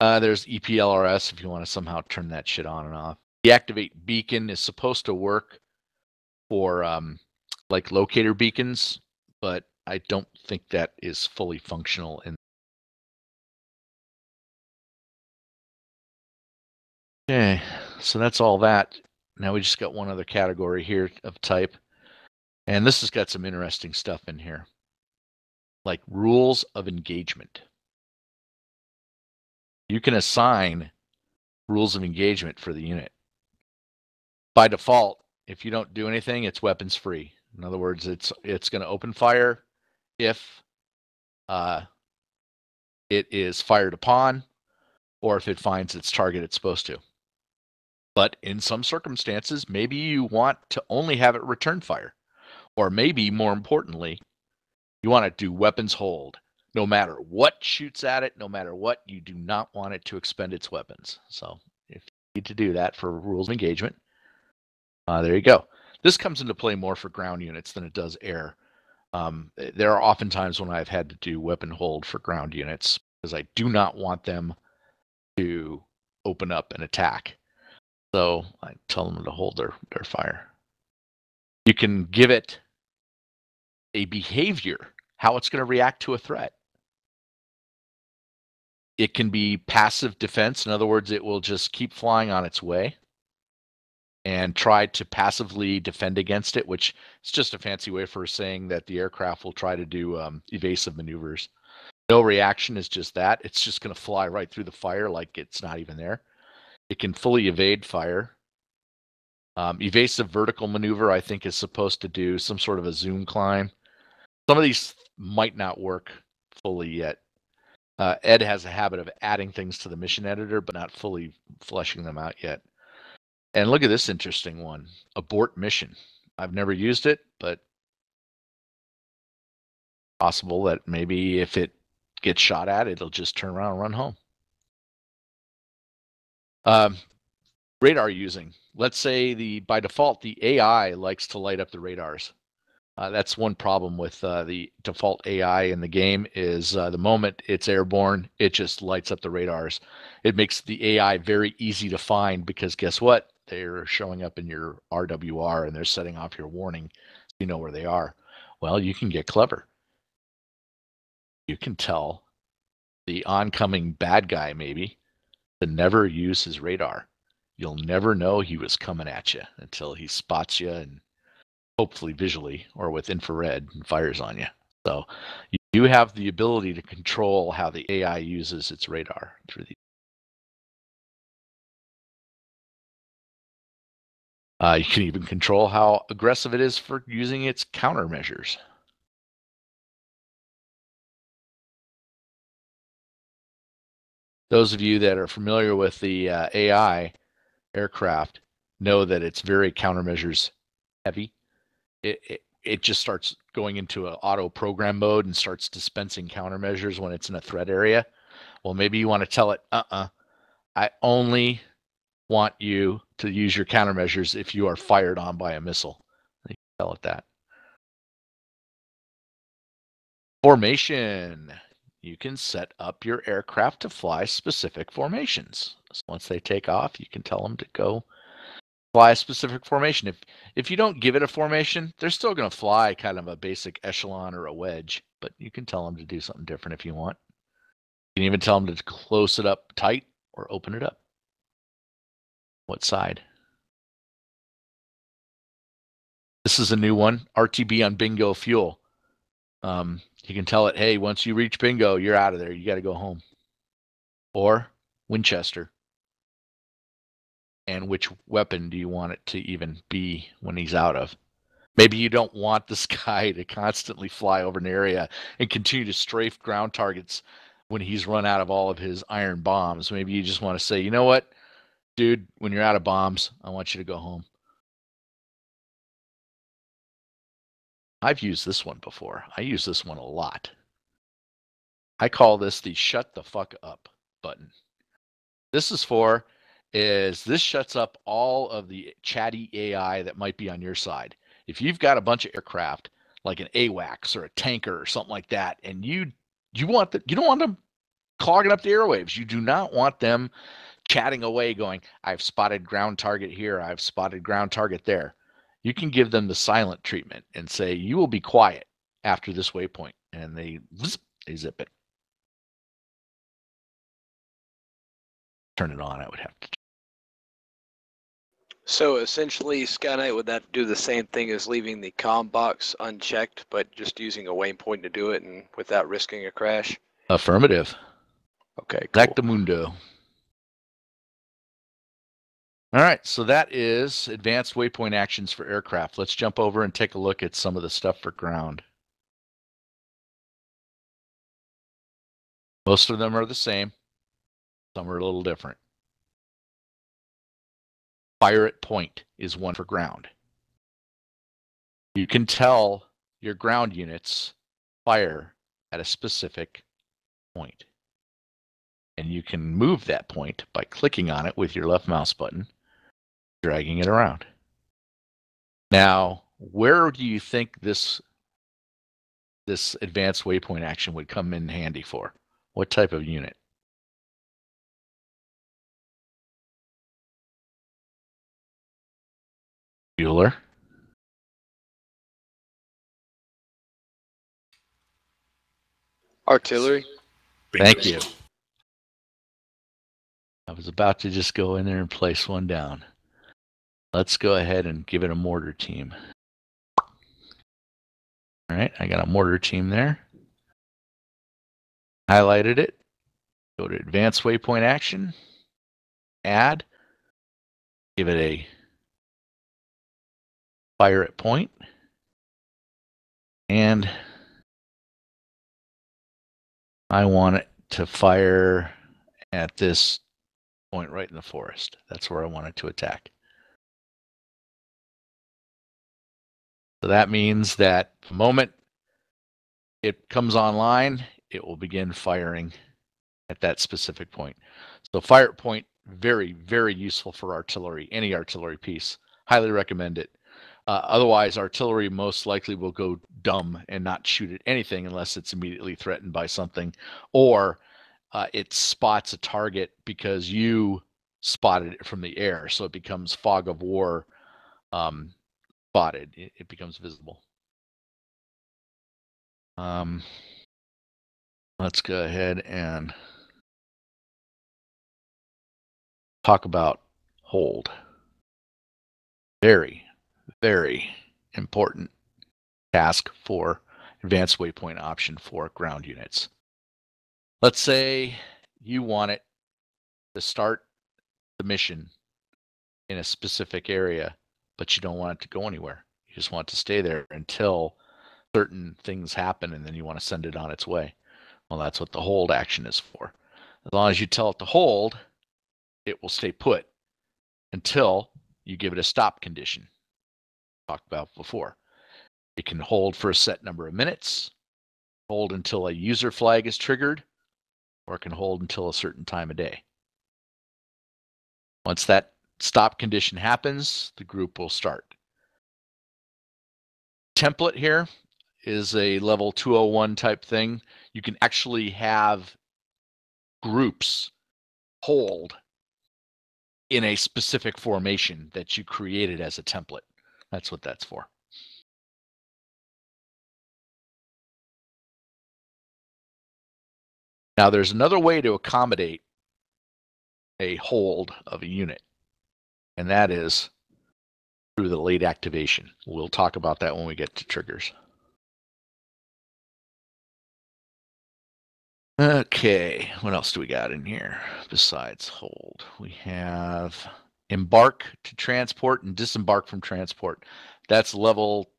There's EPLRS if you want to somehow turn that shit on and off. Deactivate beacon is supposed to work for like locator beacons, but I don't think that is fully functional. Okay, so that's all that. Now we just got one other category here of type. And this has got some interesting stuff in here. Like rules of engagement. You can assign rules of engagement for the unit. By default, if you don't do anything, it's weapons free. In other words, it's going to open fire if it is fired upon or if it finds its target it's supposed to. But in some circumstances, maybe you want to only have it return fire. Or maybe, more importantly, you want to do weapons hold. No matter what shoots at it, no matter what, you do not want it to expend its weapons. So if you need to do that for rules of engagement, there you go. This comes into play more for ground units than it does air. There are often times when I've had to do weapon hold for ground units because I do not want them to open up and attack. So I tell them to hold their fire. You can give it a behavior, how it's going to react to a threat. It can be passive defense. In other words, it will just keep flying on its way and try to passively defend against it, which is just a fancy way for saying that the aircraft will try to do evasive maneuvers. No reaction is just that. It's just going to fly right through the fire like it's not even there. It can fully evade fire. Evasive vertical maneuver, I think, is supposed to do some sort of a zoom climb. Some of these might not work fully yet. Ed has a habit of adding things to the mission editor, but not fully fleshing them out yet. And look at this interesting one, abort mission. I've never used it, but possible that maybe if it gets shot at, it'll just turn around and run home. Radar using. Let's say by default, the AI likes to light up the radars. That's one problem with the default AI in the game is the moment it's airborne, it just lights up the radars. It makes the AI very easy to find because guess what? They're showing up in your RWR and they're setting off your warning so you know where they are. Well, you can get clever. You can tell the oncoming bad guy maybe to never use his radar. You'll never know he was coming at you until he spots you and hopefully visually or with infrared and fires on you. So you have the ability to control how the AI uses its radar through the. You can even control how aggressive it is for using its countermeasures. Those of you that are familiar with the AI aircraft know that it's very countermeasures heavy. It just starts going into an auto program mode and starts dispensing countermeasures when it's in a threat area. Well, maybe you want to tell it, I only want you to use your countermeasures if you are fired on by a missile. You can tell it that. Formation. You can set up your aircraft to fly specific formations. So once they take off, you can tell them to go fly a specific formation. If you don't give it a formation, they're still going to fly kind of a basic echelon or a wedge, but you can tell them to do something different if you want. You can even tell them to close it up tight or open it up. What side? This is a new one, RTB on bingo fuel. You can tell it, hey, once you reach bingo, you're out of there. You got to go home. Or Winchester. And which weapon do you want it to even be when he's out of? Maybe you don't want this guy to constantly fly over an area and continue to strafe ground targets when he's run out of all of his iron bombs. Maybe you just want to say, you know what, dude, when you're out of bombs, I want you to go home. I've used this one before. I use this one a lot. I call this the shut the fuck up button. This shuts up all of the chatty AI that might be on your side. If you've got a bunch of aircraft like an AWACS or a tanker or something like that, and you don't want them clogging up the airwaves. You do not want them chatting away going, I've spotted ground target here, I've spotted ground target there. You can give them the silent treatment and say, you will be quiet after this waypoint. And they zip it. Turn it on, I would have to. So essentially, SkyKnight, would that do the same thing as leaving the comm box unchecked, but just using a waypoint to do it and without risking a crash? Affirmative. Okay, cool. Exactamundo. All right, so that is advanced waypoint actions for aircraft. Let's jump over and take a look at some of the stuff for ground. Most of them are the same. Some are a little different. Fire at point is one for ground. You can tell your ground units fire at a specific point. And you can move that point by clicking on it with your left mouse button, dragging it around. Now, where do you think this advanced waypoint action would come in handy for? What type of unit? Bueller? Artillery. Thank you. I was about to just go in there and place one down. Let's go ahead and give it a mortar team. All right, I got a mortar team there. Highlighted it. Go to advanced waypoint action. Add. Give it a fire at point. And I want it to fire at this point right in the forest. That's where I want it to attack. So that means that the moment it comes online, it will begin firing at that specific point. So fire at point, very, very useful for artillery, any artillery piece. Highly recommend it. Otherwise, artillery most likely will go dumb and not shoot at anything unless it's immediately threatened by something, or it spots a target because you spotted it from the air. So it becomes fog of war spotted. It becomes visible. Let's go ahead and talk about hold. Very, very important task for advanced waypoint option for ground units. Let's say you want it to start the mission in a specific area, but you don't want it to go anywhere. You just want it to stay there until certain things happen, and then you want to send it on its way. Well, that's what the hold action is for. As long as you tell it to hold, it will stay put until you give it a stop condition. Talked about before. It can hold for a set number of minutes, hold until a user flag is triggered, or it can hold until a certain time of day. Once that stop condition happens, the group will start. Template here is a level 201 type thing. You can actually have groups hold in a specific formation that you created as a template. That's what that's for. Now there's another way to accommodate a hold of a unit, and that is through the late activation. We'll talk about that when we get to triggers. Okay, what else do we got in here besides hold? We have embark to transport and disembark from transport. That's level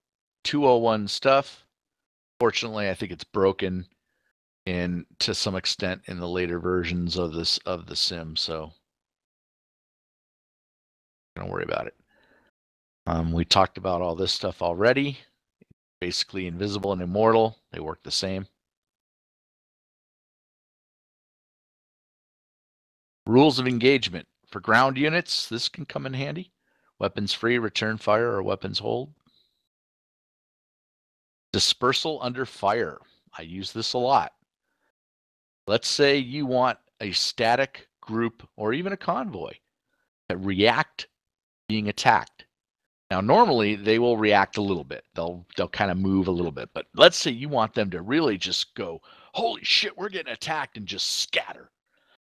201 stuff. Fortunately, I think it's broken in to some extent in the later versions of this of the sim, so don't worry about it. We talked about all this stuff already. Basically invisible and immortal, they work the same. Rules of engagement. For ground units, this can come in handy. Weapons free, return fire, or weapons hold. Dispersal under fire. I use this a lot. Let's say you want a static group or even a convoy that react being attacked. Now, normally they will react a little bit. They'll kind of move a little bit. But let's say you want them to really just go, holy shit, we're getting attacked, and just scatter.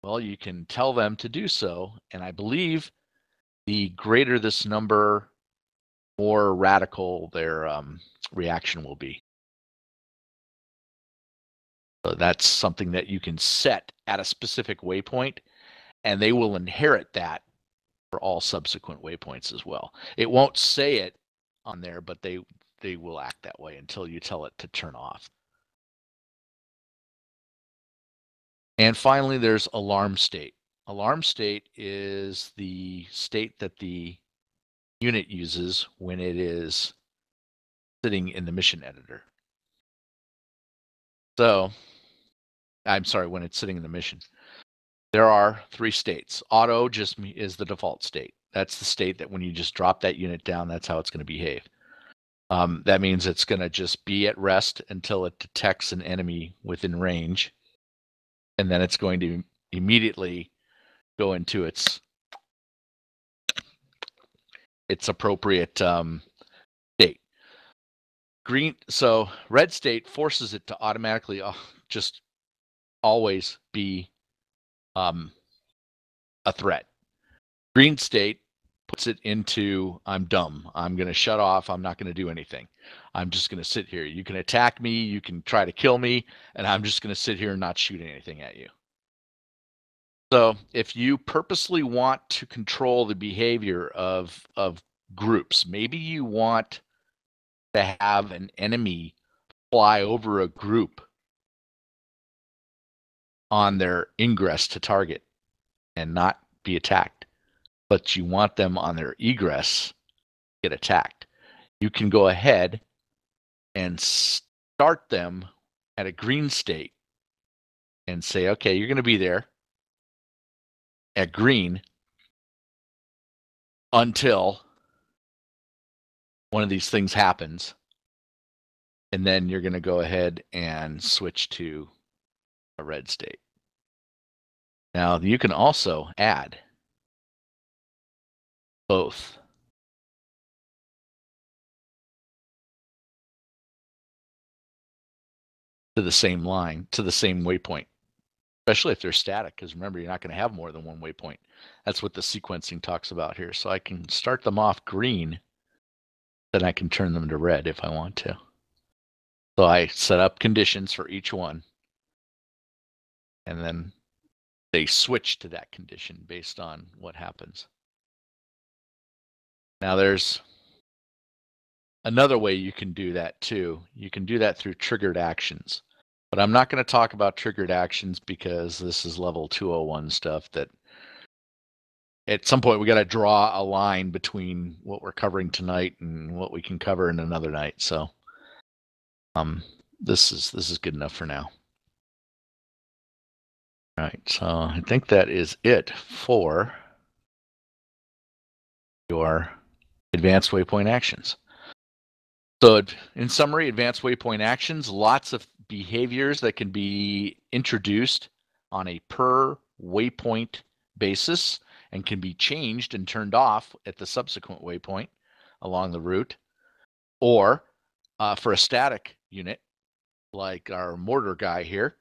Well, you can tell them to do so, and I believe the greater this number, more radical their reaction will be. So that's something that you can set at a specific waypoint, and they will inherit that for all subsequent waypoints as well. It won't say it on there, but they will act that way until you tell it to turn off. And finally, there's alarm state. Alarm state is the state that the unit uses when it is sitting in the mission editor. So, I'm sorry, when it's sitting in the mission. There are 3 states. Auto just is the default state. That's the state that when you just drop that unit down, that's how it's going to behave. That means it's going to just be at rest until it detects an enemy within range. And then it's going to immediately go into its appropriate state. So red state forces it to automatically just always be a threat. Green state puts it into, I'm dumb. I'm going to shut off. I'm not going to do anything. I'm just going to sit here. You can attack me. You can try to kill me. And I'm just going to sit here and not shoot anything at you. So if you purposely want to control the behavior of groups, maybe you want to have an enemy fly over a group on their ingress to target and not be attacked, but you want them on their egress to get attacked. You can go ahead and start them at a green state and say, okay, you're going to be there at green until one of these things happens, and then you're going to go ahead and switch to a red state. Now, you can also add both. To the same line, to the same waypoint, especially if they're static, because remember, you're not going to have more than one waypoint. That's what the sequencing talks about here. So I can start them off green, then I can turn them to red if I want to. So I set up conditions for each one, and then they switch to that condition based on what happens. Now there's another way you can do that too. You can do that through triggered actions. But I'm not going to talk about triggered actions because this is level 201 stuff that at some point we got to draw a line between what we're covering tonight and what we can cover in another night. So this is good enough for now. All right, so I think that is it for your advanced waypoint actions. So in summary, advanced waypoint actions, lots of behaviors that can be introduced on a per waypoint basis and can be changed and turned off at the subsequent waypoint along the route. Or for a static unit, like our mortar guy here,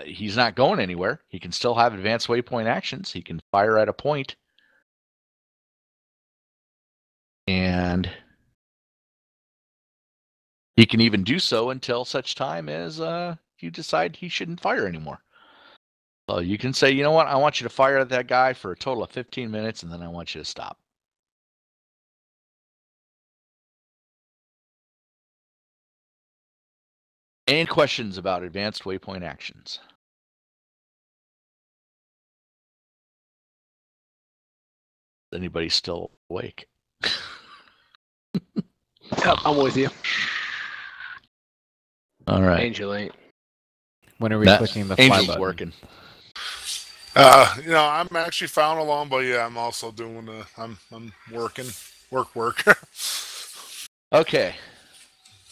he's not going anywhere. He can still have advanced waypoint actions. He can fire at a point. And he can even do so until such time as you decide he shouldn't fire anymore. So you can say, you know what, I want you to fire at that guy for a total of 15 minutes, and then I want you to stop. Any questions about advanced waypoint actions? Is anybody still awake? Yep, I'm with you. All right. Angel ain't. When are we clicking the fly Angel's button? working. I'm actually following along, but yeah, I'm also doing I'm working. Work. Okay.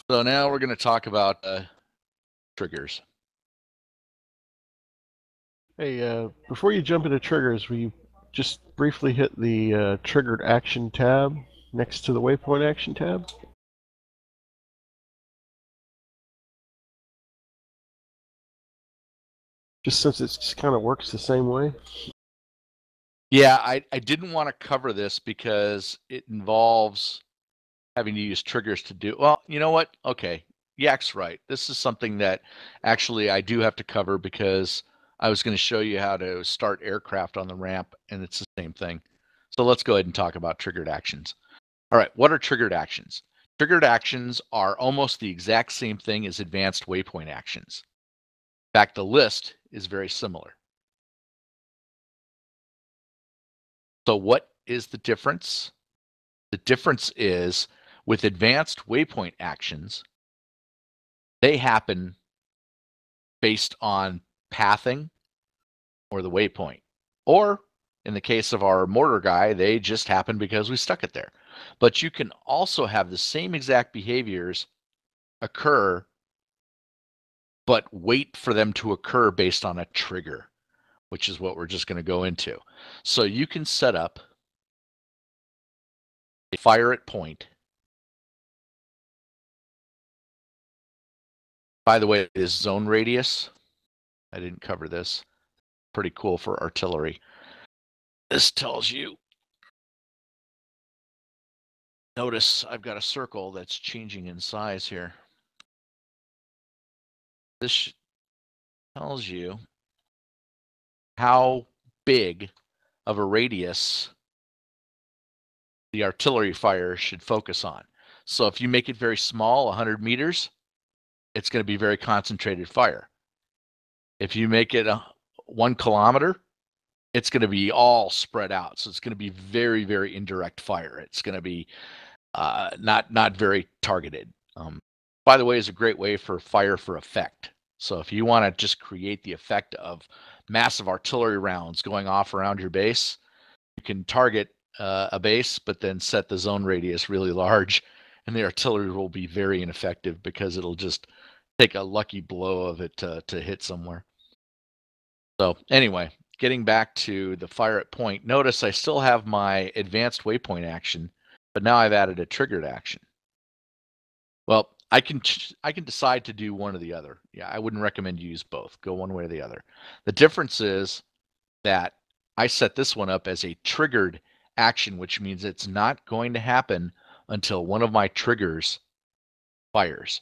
So now we're going to talk about triggers. Hey, before you jump into triggers, will you just briefly hit the triggered action tab next to the waypoint action tab? Just since it just kind of works the same way. Yeah, I didn't want to cover this because it involves having to use triggers to do. Well, you know what? Okay. Yak's right. This is something that actually I do have to cover because I was going to show you how to start aircraft on the ramp, and it's the same thing. So let's go ahead and talk about triggered actions. All right, what are triggered actions? Triggered actions are almost the exact same thing as advanced waypoint actions. In fact, the list is very similar. So what is the difference? The difference is with advanced waypoint actions, they happen based on pathing or the waypoint. Or in the case of our mortar guy, they just happen because we stuck it there. But you can also have the same exact behaviors occur, but wait for them to occur based on a trigger, which is what we're just going to go into. So you can set up a fire at point. By the way, this zone radius I didn't cover this. Pretty cool for artillery. This tells you. Notice I've got a circle that's changing in size here. This tells you how big of a radius the artillery fire should focus on. So if you make it very small, 100 meters, it's going to be very concentrated fire. If you make it 1 kilometer, it's going to be all spread out. So it's going to be very, very indirect fire. It's going to be not very targeted. By the way, is a great way for fire for effect. So if you want to just create the effect of massive artillery rounds going off around your base, you can target a base, but then set the zone radius really large, and the artillery will be very ineffective because it'll just take a lucky blow of it to hit somewhere. So anyway, getting back to the fire at point, notice I still have my advanced waypoint action, but now I've added a triggered action. Well, I can decide to do one or the other. Yeah, I wouldn't recommend you use both. Go one way or the other. The difference is that I set this one up as a triggered action, which means it's not going to happen until one of my triggers fires.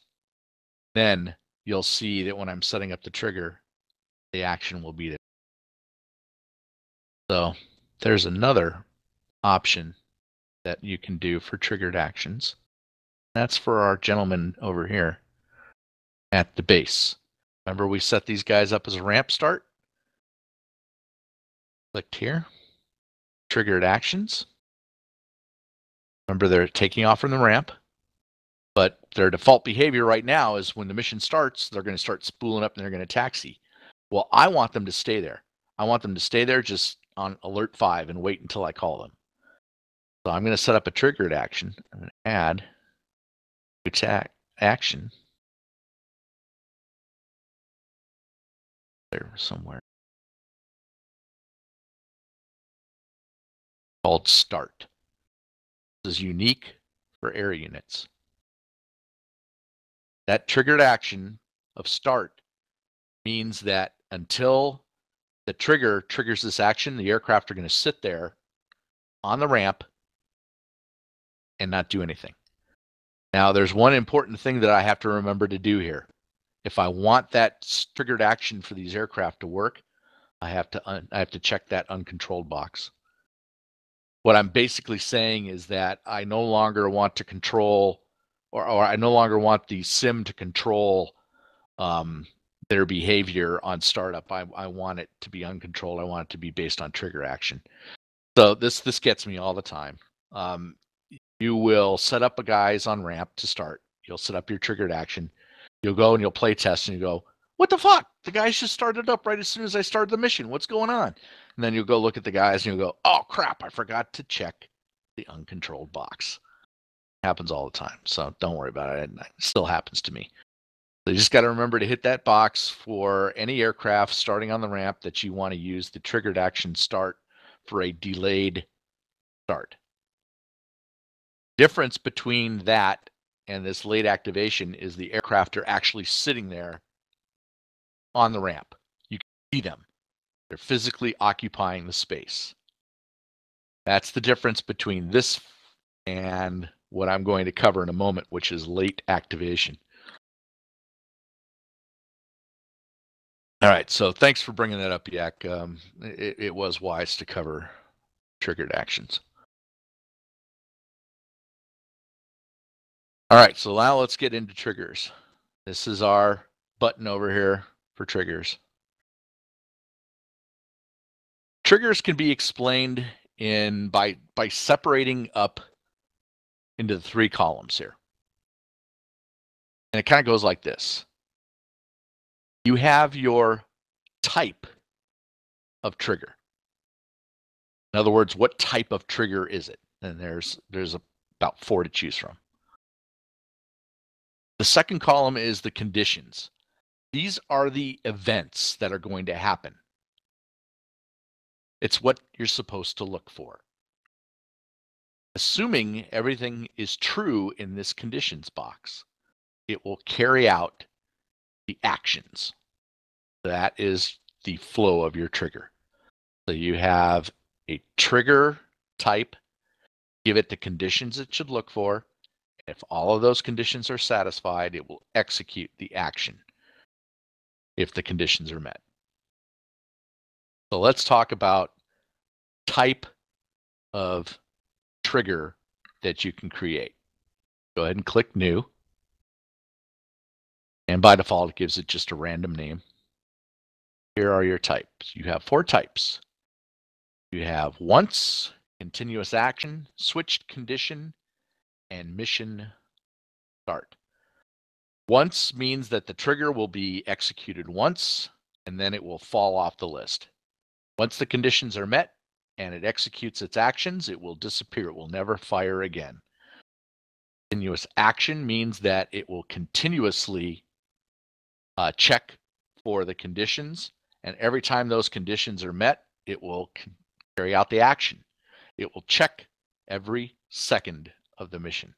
Then you'll see that when I'm setting up the trigger, the action will be there. So there's another option that you can do for triggered actions. That's for our gentleman over here at the base. Remember, we set these guys up as a ramp start. Clicked here. Triggered actions. Remember, they're taking off from the ramp, but their default behavior right now is when the mission starts, they're going to start spooling up and they're going to taxi. Well, I want them to stay there. I want them to stay there just on alert 5 and wait until I call them. So I'm going to set up a triggered action. I'm going to add attack action there somewhere called start. This is unique for air units. That triggered action of start means that until the trigger triggers this action, the aircraft are going to sit there on the ramp and not do anything. Now, there's one important thing that I have to remember to do here. If I want that triggered action for these aircraft to work, I have to check that uncontrolled box. What I'm basically saying is that I no longer want to control, or I no longer want the sim to control their behavior on startup. I want it to be uncontrolled. I want it to be based on trigger action. So this gets me all the time. You will set up a guys on ramp to start. You'll set up your triggered action. You'll go and you'll play test and you go, what the fuck? The guys just started up right as soon as I started the mission. What's going on? And then you'll go look at the guys and you'll go, oh crap, I forgot to check the uncontrolled box. It happens all the time. So don't worry about it. It still happens to me. So you just got to remember to hit that box for any aircraft starting on the ramp that you want to use the triggered action start for a delayed start. Difference between that and this late activation is the aircraft are actually sitting there on the ramp. You can see them. They're physically occupying the space. That's the difference between this and what I'm going to cover in a moment, which is late activation. All right, so thanks for bringing that up, Yak. It was wise to cover triggered actions. All right, so now let's get into triggers. This is our button over here for triggers. Triggers can be explained by separating up into the 3 columns here. And it kind of goes like this. You have your type of trigger. In other words, what type of trigger is it? And there's about 4 to choose from. The second column is the conditions. These are the events that are going to happen. It's what you're supposed to look for. Assuming everything is true in this conditions box, it will carry out the actions. That is the flow of your trigger. So you have a trigger type, give it the conditions it should look for. If all of those conditions are satisfied, it will execute the action if the conditions are met. So let's talk about type of trigger that you can create. Go ahead and click New. And by default, it gives it just a random name. Here are your types. You have 4 types. You have once, continuous action, switched condition, and mission start. Once means that the trigger will be executed once, and then it will fall off the list. Once the conditions are met and it executes its actions, it will disappear. It will never fire again. Continuous action means that it will continuously check for the conditions, and every time those conditions are met, it will carry out the action. It will check every second of the mission.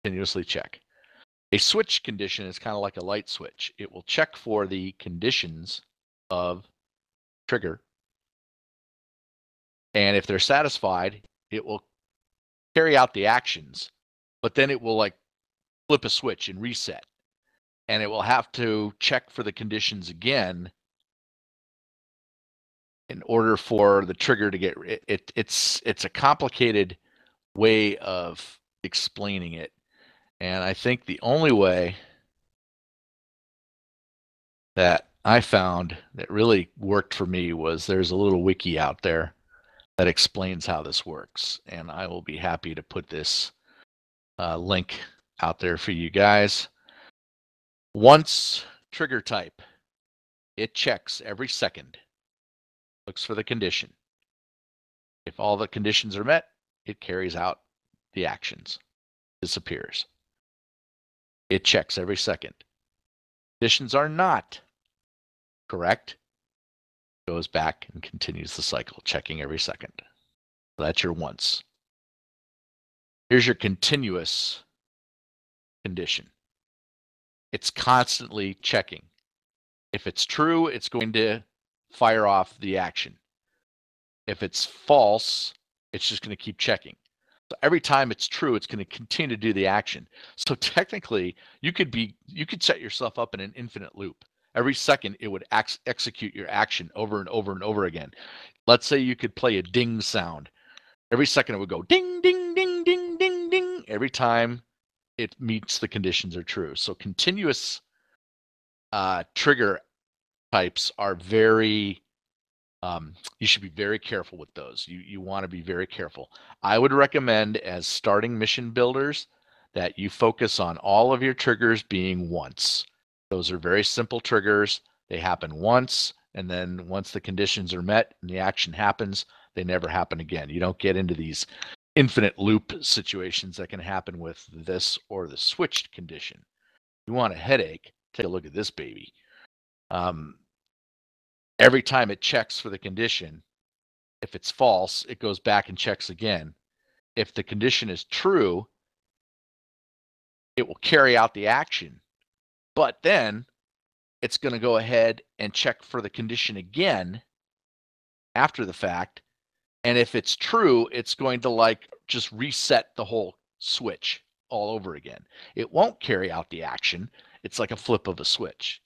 Continuously check. A switch condition is kind of like a light switch. It will check for the conditions of trigger, and if they're satisfied, it will carry out the actions, but then it will like flip a switch and reset, and it will have to check for the conditions again in order for the trigger to get it. It's a complicated way of explaining it, and I think the only way that I found that really worked for me was there's a little wiki out there that explains how this works, and I will be happy to put this link out there for you guys. Once trigger type, it checks every second, looks for the condition. If all the conditions are met, it carries out the actions, disappears. It checks every second. Conditions are not correct, goes back and continues the cycle, checking every second. So that's your once. Here's your continuous condition. It's constantly checking. If it's true, it's going to fire off the action. If it's false, it's just going to keep checking. So every time it's true, it's going to continue to do the action. So technically, you could set yourself up in an infinite loop. Every second, it would execute your action over and over and over again. Let's say you could play a ding sound. Every second, it would go ding, ding, ding, ding, ding, ding. Every time it meets the conditions are true. So continuous trigger types are very, you should be very careful with those. You want to be very careful. I would recommend as starting mission builders that you focus on all of your triggers being once. Those are very simple triggers. They happen once, and then once the conditions are met and the action happens, they never happen again. You don't get into these infinite loop situations that can happen with this or the switched condition. You want a headache? Take a look at this baby. Every time it checks for the condition, if it's false, it goes back and checks again. If the condition is true, it will carry out the action. But then it's going to go ahead and check for the condition again after the fact. And if it's true, it's going to like just reset the whole switch all over again. It won't carry out the action. It's like a flip of a switch.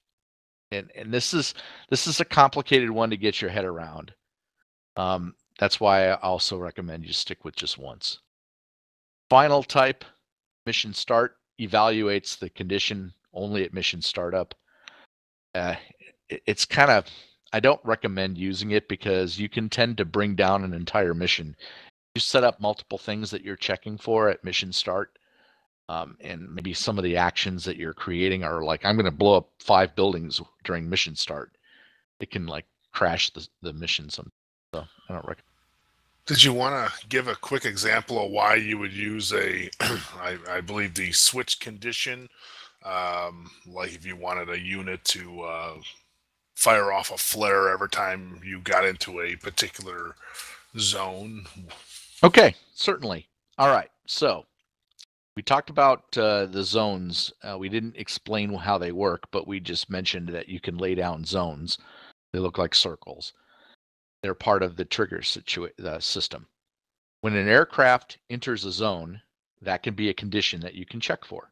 And this is a complicated one to get your head around. That's why I also recommend you stick with just once. Final type, mission start, evaluates the condition only at mission startup. It's kind of, I don't recommend using it because you can tend to bring down an entire mission. You set up multiple things that you're checking for at mission start, and maybe some of the actions that you're creating are like, I'm going to blow up 5 buildings during mission start. It can like crash the mission sometimes. So I don't recommend. Did you want to give a quick example of why you would use I believe the switch condition, like if you wanted a unit to fire off a flare every time you got into a particular zone? Okay, certainly. All right, so We talked about the zones. We didn't explain how they work, but we just mentioned that you can lay down zones. They look like circles. They're part of the trigger system. When an aircraft enters a zone, that can be a condition that you can check for.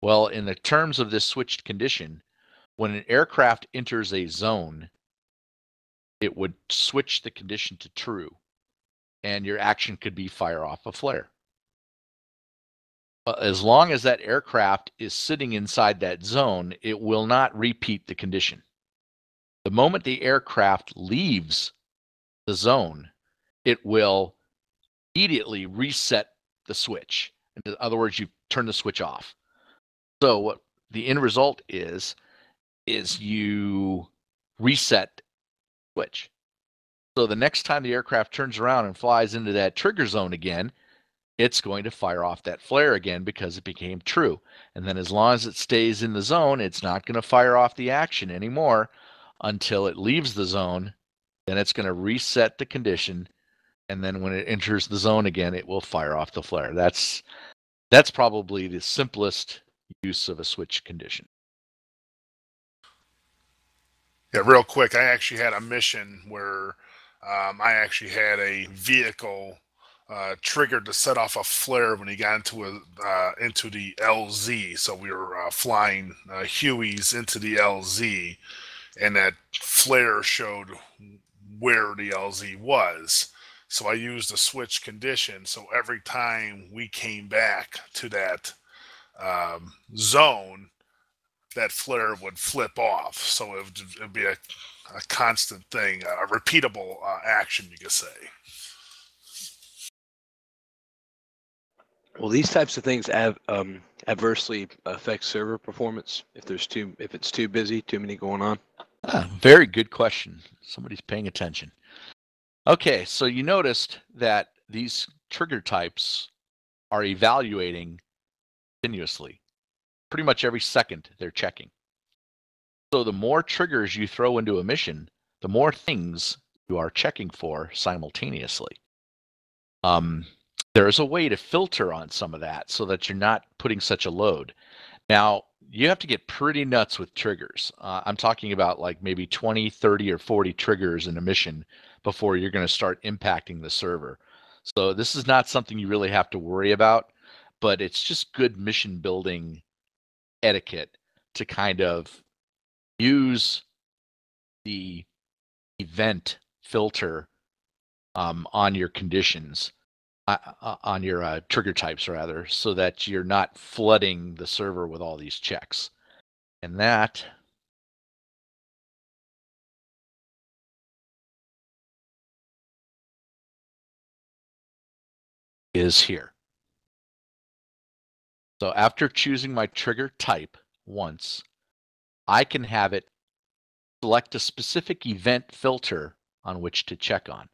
Well, in the terms of this switched condition, when an aircraft enters a zone, it would switch the condition to true, and your action could be fire off a flare. But as long as that aircraft is sitting inside that zone, it will not repeat the condition. The moment the aircraft leaves the zone, it will immediately reset the switch. In other words, you turn the switch off. So what the end result is you reset the switch. So the next time the aircraft turns around and flies into that trigger zone again, it's going to fire off that flare again because it became true. And then as long as it stays in the zone, it's not going to fire off the action anymore until it leaves the zone. Then it's going to reset the condition. And then when it enters the zone again, it will fire off the flare. That's probably the simplest use of a switch condition. Yeah, real quick, I actually had a mission where I actually had a vehicle triggered to set off a flare when he got into the LZ. So we were flying Hueys into the LZ, and that flare showed where the LZ was. So I used a switch condition. So every time we came back to that zone, that flare would flip off. So it would be a constant thing, a repeatable action, you could say. Well, these types of things adversely affect server performance if it's too busy, too many going on. Very good question. Somebody's paying attention. Okay, so you noticed that these trigger types are evaluating continuously. Pretty much every second they're checking. So the more triggers you throw into a mission, the more things you are checking for simultaneously. There is a way to filter on some of that so that you're not putting such a load. Now, you have to get pretty nuts with triggers. I'm talking about like maybe 20, 30, or 40 triggers in a mission before you're going to start impacting the server. So this is not something you really have to worry about, but it's just good mission building etiquette to kind of use the event filter on your conditions, on your trigger types rather, so that you're not flooding the server with all these checks. And that is here. So after choosing my trigger type once, I can have it select a specific event filter on which to check on.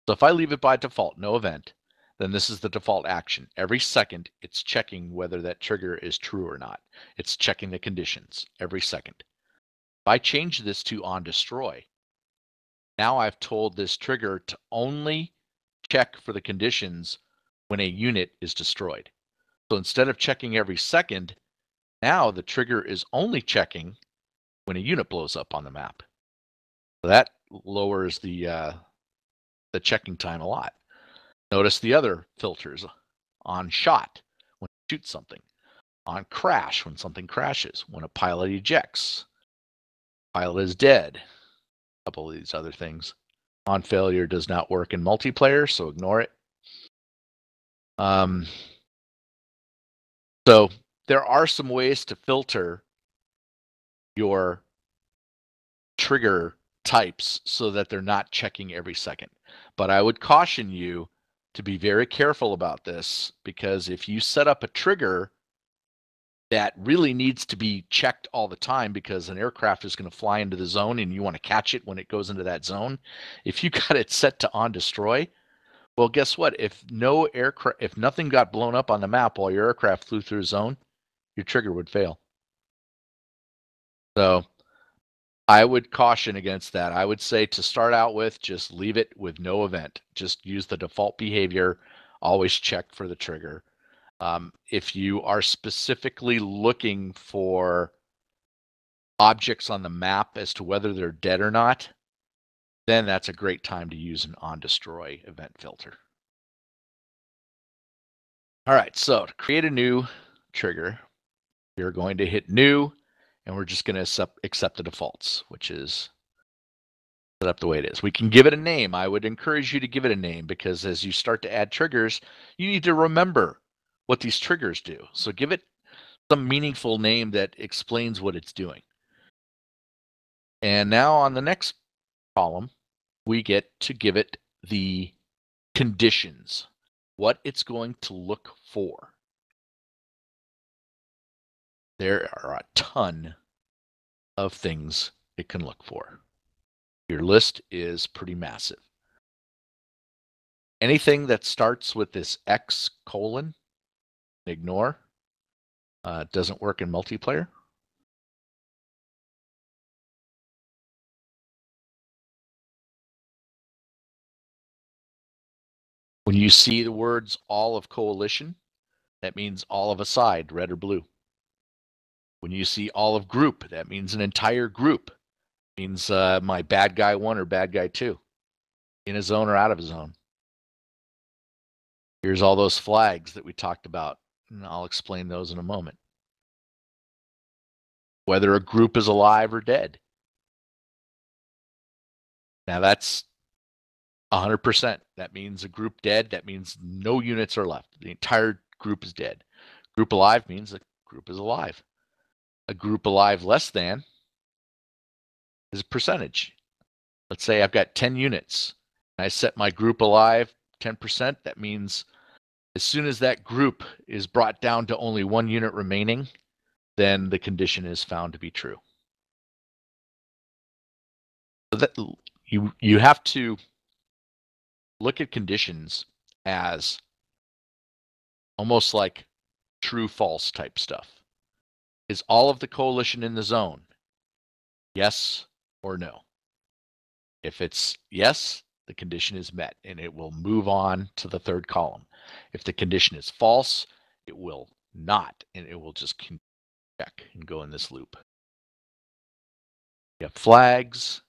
So if I leave it by default, no event, then this is the default action. Every second, it's checking whether that trigger is true or not. It's checking the conditions every second. If I change this to on destroy, now I've told this trigger to only check for the conditions when a unit is destroyed. So instead of checking every second, now the trigger is only checking when a unit blows up on the map. So that lowers the checking time a lot. Notice the other filters: on shot, when you shoot something; on crash, when something crashes; when a pilot ejects; pilot is dead; a couple of these other things. On failure does not work in multiplayer, so ignore it. So there are some ways to filter your trigger types so that they're not checking every second. But I would caution you to be very careful about this, because if you set up a trigger that really needs to be checked all the time because an aircraft is going to fly into the zone and you want to catch it when it goes into that zone, if you got it set to on destroy, well, guess what? If nothing got blown up on the map while your aircraft flew through a zone, your trigger would fail. So I would caution against that. I would say to start out with, just leave it with no event. Just use the default behavior. Always check for the trigger. If you are specifically looking for objects on the map as to whether they're dead or not, then that's a great time to use an on-destroy event filter. All right, so to create a new trigger, you're going to hit new, and we're just going to accept the defaults, which is set up the way it is. We can give it a name. I would encourage you to give it a name, because as you start to add triggers, you need to remember what these triggers do. So give it some meaningful name that explains what it's doing. And now on the next column, we get to give it the conditions, what it's going to look for. There are a ton of things it can look for. Your list is pretty massive. Anything that starts with this X colon, ignore. Doesn't work in multiplayer. When you see the words all of coalition, that means all of a side, red or blue. When you see all of group, that means an entire group. It means my bad guy 1 or bad guy 2. In a zone or out of a zone. Here's all those flags that we talked about, and I'll explain those in a moment. Whether a group is alive or dead. Now that's 100%. That means a group dead. That means no units are left. The entire group is dead. Group alive means a group is alive. A group alive less than is a percentage. Let's say I've got 10 units. And I set my group alive 10%. That means as soon as that group is brought down to only 1 unit remaining, then the condition is found to be true. So that you have to look at conditions as almost like true false type stuff. Is all of the coalition in the zone? Yes or no? If it's yes, the condition is met and it will move on to the third column. If the condition is false, it will not, and it will just check and go in this loop. You have flags,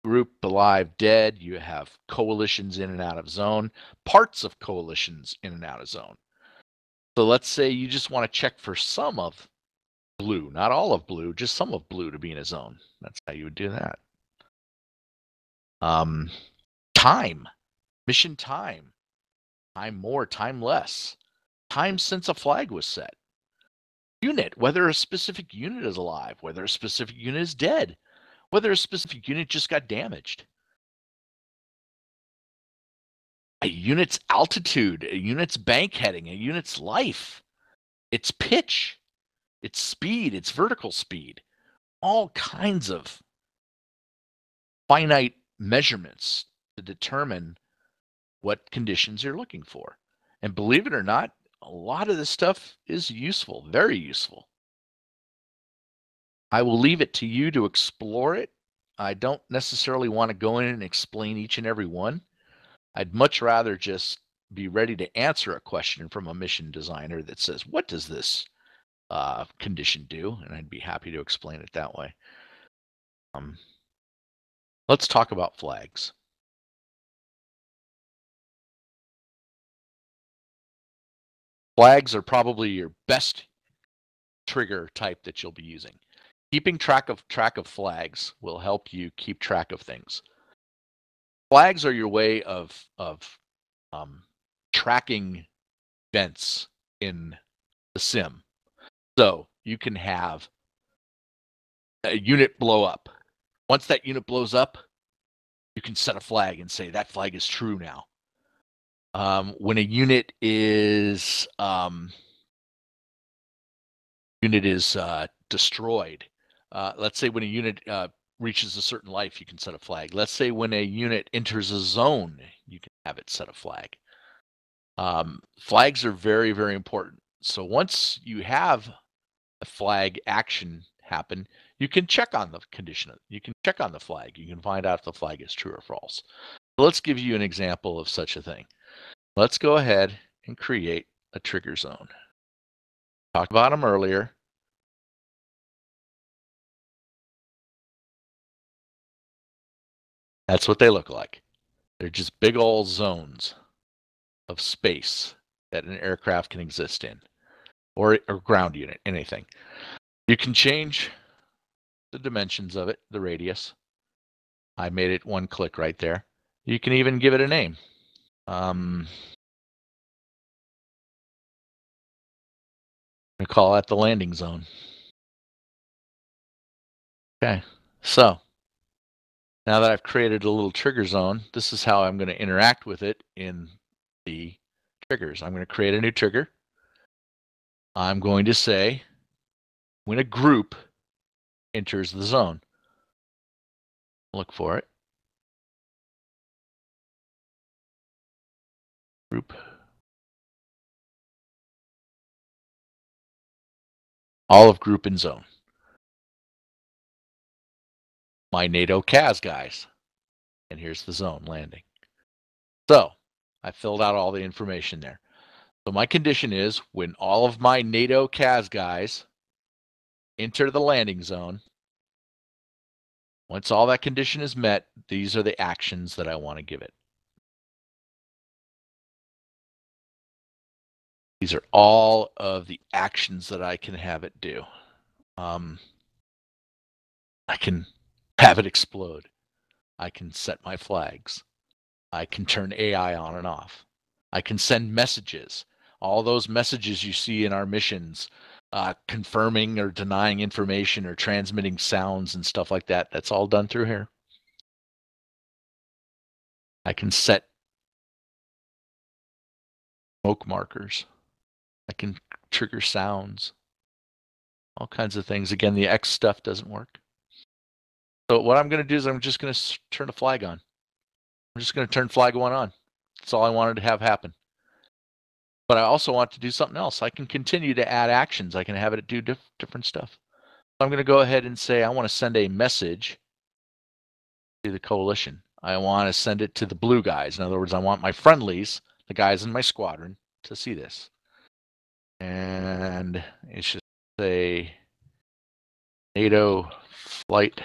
group alive, dead. You have coalitions in and out of zone, parts of coalitions in and out of zone. So let's say you just want to check for some of blue, not all of blue, just some of blue to be in a zone. That's how you would do that. Time, mission time, time more, time less, time since a flag was set. Unit, whether a specific unit is alive, whether a specific unit is dead, whether a specific unit just got damaged. A unit's altitude, a unit's bank heading, a unit's life, its pitch, its speed, its vertical speed, all kinds of finite measurements to determine what conditions you're looking for. And believe it or not, a lot of this stuff is useful, very useful. I will leave it to you to explore it. I don't necessarily want to go in and explain each and every one. I'd much rather just be ready to answer a question from a mission designer that says, what does this condition do? And I'd be happy to explain it that way. Let's talk about flags. Flags are probably your best trigger type that you'll be using. Keeping track of flags will help you keep track of things. Flags are your way of tracking events in the sim. So you can have a unit blow up. Once that unit blows up, you can set a flag and say that flag is true now. When a unit is destroyed, let's say when a unit reaches a certain life, you can set a flag. Let's say when a unit enters a zone, you can have it set a flag. Flags are very, very important. So once you have a flag action happen, you can check on the condition. You can check on the flag. You can find out if the flag is true or false. So let's give you an example of such a thing. Let's go ahead and create a trigger zone. Talked about them earlier. That's what they look like. They're just big old zones of space that an aircraft can exist in, or ground unit, anything. You can change the dimensions of it, the radius. I made it one click right there. You can even give it a name. We call that the landing zone. Okay, so now that I've created a little trigger zone, this is how I'm going to interact with it in the triggers. I'm going to create a new trigger. I'm going to say when a group enters the zone. Look for it. Group. All of group in zone. My NATO CAS guys. And here's the zone landing. So I filled out all the information there. So my condition is when all of my NATO CAS guys enter the landing zone, once all that condition is met, these are the actions that I want to give it. These are all of the actions that I can have it do. I can have it explode. I can set my flags. I can turn AI on and off. I can send messages. All those messages you see in our missions, confirming or denying information or transmitting sounds and stuff like that, that's all done through here. I can set smoke markers. I can trigger sounds. All kinds of things. Again, the X stuff doesn't work. So what I'm going to do is I'm just going to turn a flag on. I'm just going to turn flag 1 on. That's all I wanted to have happen. But I also want to do something else. I can continue to add actions. I can have it do different stuff. So I'm going to go ahead and say I want to send a message to the coalition. I want to send it to the blue guys. In other words, I want my friendlies, the guys in my squadron, to see this. And it should say NATO flight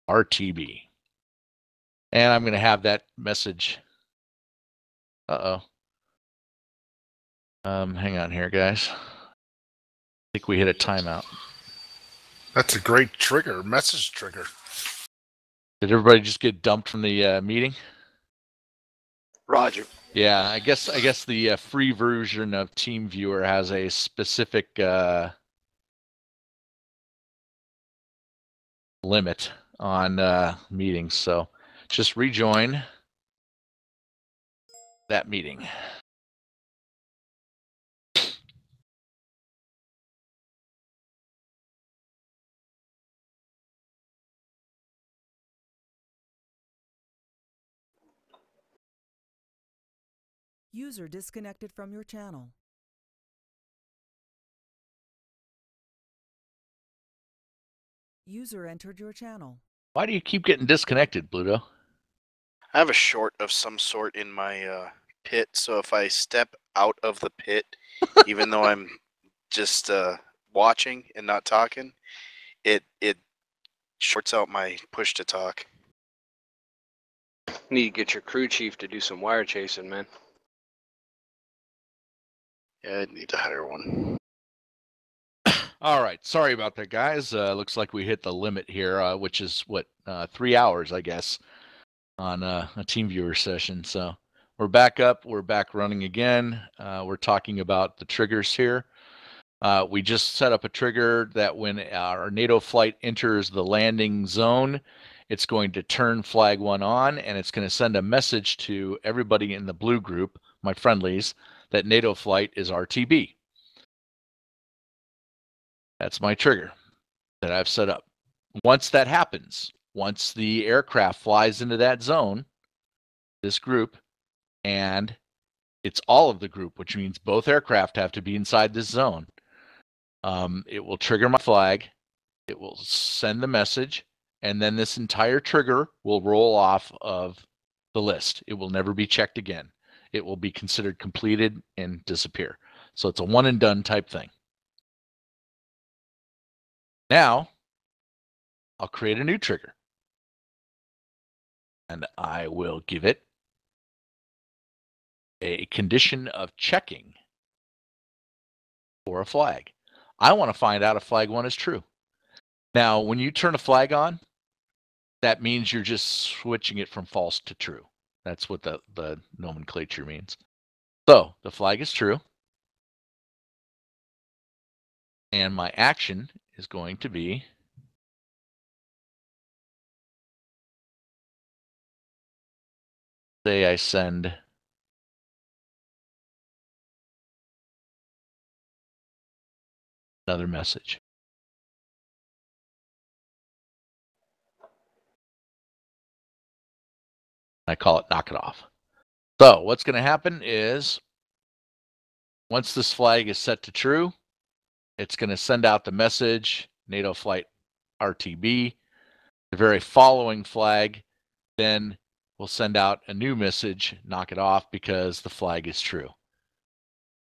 RTB. And I'm going to have that message. Hang on here, guys. I think we hit a timeout. That's a great trigger, message trigger. Did everybody just get dumped from the meeting? Roger. Yeah, I guess the free version of TeamViewer has a specific limit on meetings, so just rejoin that meeting. User disconnected from your channel. User entered your channel. Why do you keep getting disconnected, Bluto? I have a short of some sort in my pit, so if I step out of the pit, even though I'm just watching and not talking, it shorts out my push to talk. Need to get your crew chief to do some wire chasing, man. Yeah, I need to hire one. All right, sorry about that, guys. Looks like we hit the limit here, which is what 3 hours, I guess, on a TeamViewer session. So we're back up. We're back running again. We're talking about the triggers here. We just set up a trigger that when our NATO flight enters the landing zone, it's going to turn flag 1 on, and it's going to send a message to everybody in the blue group, my friendlies, that NATO flight is RTB. That's my trigger that I've set up. Once that happens, once the aircraft flies into that zone, this group, and it's all of the group, which means both aircraft have to be inside this zone, it will trigger my flag, it will send the message, and then this entire trigger will roll off of the list. It will never be checked again. It will be considered completed and disappear. So it's a one and done type thing. Now, I'll create a new trigger. And I will give it a condition of checking for a flag. I want to find out if flag 1 is true. Now, when you turn a flag on, that means you're just switching it from false to true. That's what the nomenclature means. So the flag is true. And my action is going to be say I send another message. I call it knock it off. So what's going to happen is once this flag is set to true, it's going to send out the message, NATO flight RTB. The very following flag then will send out a new message, knock it off, because the flag is true.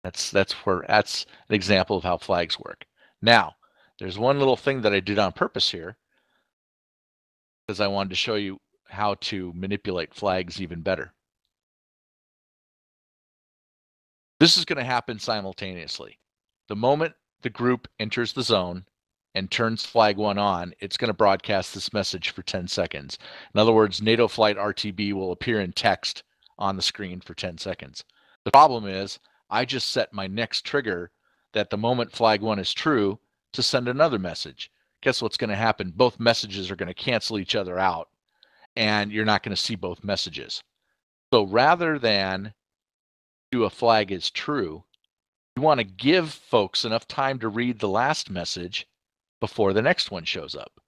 That's an example of how flags work. Now, there's one little thing that I did on purpose here because I wanted to show you how to manipulate flags even better. This is going to happen simultaneously. The moment the group enters the zone and turns flag 1 on, it's going to broadcast this message for 10 seconds. In other words, NATO flight RTB will appear in text on the screen for 10 seconds. The problem is I just set my next trigger that the moment flag 1 is true to send another message. Guess what's going to happen? Both messages are going to cancel each other out, and you're not going to see both messages. So rather than do a flag is true, you want to give folks enough time to read the last message before the next one shows up.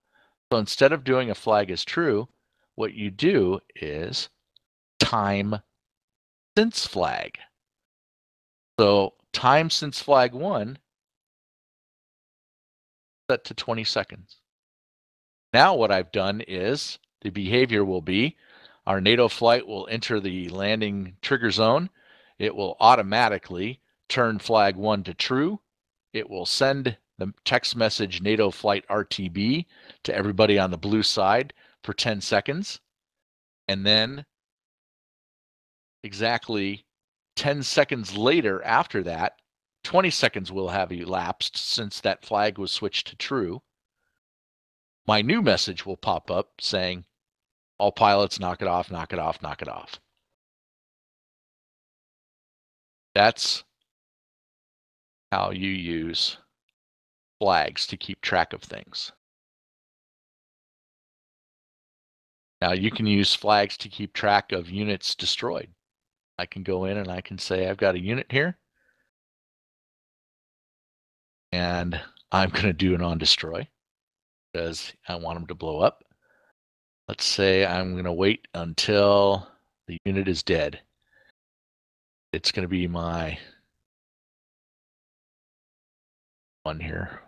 So instead of doing a flag is true, what you do is time since flag. So time since flag 1 set to 20 seconds. Now what I've done is the behavior will be our NATO flight will enter the landing trigger zone. It will automatically turn flag 1 to true. It will send the text message NATO flight RTB to everybody on the blue side for 10 seconds. And then exactly 10 seconds later after that, 20 seconds will have elapsed since that flag was switched to true. My new message will pop up saying, all pilots, knock it off, knock it off, knock it off. That's how you use flags to keep track of things. Now you can use flags to keep track of units destroyed. I can go in and I can say I've got a unit here and I'm going to do an on destroy because I want them to blow up. Let's say I'm going to wait until the unit is dead. It's going to be my one here.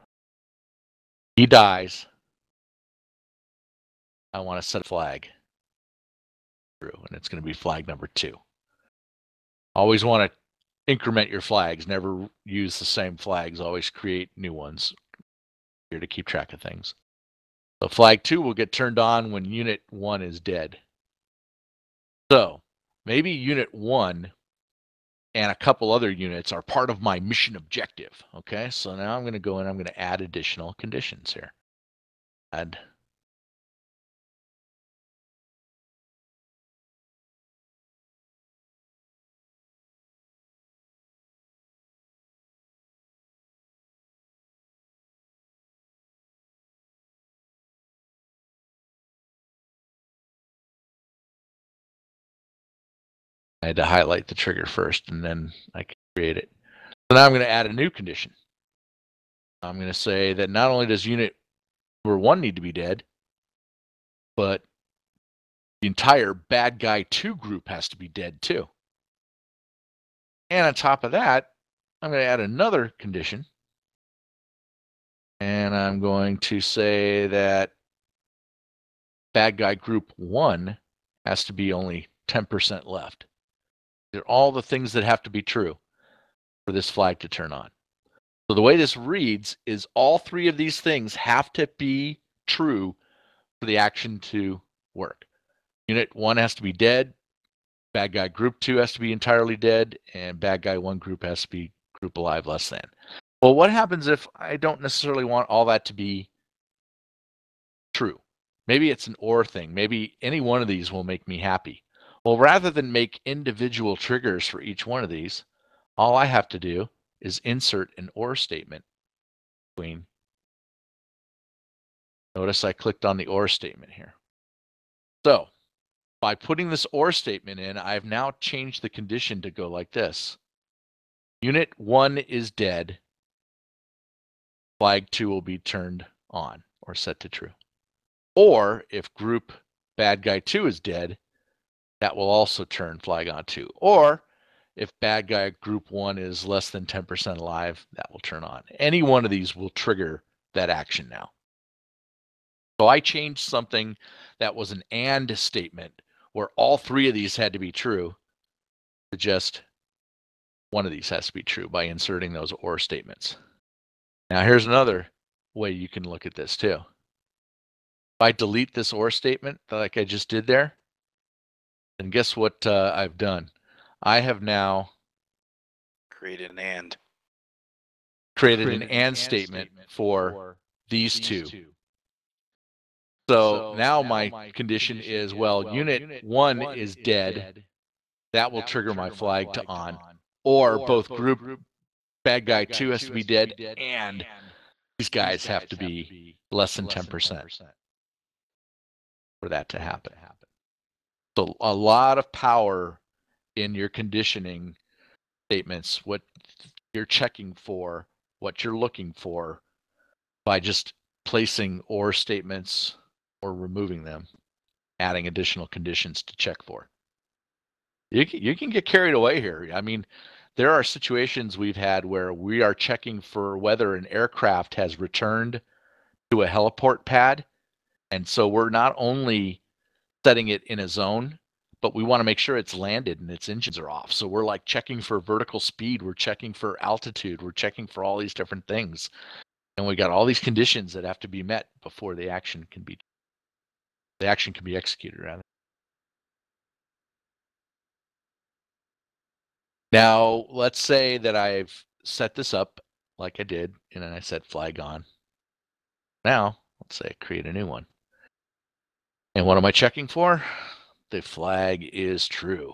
He dies. I want to set a flag through, and it's going to be flag number 2. Always want to increment your flags. Never use the same flags. Always create new ones here to keep track of things. So flag 2 will get turned on when unit 1 is dead. So maybe unit 1 and a couple other units are part of my mission objective. Okay, so now I'm going to go in, I'm going to add additional conditions here. Add I had to highlight the trigger first and then I can create it. So now I'm going to add a new condition. I'm going to say that not only does unit number 1 need to be dead, but the entire bad guy 2 group has to be dead too. And on top of that, I'm going to add another condition. And I'm going to say that bad guy group 1 has to be only 10% left. They're all the things that have to be true. for this flag to turn on. So the way this reads is all three of these things have to be true for the action to work. Unit 1 has to be dead, bad guy group 2 has to be entirely dead, and bad guy 1 group has to be group alive less than. Well, what happens if I don't necessarily want all that to be true? Maybe it's an or thing. Maybe any one of these will make me happy. Well, rather than make individual triggers for each one of these, all I have to do is insert an or statement between. Notice I clicked on the or statement here. So by putting this or statement in, I've now changed the condition to go like this. Unit 1 is dead. Flag 2 will be turned on or set to true. Or if group bad guy 2 is dead, that will also turn flag on 2. Or if bad guy group 1 is less than 10% alive, that will turn on. Any one of these will trigger that action now. So I changed something that was an and statement where all three of these had to be true to just one of these has to be true by inserting those or statements. Now here's another way you can look at this too. If I delete this or statement like I just did there, then guess what I've done? I have now created an and. Created an and statement for these two. So now my condition is, well, unit 1 is dead. That will trigger my flag to on. Or both group bad guy 2 has to be dead and these guys have to be less than 10% for that to happen. So a lot of power in your conditioning statements, what you're checking for, what you're looking for by just placing or statements or removing them, adding additional conditions to check for. You can get carried away here. I mean, there are situations we've had where we are checking for whether an aircraft has returned to a heliport pad. And so we're not only setting it in a zone, but we want to make sure it's landed and its engines are off. So we're like checking for vertical speed. We're checking for altitude. We're checking for all these different things. And we got all these conditions that have to be met before the action can be executed, rather. Now, let's say that I've set this up like I did, and then I set flag on. Now, let's say I create a new one. And what am I checking for? The flag is true.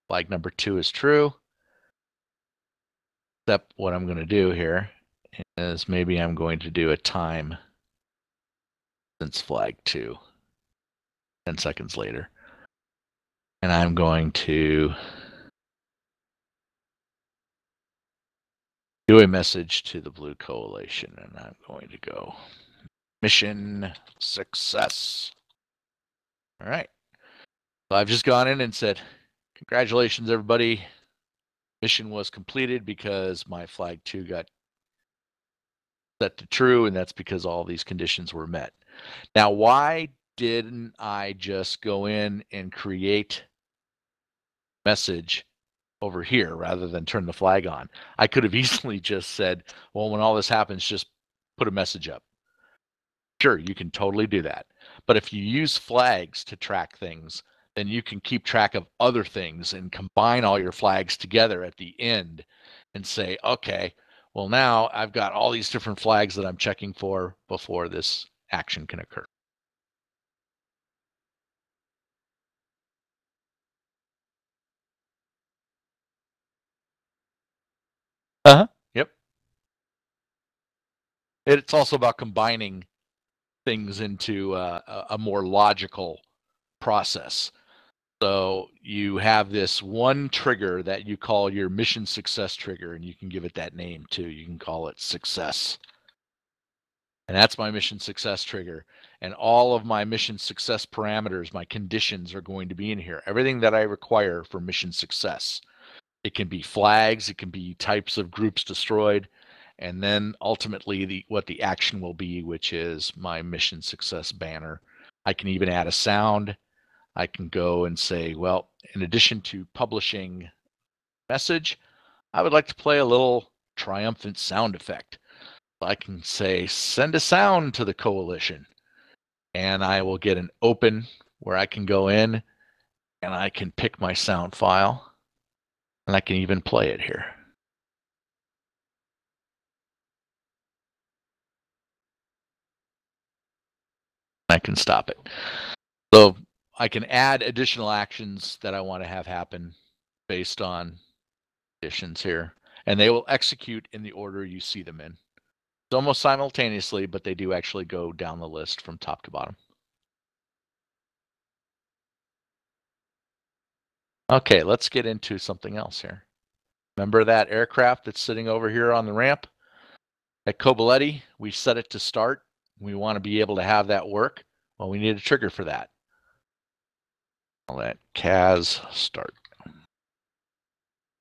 Flag number 2 is true. Except what I'm going to do here is maybe I'm going to do a time since flag 2, 10 seconds later. And I'm going to do a message to the Blue Coalition, and I'm going to go mission success. All right. So I've just gone in and said, congratulations, everybody. Mission was completed because my flag 2 got set to true, and that's because all these conditions were met. Now, why didn't I just go in and create a message over here rather than turn the flag on? I could have easily just said, well, when all this happens, just put a message up. Sure, you can totally do that. But if you use flags to track things, then you can keep track of other things and combine all your flags together at the end and say, okay, well, now I've got all these different flags that I'm checking for before this action can occur. Yep. It's also about combining things into a more logical process. So you have this one trigger that you call your mission success trigger, and you can give it that name too. You can call it success. And that's my mission success trigger. And all of my mission success parameters, my conditions are going to be in here. Everything that I require for mission success. It can be flags, it can be types of groups destroyed, and then ultimately what the action will be, which is my mission success banner. I can even add a sound. I can go and say, well, in addition to publishing message, I would like to play a little triumphant sound effect. I can say, send a sound to the coalition. And I will get an open where I can go in and I can pick my sound file. And I can even play it here. I can stop it. So I can add additional actions that I want to have happen based on conditions here. And they will execute in the order you see them in. It's almost simultaneously, but they do actually go down the list from top to bottom. Okay, let's get into something else here. Remember that aircraft that's sitting over here on the ramp? At Kobaletti, we set it to start. We want to be able to have that work. Well, we need a trigger for that. I'll let CAS start.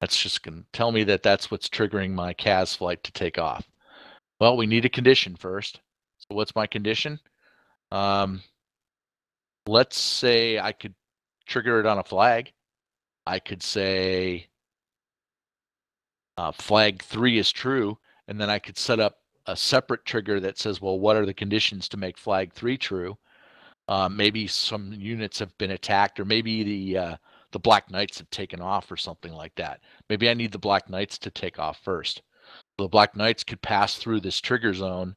That's just going to tell me that that's what's triggering my CAS flight to take off. Well, we need a condition first. So what's my condition? Let's say I could trigger it on a flag. I could say flag 3 is true, and then I could set up a separate trigger that says, well, what are the conditions to make flag 3 true? Maybe some units have been attacked, or maybe the Black Knights have taken off or something like that. Maybe I need the Black Knights to take off first. The Black Knights could pass through this trigger zone,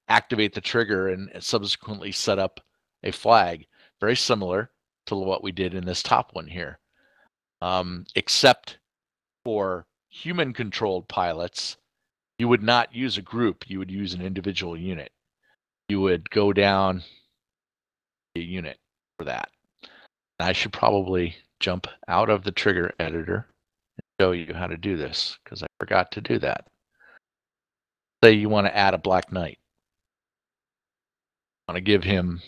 activate the trigger, and subsequently set up a flag. Very similar to what we did in this top one here. Except for human-controlled pilots, you would not use a group. You would use an individual unit. You would go down a unit for that. I should probably jump out of the trigger editor and show you how to do this, because I forgot to do that. Say you want to add a Black Knight. I want to give him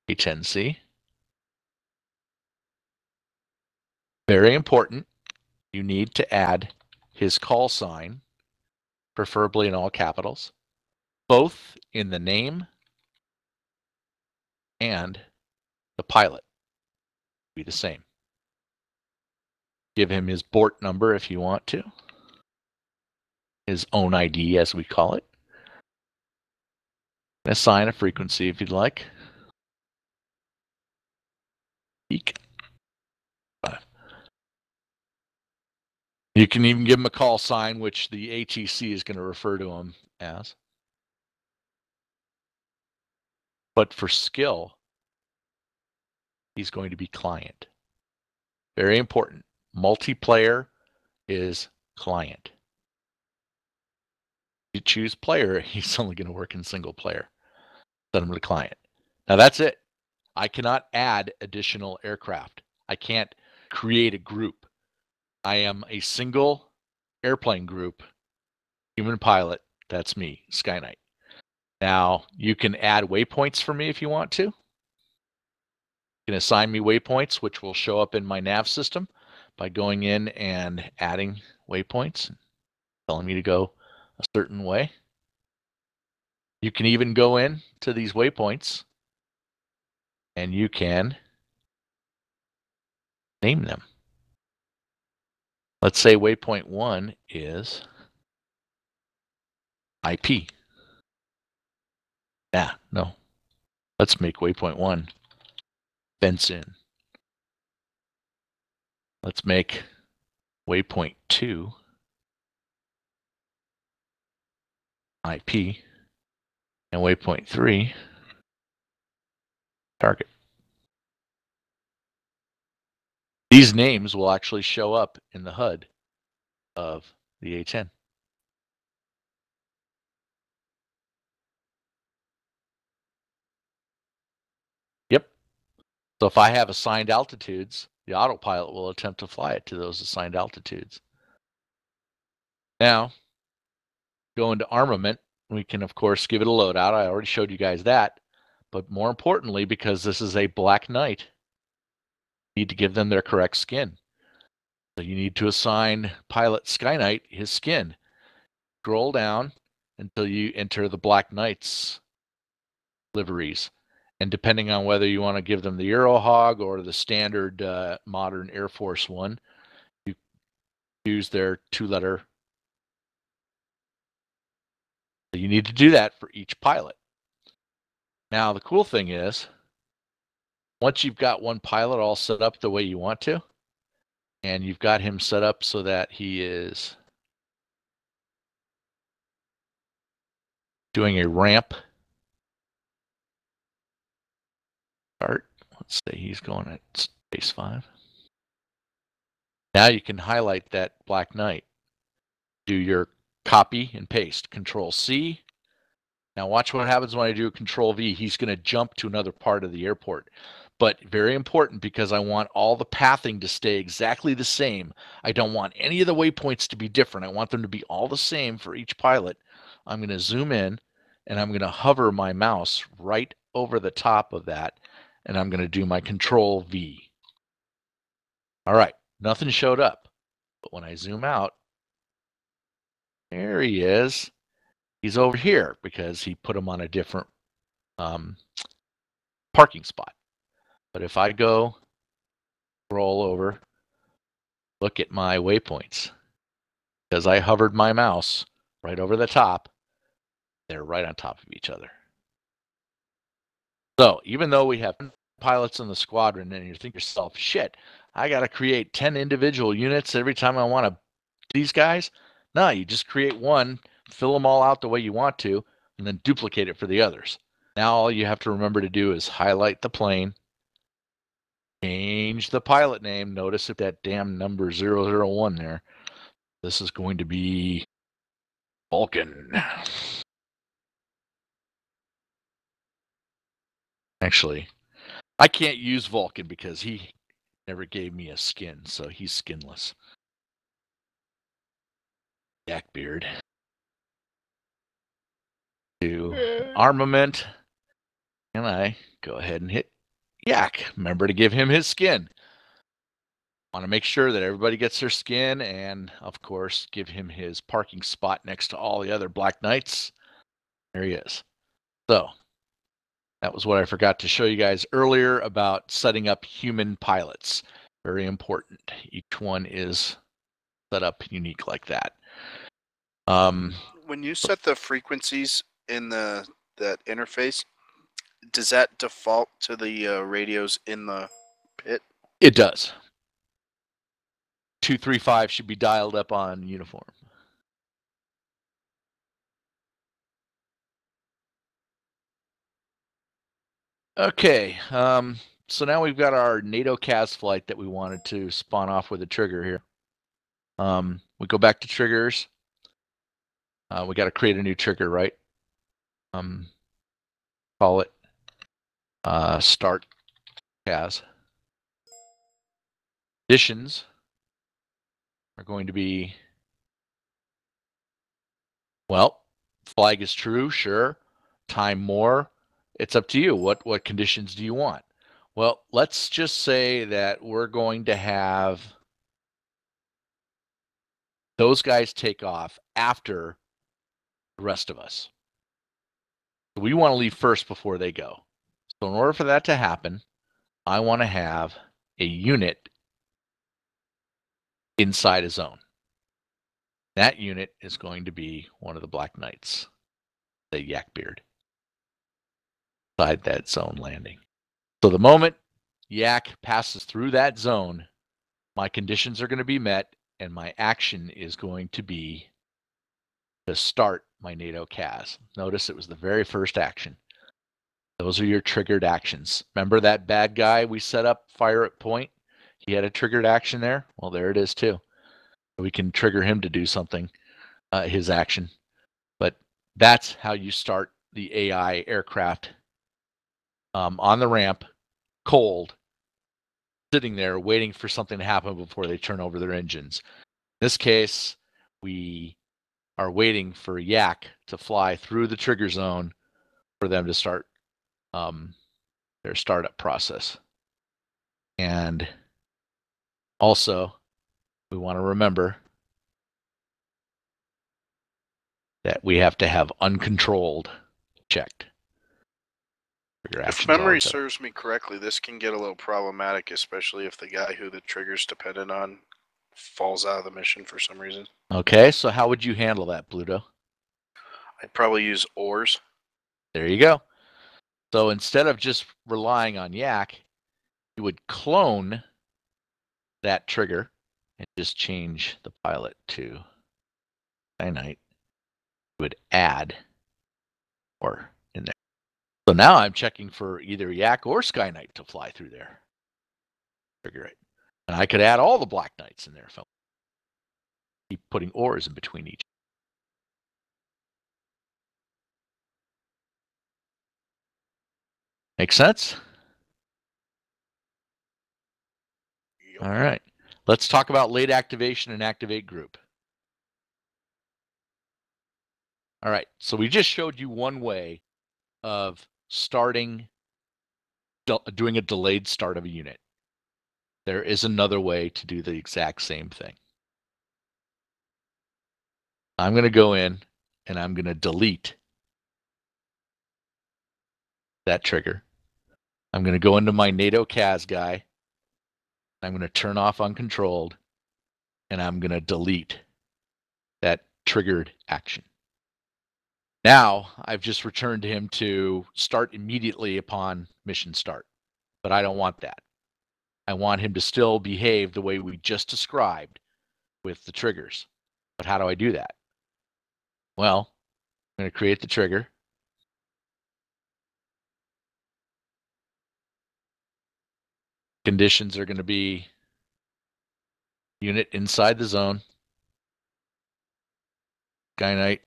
a 10C. Very important, you need to add his call sign, preferably in all capitals, both in the name and the pilot. Be the same. Give him his BORT number if you want to. His own ID, as we call it. Assign a frequency if you'd like. Eek. You can even give him a call sign, which the ATC is going to refer to him as. But for skill, he's going to be client. Very important. Multiplayer is client. You choose player, he's only going to work in single player. Set him to client. Now that's it. I cannot add additional aircraft. I can't create a group. I am a single airplane group, human pilot. That's me, SkyKnight. Now, you can add waypoints for me if you want to. You can assign me waypoints, which will show up in my nav system by going in and adding waypoints, telling me to go a certain way. You can even go in to these waypoints and you can name them. Let's say waypoint 1 is IP. No. Let's make waypoint 1 fence in. Let's make waypoint 2 IP, and waypoint 3 target. These names will actually show up in the HUD of the A10. Yep. So if I have assigned altitudes, the autopilot will attempt to fly it to those assigned altitudes. Now, go into armament. We can, of course, give it a loadout. I already showed you guys that. But more importantly, because this is a Black Knight, you need to give them their correct skin. So you need to assign pilot SkyKnight his skin. Scroll down until you enter the Black Knight's liveries. And depending on whether you want to give them the Eurohog or the standard modern Air Force one, you use their 2-letter. So you need to do that for each pilot. Now, the cool thing is, once you've got one pilot all set up the way you want to, and you've got him set up so that he is doing a ramp start. Let's say he's going at space 5. Now you can highlight that Black Knight. Do your copy and paste. Control C. Now watch what happens when I do a Control V. He's going to jump to another part of the airport. But very important, because I want all the pathing to stay exactly the same. I don't want any of the waypoints to be different. I want them to be all the same for each pilot. I'm going to zoom in, and I'm going to hover my mouse right over the top of that, and I'm going to do my Control V. All right, nothing showed up. But when I zoom out, there he is. He's over here because he put him on a different parking spot. But if I go scroll over, look at my waypoints, because I hovered my mouse right over the top, they're right on top of each other. So even though we have pilots in the squadron, and you think to yourself, shit, I got to create 10 individual units every time I want to these guys. No, you just create one, fill them all out the way you want to, and then duplicate it for the others. Now all you have to remember to do is highlight the plane, change the pilot name. Notice if that damn number 001 there. This is going to be Vulcan. Actually, I can't use Vulcan because he never gave me a skin, so he's skinless. Jackbeard. To armament, and I go ahead and hit Yak. Remember to give him his skin. Want to make sure that everybody gets their skin, and of course give him his parking spot next to all the other Black Knights. There he is. So that was what I forgot to show you guys earlier about setting up human pilots. Very important. Each one is set up unique like that. When you set the frequencies in that interface, does that default to the radios in the pit? It does. 235 should be dialed up on uniform. Okay, so now we've got our NATO CAS flight that we wanted to spawn off with a trigger here. We go back to triggers. We got to create a new trigger, right? Call it start CAS. Conditions are going to be, well, flag is true, sure. Time more. It's up to you. What conditions do you want? Well, let's just say that we're going to have those guys take off after the rest of us. We want to leave first before they go. So in order for that to happen, I want to have a unit inside a zone. That unit is going to be one of the Black Knights, the Yakbeard, inside that zone landing. So the moment Yak passes through that zone, my conditions are going to be met, and my action is going to be to start my NATO CAS. Notice it was the very first action. Those are your triggered actions. Remember that bad guy we set up, fire at point? He had a triggered action there. Well, there it is too. We can trigger him to do something, his action. But that's how you start the AI aircraft on the ramp, cold, sitting there waiting for something to happen before they turn over their engines. In this case, we are waiting for Yak to fly through the trigger zone for them to start their startup process. And also, we want to remember that we have to have uncontrolled checked. If memory serves me correctly, this can get a little problematic, especially if the guy who the trigger's dependent on falls out of the mission for some reason. Okay, so how would you handle that, Pluto? I'd probably use oars. There you go. So instead of just relying on Yak, you would clone that trigger and just change the pilot to SkyKnight. You would add or in there. So now I'm checking for either Yak or SkyKnight to fly through there. Trigger it. And I could add all the Black Knights in there if I keep putting oars in between each. Make sense? Yep. All right. Let's talk about late activation and activate group. All right. So we just showed you one way of starting, doing a delayed start of a unit. There is another way to do the exact same thing. I'm going to go in and I'm going to delete that trigger. I'm going to go into my NATO CAS guy. I'm going to turn off uncontrolled, and I'm going to delete that triggered action. Now, I've just returned him to start immediately upon mission start, but I don't want that. I want him to still behave the way we just described with the triggers. But how do I do that? Well, I'm going to create the trigger. Conditions are going to be unit inside the zone, SkyKnight,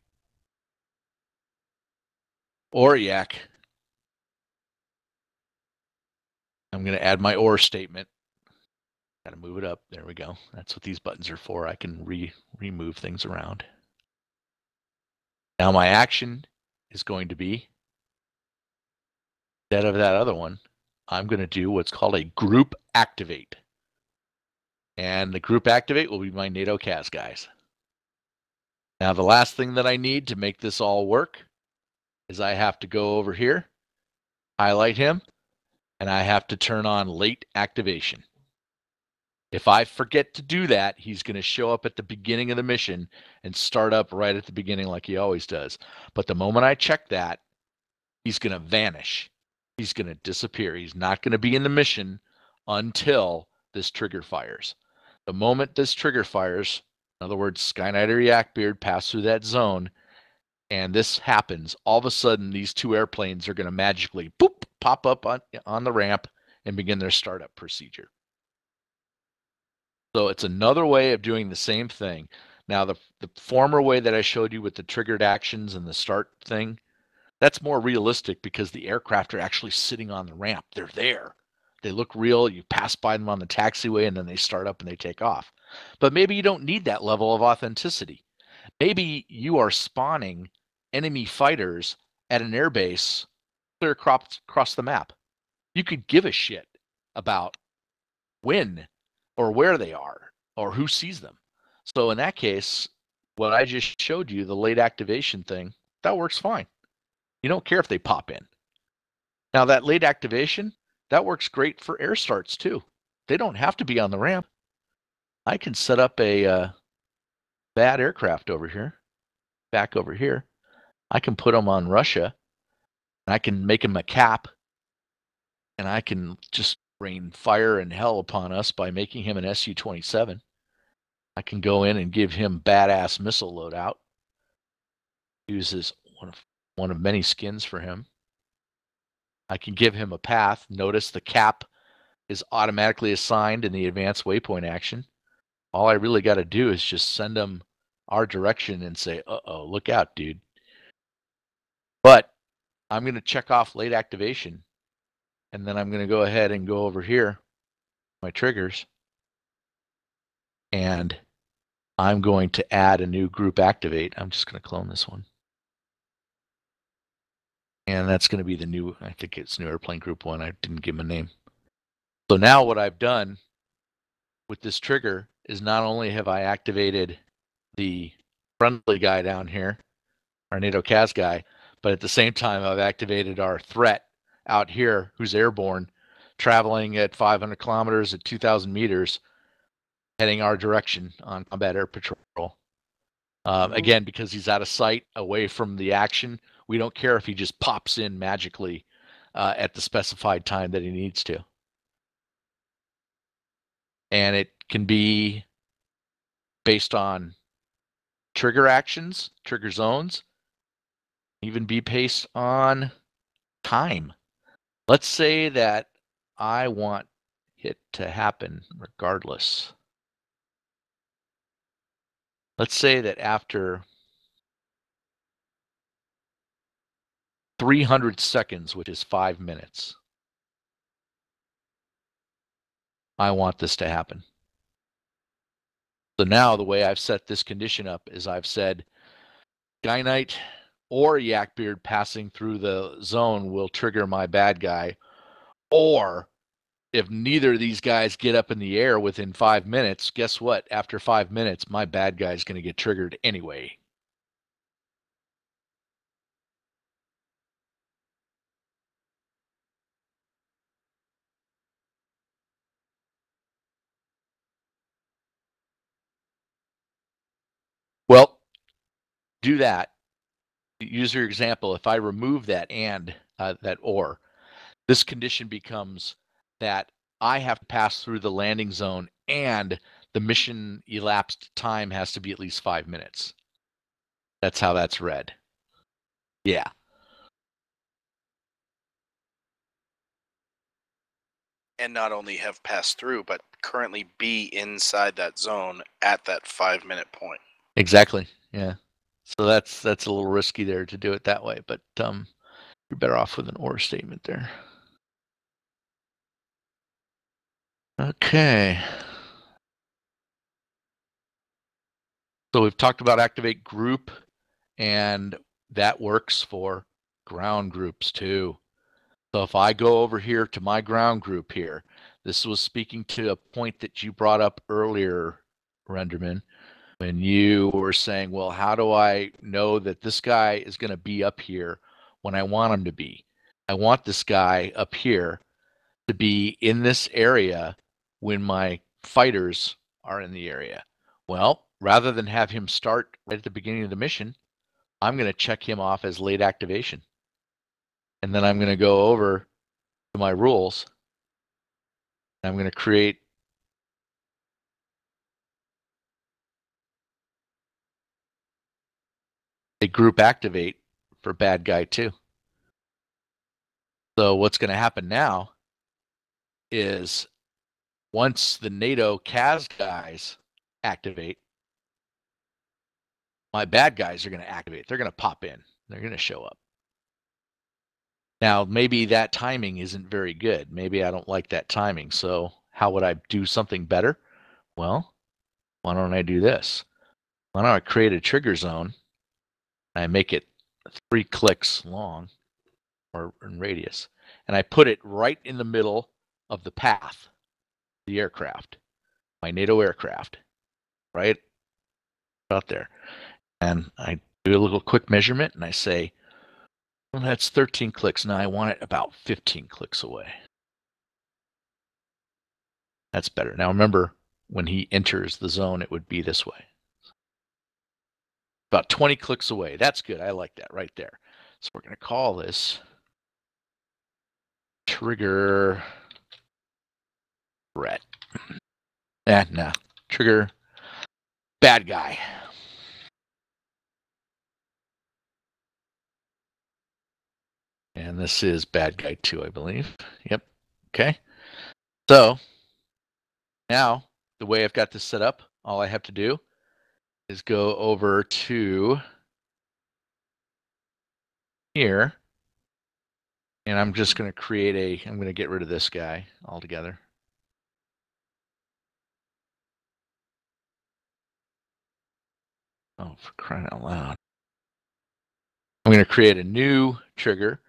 or Yak. I'm going to add my or statement. Got to move it up. There we go. That's what these buttons are for. I can remove things around. Now my action is going to be, instead of that other one, I'm going to do what's called a group activate. And the group activate will be my NATO CAS guys. Now the last thing that I need to make this all work is I have to go over here, highlight him, and I have to turn on late activation. If I forget to do that, he's going to show up at the beginning of the mission and start up right at the beginning like he always does. But the moment I check that, he's going to vanish. He's going to disappear. He's not going to be in the mission until this trigger fires. The moment this trigger fires, in other words, SkyKnight or Yakbeard pass through that zone, and this happens, all of a sudden these two airplanes are going to magically boop, pop up on the ramp and begin their startup procedure. So it's another way of doing the same thing. Now, the former way that I showed you with the triggered actions and the start thing, that's more realistic because the aircraft are actually sitting on the ramp. They're there. They look real. You pass by them on the taxiway and then they start up and they take off. But maybe you don't need that level of authenticity. Maybe you are spawning enemy fighters at an airbase clear across the map. You could give a shit about when or where they are or who sees them. So in that case, what I just showed you, the late activation thing, that works fine. You don't care if they pop in. Now that late activation, that works great for air starts too. They don't have to be on the ramp. I can set up a bad aircraft over here, back over here. I can put them on Russia, and I can make them a cap, and I can just rain fire and hell upon us by making him an Su-27. I can go in and give him badass missile loadout. Uses one of many skins for him. I can give him a path. Notice the cap is automatically assigned in the advanced waypoint action. All I really got to do is just send him our direction and say, uh-oh, look out, dude. But I'm going to check off late activation, and then I'm going to go ahead and go over here, my triggers, and I'm going to add a new group activate. I'm just going to clone this one. And that's going to be the new, I think it's new airplane group 1. I didn't give him a name. So now what I've done with this trigger is not only have I activated the friendly guy down here, our NATO CAS guy, but at the same time I've activated our threat out here who's airborne, traveling at 500 kilometers at 2,000 meters, heading our direction on combat air patrol. Again, because he's out of sight, away from the action, we don't care if he just pops in magically at the specified time that he needs to. And it can be based on trigger actions, trigger zones, even be based on time. Let's say that I want it to happen regardless. Let's say that after 300 seconds, which is 5 minutes, I want this to happen. So now the way I've set this condition up is I've said SkyKnight or Yakbeard passing through the zone will trigger my bad guy, or if neither of these guys get up in the air within 5 minutes, guess what? After 5 minutes, my bad guy is going to get triggered anyway. Well, do that. Use your example. If I remove that and that or, this condition becomes that I have to pass through the landing zone and the mission elapsed time has to be at least 5 minutes. That's how that's read. Yeah. And not only have passed through, but currently be inside that zone at that 5 minute point. Exactly. Yeah. So that's a little risky there to do it that way, but you're better off with an or statement there. Okay. So we've talked about activate group, and that works for ground groups too. So if I go over here to my ground group here, this was speaking to a point that you brought up earlier, Renderman, when you were saying, well, how do I know that this guy is going to be up here when I want him to be? I want this guy up here to be in this area when my fighters are in the area. Well, rather than have him start right at the beginning of the mission, I'm going to check him off as late activation. And then I'm going to go over to my rules. I'm going to create a group activate for bad guy 2. So what's going to happen now is once the NATO CAS guys activate, my bad guys are going to activate. They're going to pop in. They're going to show up. Now, maybe that timing isn't very good. Maybe I don't like that timing. So how would I do something better? Well, why don't I do this? Why don't I create a trigger zone? I make it 3 clicks long or in radius. And I put it right in the middle of the path, the aircraft, my NATO aircraft, right out there. And I do a little quick measurement and I say, well, that's 13 clicks. Now I want it about 15 clicks away. That's better. Now remember, when he enters the zone, it would be this way. About 20 clicks away. That's good. I like that right there. So we're going to call this trigger threat. No. Trigger bad guy. And this is bad guy 2, I believe. Yep. Okay. So now the way I've got this set up, all I have to do is go over to here. And I'm just going to create I'm going to get rid of this guy altogether. Oh, for crying out loud. I'm going to create a new trigger.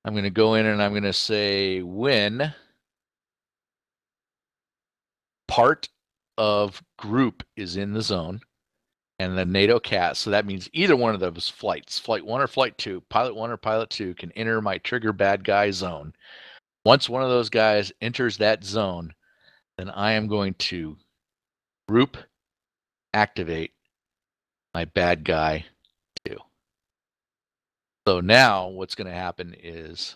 I'm going to go in and I'm going to say when part of group is in the zone and the NATO CAS. So that means either one of those flights, flight 1 or flight 2, pilot 1 or pilot 2 can enter my trigger bad guy zone. Once one of those guys enters that zone, then I am going to Group activate my bad guy 2. So now what's going to happen is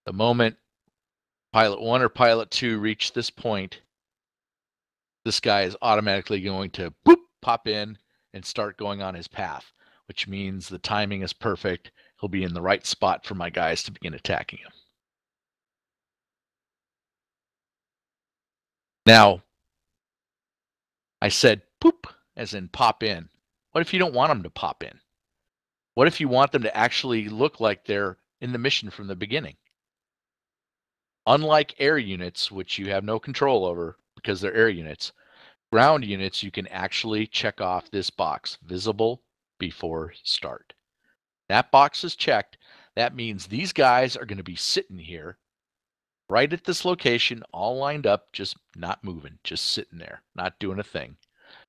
the moment pilot 1 or pilot 2 reach this point, this guy is automatically going to pop in and start going on his path, which means the timing is perfect. He'll be in the right spot for my guys to begin attacking him. Now, I said poop, as in pop in. What if you don't want them to pop in? What if you want them to actually look like they're in the mission from the beginning? Unlike air units, which you have no control over because they're air units, ground units, you can actually check off this box, visible before start. That box is checked. That means these guys are going to be sitting here right at this location, all lined up, just not moving, just sitting there, not doing a thing,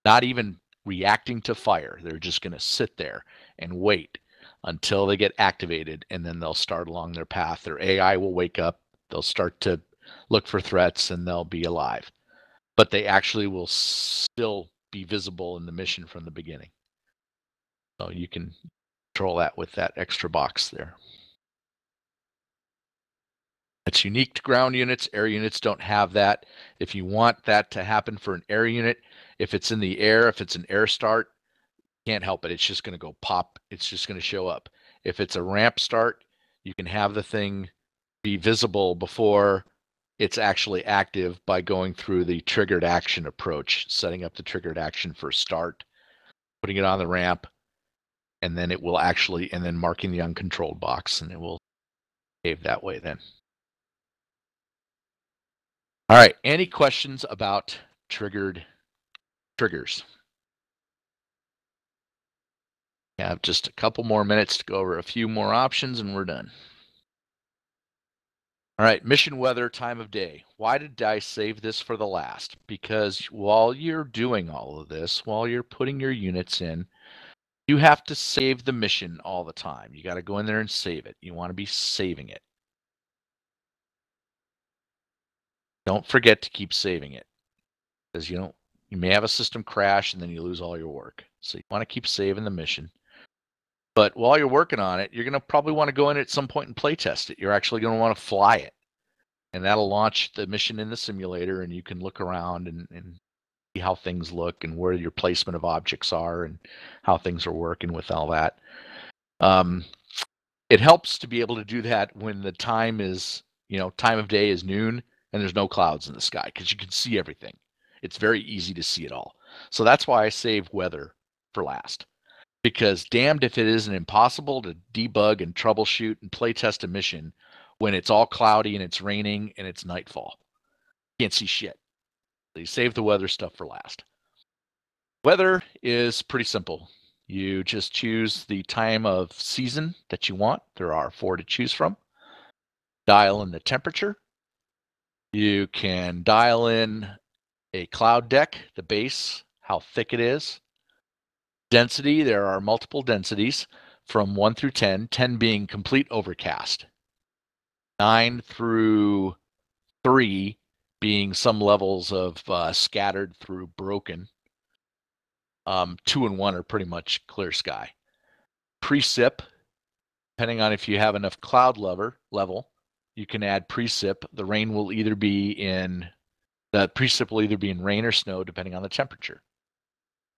not even reacting to fire. They're just going to sit there and wait until they get activated, and then they'll start along their path. Their AI will wake up. They'll start to look for threats, and they'll be alive. But they actually will still be visible in the mission from the beginning. So you can control that with that extra box there. It's unique to ground units. Air units don't have that. If you want that to happen for an air unit, if it's in the air, if it's an air start, can't help it. It's just going to go pop. It's just going to show up. If it's a ramp start, you can have the thing be visible before it's actually active by going through the triggered action approach, setting up the triggered action for start, putting it on the ramp, and then it will actually, and then marking the uncontrolled box, and it will behave that way then. All right, any questions about triggered triggers? We have just a couple more minutes to go over a few more options and we're done. All right, mission weather, time of day. Why did I save this for the last? Because while you're doing all of this, while you're putting your units in, you have to save the mission all the time. You got to go in there and save it. You want to be saving it. Don't forget to keep saving it, because you may have a system crash and then you lose all your work. So you want to keep saving the mission. But while you're working on it, you're going to probably want to go in at some point and play test it. You're actually going to want to fly it. And that'll launch the mission in the simulator, and you can look around and see how things look and where your placement of objects are and how things are working with all that. It helps to be able to do that when the time is, time of day is noon and there's no clouds in the sky, because you can see everything. It's very easy to see it all. So that's why I save weather for last. Because damned if it isn't impossible to debug and troubleshoot and play test a mission when it's all cloudy and it's raining and it's nightfall. You can't see shit. So you save the weather stuff for last. Weather is pretty simple. You just choose the time of season that you want. There are 4 to choose from. Dial in the temperature. You can dial in a cloud deck, the base, how thick it is. Density, there are multiple densities from 1 through 10, 10 being complete overcast. 9 through 3 being some levels of scattered through broken. 2 and 1 are pretty much clear sky. Precip, depending on if you have enough cloud level, you can add precip. The rain will either be in, the precip will either be in rain or snow, depending on the temperature.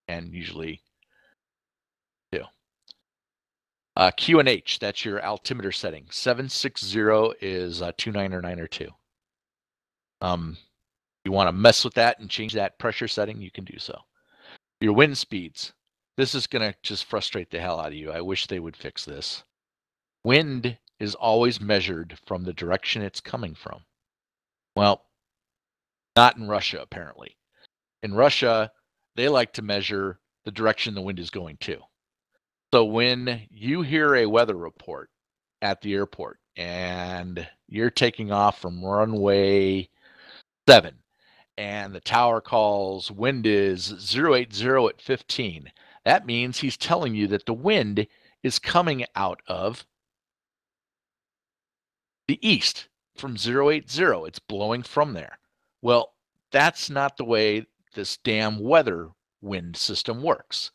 And usually QNH, that's your altimeter setting. 760 is 29 or 9 or 2. You want to mess with that and change that pressure setting, you can do so. Your wind speeds. This is going to just frustrate the hell out of you. I wish they would fix this. Wind is always measured from the direction it's coming from. Well, not in Russia, apparently. In Russia, they like to measure the direction the wind is going to. So when you hear a weather report at the airport and you're taking off from runway 7 and the tower calls wind is 080 at 15, that means he's telling you that the wind is coming out of the east from 080. It's blowing from there. Well, that's not the way this damn weather wind system works.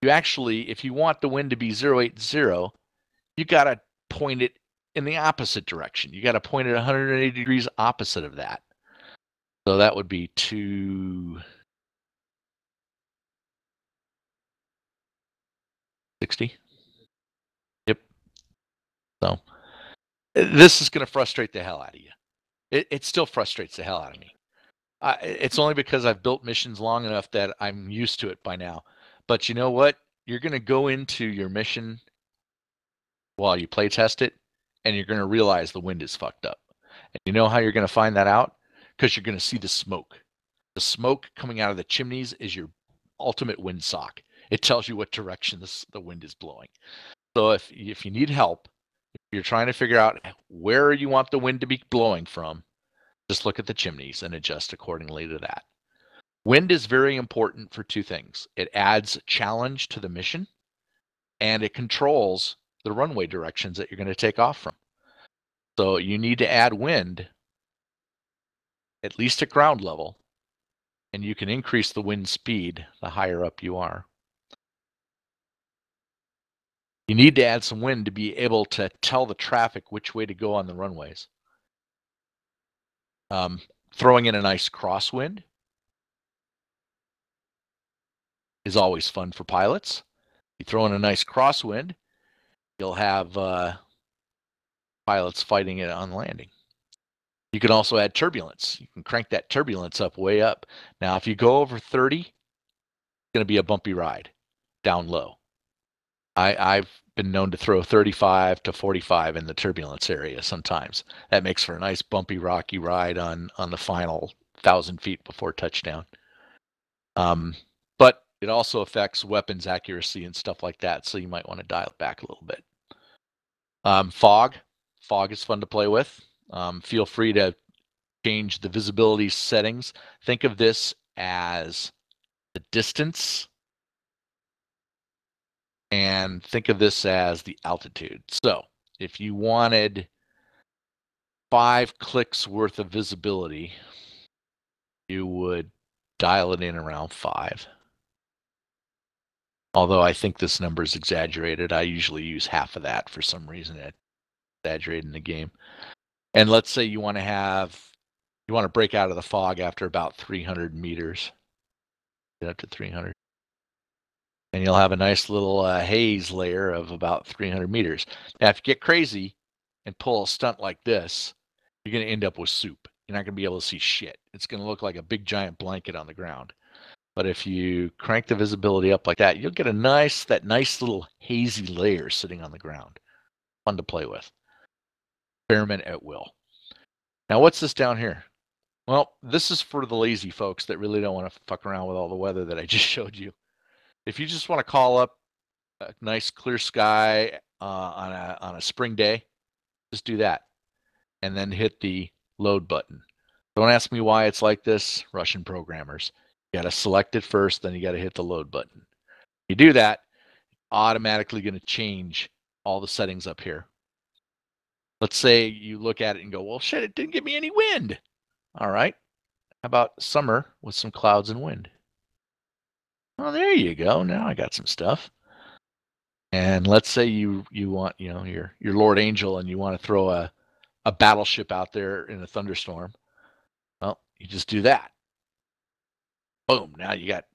You actually, if you want the wind to be 080, you got to point it in the opposite direction. You got to point it 180 degrees opposite of that. So that would be 260. Yep. So this is going to frustrate the hell out of you. It still frustrates the hell out of me. It's only because I've built missions long enough that I'm used to it by now. But you know what? You're going to go into your mission while you play test it, and you're going to realize the wind is fucked up. And you know how you're going to find that out? Because you're going to see the smoke. The smoke coming out of the chimneys is your ultimate windsock. It tells you what direction the wind is blowing. So if you need help, if you're trying to figure out where you want the wind to be blowing from, just look at the chimneys and adjust accordingly to that. Wind is very important for two things. It adds challenge to the mission, and it controls the runway directions that you're going to take off from. So you need to add wind, at least at ground level, and you can increase the wind speed the higher up you are. You need to add some wind to be able to tell the traffic which way to go on the runways. Throwing in a nice crosswind is always fun for pilots. You throw in a nice crosswind, you'll have pilots fighting it on landing. You can also add turbulence. You can crank that turbulence up way up. Now, if you go over 30, it's going to be a bumpy ride down low. I've been known to throw 35 to 45 in the turbulence area sometimes. That makes for a nice bumpy, rocky ride on the final 1,000 feet before touchdown. But it also affects weapons accuracy and stuff like that, so you might want to dial it back a little bit. Fog. Fog is fun to play with. Feel free to change the visibility settings. Think of this as the distance, and think of this as the altitude. So if you wanted 5 clicks worth of visibility, you would dial it in around 5. Although I think this number is exaggerated. I usually use half of that for some reason. It's exaggerated in the game. And let's say you want to break out of the fog after about 300 meters. Get up to 300. And you'll have a nice little haze layer of about 300 meters. Now, if you get crazy and pull a stunt like this, you're going to end up with soup. You're not going to be able to see shit. It's going to look like a big giant blanket on the ground. But if you crank the visibility up like that, you'll get that nice little hazy layer sitting on the ground. Fun to play with. Experiment at will. Now, what's this down here? Well, this is for the lazy folks that really don't want to fuck around with all the weather that I just showed you. If you just want to call up a nice clear sky on a spring day, just do that. And then hit the load button. Don't ask me why it's like this. Russian programmers. You got to select it first, then you got to hit the load button. You do that, automatically going to change all the settings up here. Let's say you look at it and go, well, shit, it didn't give me any wind. All right. How about summer with some clouds and wind? Well, there you go. Now I got some stuff. And let's say you want, your Lord Angel, and you want to throw a battleship out there in a thunderstorm. Well, you just do that. Boom. Now you got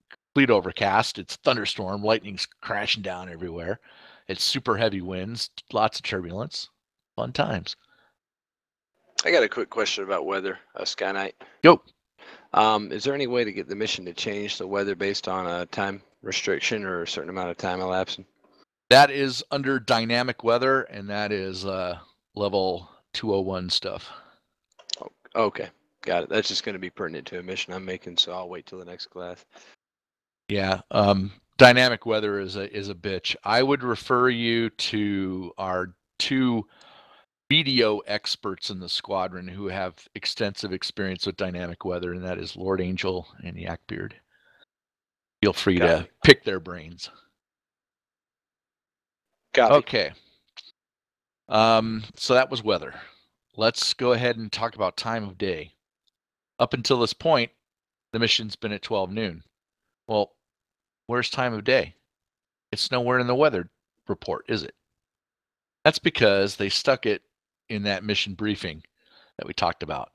complete overcast. It's thunderstorm. Lightning's crashing down everywhere. It's super heavy winds. Lots of turbulence. Fun times. I got a quick question about weather, SkyKnight. Yo. Is there any way to get the mission to change the weather based on a time restriction or a certain amount of time elapsing? That is under dynamic weather, and that is level 201 stuff. Okay, got it. That's just going to be pertinent to a mission I'm making, so I'll wait till the next class. Yeah, dynamic weather is a bitch. I would refer you to our 2 video experts in the squadron who have extensive experience with dynamic weather, and that is Lord Angel and Yakbeard. Feel free to pick their brains. Okay. So that was weather. Let's go ahead and talk about time of day. Up until this point, the mission's been at 12 noon. Well, where's time of day? It's nowhere in the weather report, is it? That's because they stuck it in that mission briefing that we talked about.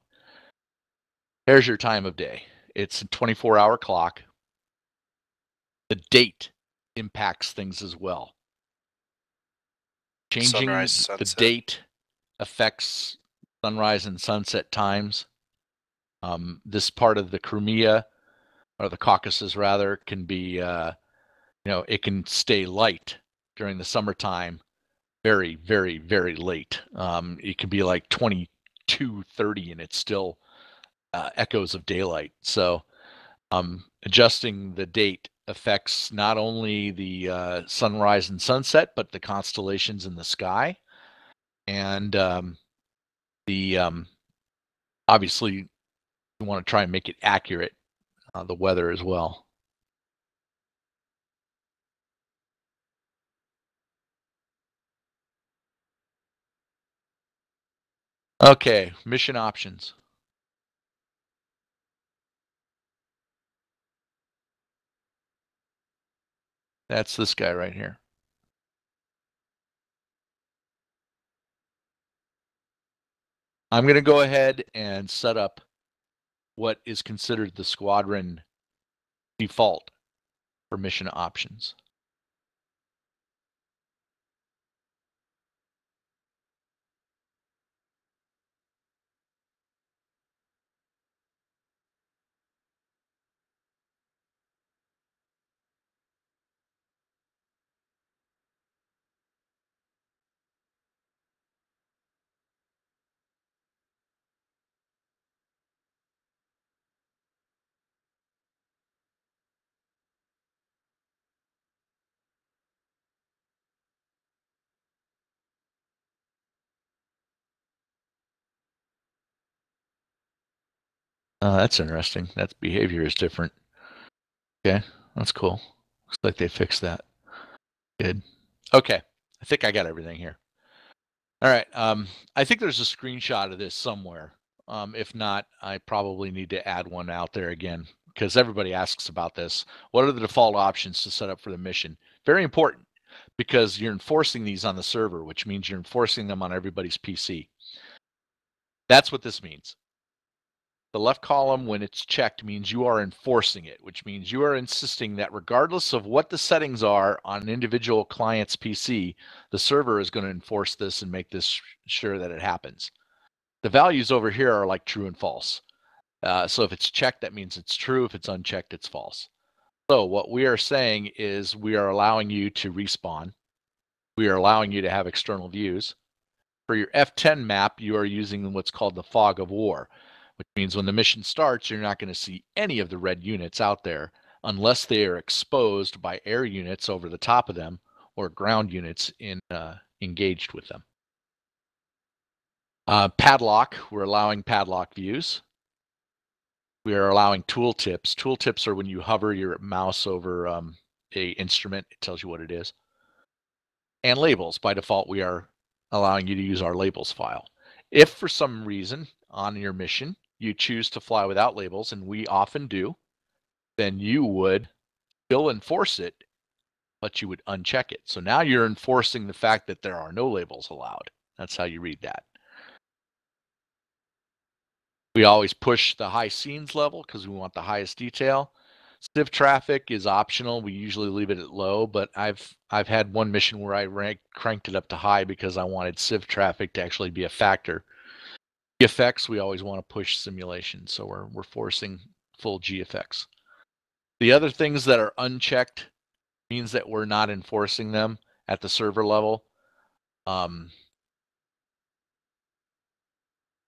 There's your time of day. It's a 24-hour clock. The date impacts things as well. Changing Sunrise, the sunset. date affects sunrise and sunset times. This part of the Crimea, or the Caucasus rather, can be, it can stay light during the summertime, very, very, very late. It can be like 22:30 and it's still echoes of daylight. So adjusting the date affects not only the sunrise and sunset, but the constellations in the sky. And obviously, we want to try and make it accurate, the weather as well. Okay, mission options. That's this guy right here. I'm going to go ahead and set up what is considered the squadron default for mission options. That's interesting. That behavior is different. Okay, that's cool. Looks like they fixed that. Good. Okay, I think I got everything here. All right. I think there's a screenshot of this somewhere. If not, I probably need to add one out there again because everybody asks about this. What are the default options to set up for the mission? Very important because you're enforcing these on the server, which means you're enforcing them on everybody's PC. That's what this means. The left column, when it's checked, means you are enforcing it, which means you are insisting that regardless of what the settings are on an individual client's PC, the server is going to enforce this and make this sure that it happens. The values over here are like true and false. So if it's checked, that means it's true. If it's unchecked, it's false. So what we are saying is we are allowing you to respawn. We are allowing you to have external views. For your F10 map, you are using what's called the fog of war, which means when the mission starts, you're not going to see any of the red units out there unless they are exposed by air units over the top of them or ground units engaged with them. Padlock, we're allowing padlock views. We are allowing tooltips. Tooltips are when you hover your mouse over a instrument, it tells you what it is. And labels. By default, we are allowing you to use our labels file. If for some reason on your mission you choose to fly without labels, and we often do, then you would still enforce it, but you would uncheck it. So now you're enforcing the fact that there are no labels allowed. That's how you read that. We always push the high scenes level because we want the highest detail. Civ traffic is optional. We usually leave it at low, but I've had one mission where I cranked it up to high because I wanted civ traffic to actually be a factor. GFX, we always want to push simulation, so we're forcing full GFX. The other things that are unchecked means that we're not enforcing them at the server level.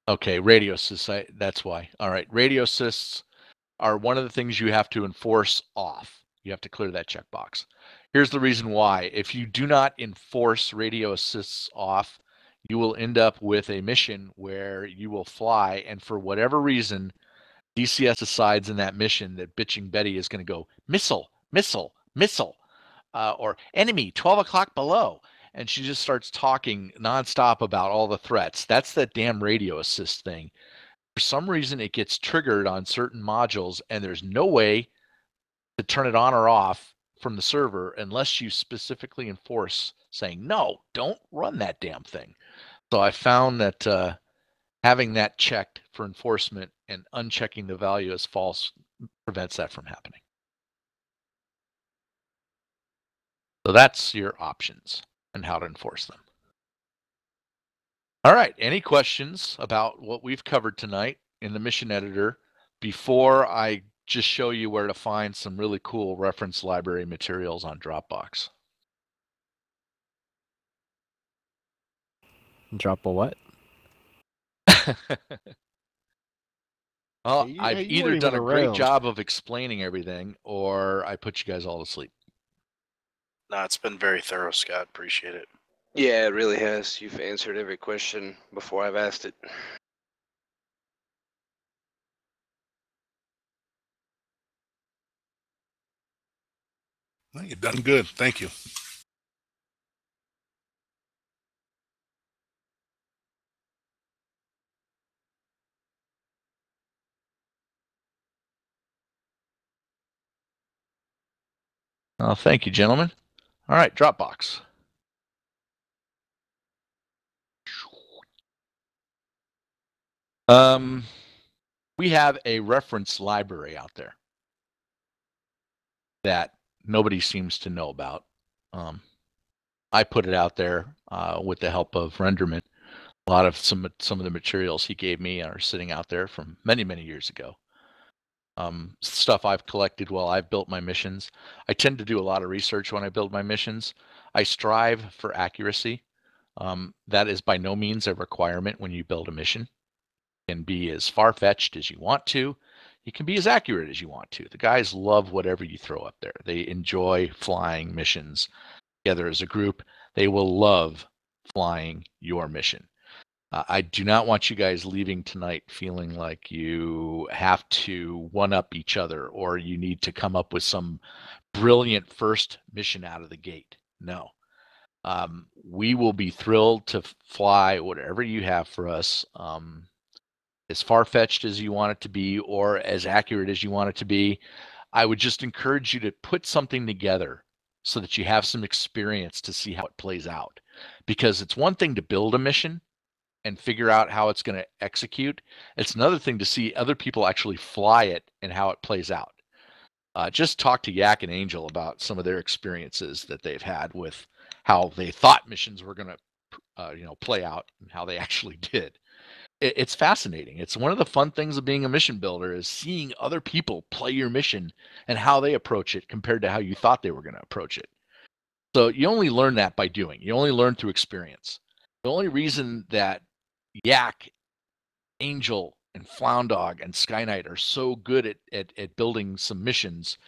Okay, radio assists, that's why. All right, radio assists are one of the things you have to enforce off. You have to clear that checkbox. Here's the reason why. If you do not enforce radio assists off, you will end up with a mission where you will fly, and for whatever reason, DCS decides in that mission that Bitching Betty is going to go missile, missile, missile, or enemy 12 o'clock below. And she just starts talking nonstop about all the threats. That's that damn radio assist thing. For some reason, it gets triggered on certain modules, and there's no way to turn it on or off from the server unless you specifically enforce saying, no, don't run that damn thing. So I found that having that checked for enforcement and unchecking the value as false prevents that from happening. So that's your options and how to enforce them. All right, any questions about what we've covered tonight in the mission editor before I just show you where to find some really cool reference library materials on Dropbox? Drop a what? Well, Hey, I've you either weren't done a even great around. job of explaining everything or I put you guys all to sleep. No, it's been very thorough, Scott. Appreciate it. Yeah, it really has. You've answered every question before I've asked it. Well, you've done good. Thank you. Oh, thank you, gentlemen. All right, Dropbox. We have a reference library out there that nobody seems to know about. I put it out there with the help of Renderman. A lot of some of the materials he gave me are sitting out there from many, many years ago. Stuff I've collected while I've built my missions. I tend to do a lot of research when I build my missions. I strive for accuracy. That is by no means a requirement when you build a mission. You can be as far-fetched as you want to. You can be as accurate as you want to. The guys love whatever you throw up there. They enjoy flying missions together as a group. They will love flying your mission. I do not want you guys leaving tonight feeling like you have to one-up each other or you need to come up with some brilliant first mission out of the gate. No. We will be thrilled to fly whatever you have for us, as far-fetched as you want it to be or as accurate as you want it to be. I would just encourage you to put something together so that you have some experience to see how it plays out. Because it's one thing to build a mission and figure out how it's going to execute. It's another thing to see other people actually fly it and how it plays out. Just talk to Yak and Angel about some of their experiences that they've had with how they thought missions were going to play out and how they actually did. It's fascinating. It's one of the fun things of being a mission builder is seeing other people play your mission and how they approach it compared to how you thought they were going to approach it. So you only learn that by doing. You only learn through experience. The only reason that Yak, Angel, and Floundog and SkyKnight are so good at building some missions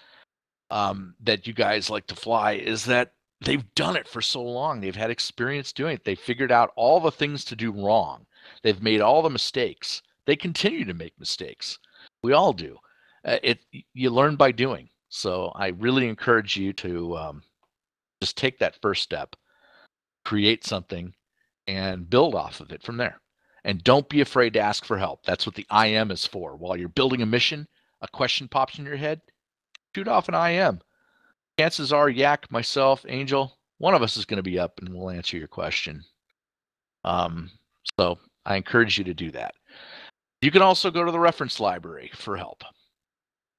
that you guys like to fly is that they've done it for so long. They've had experience doing it. They figured out all the things to do wrong. They've made all the mistakes. They continue to make mistakes. We all do. You learn by doing. So I really encourage you to just take that first step, create something, and build off of it from there. And don't be afraid to ask for help. That's what the IM is for. While you're building a mission, a question pops in your head, shoot off an IM. Chances are Yak, myself, Angel, one of us is going to be up and we'll answer your question. So I encourage you to do that. You can also go to the reference library for help.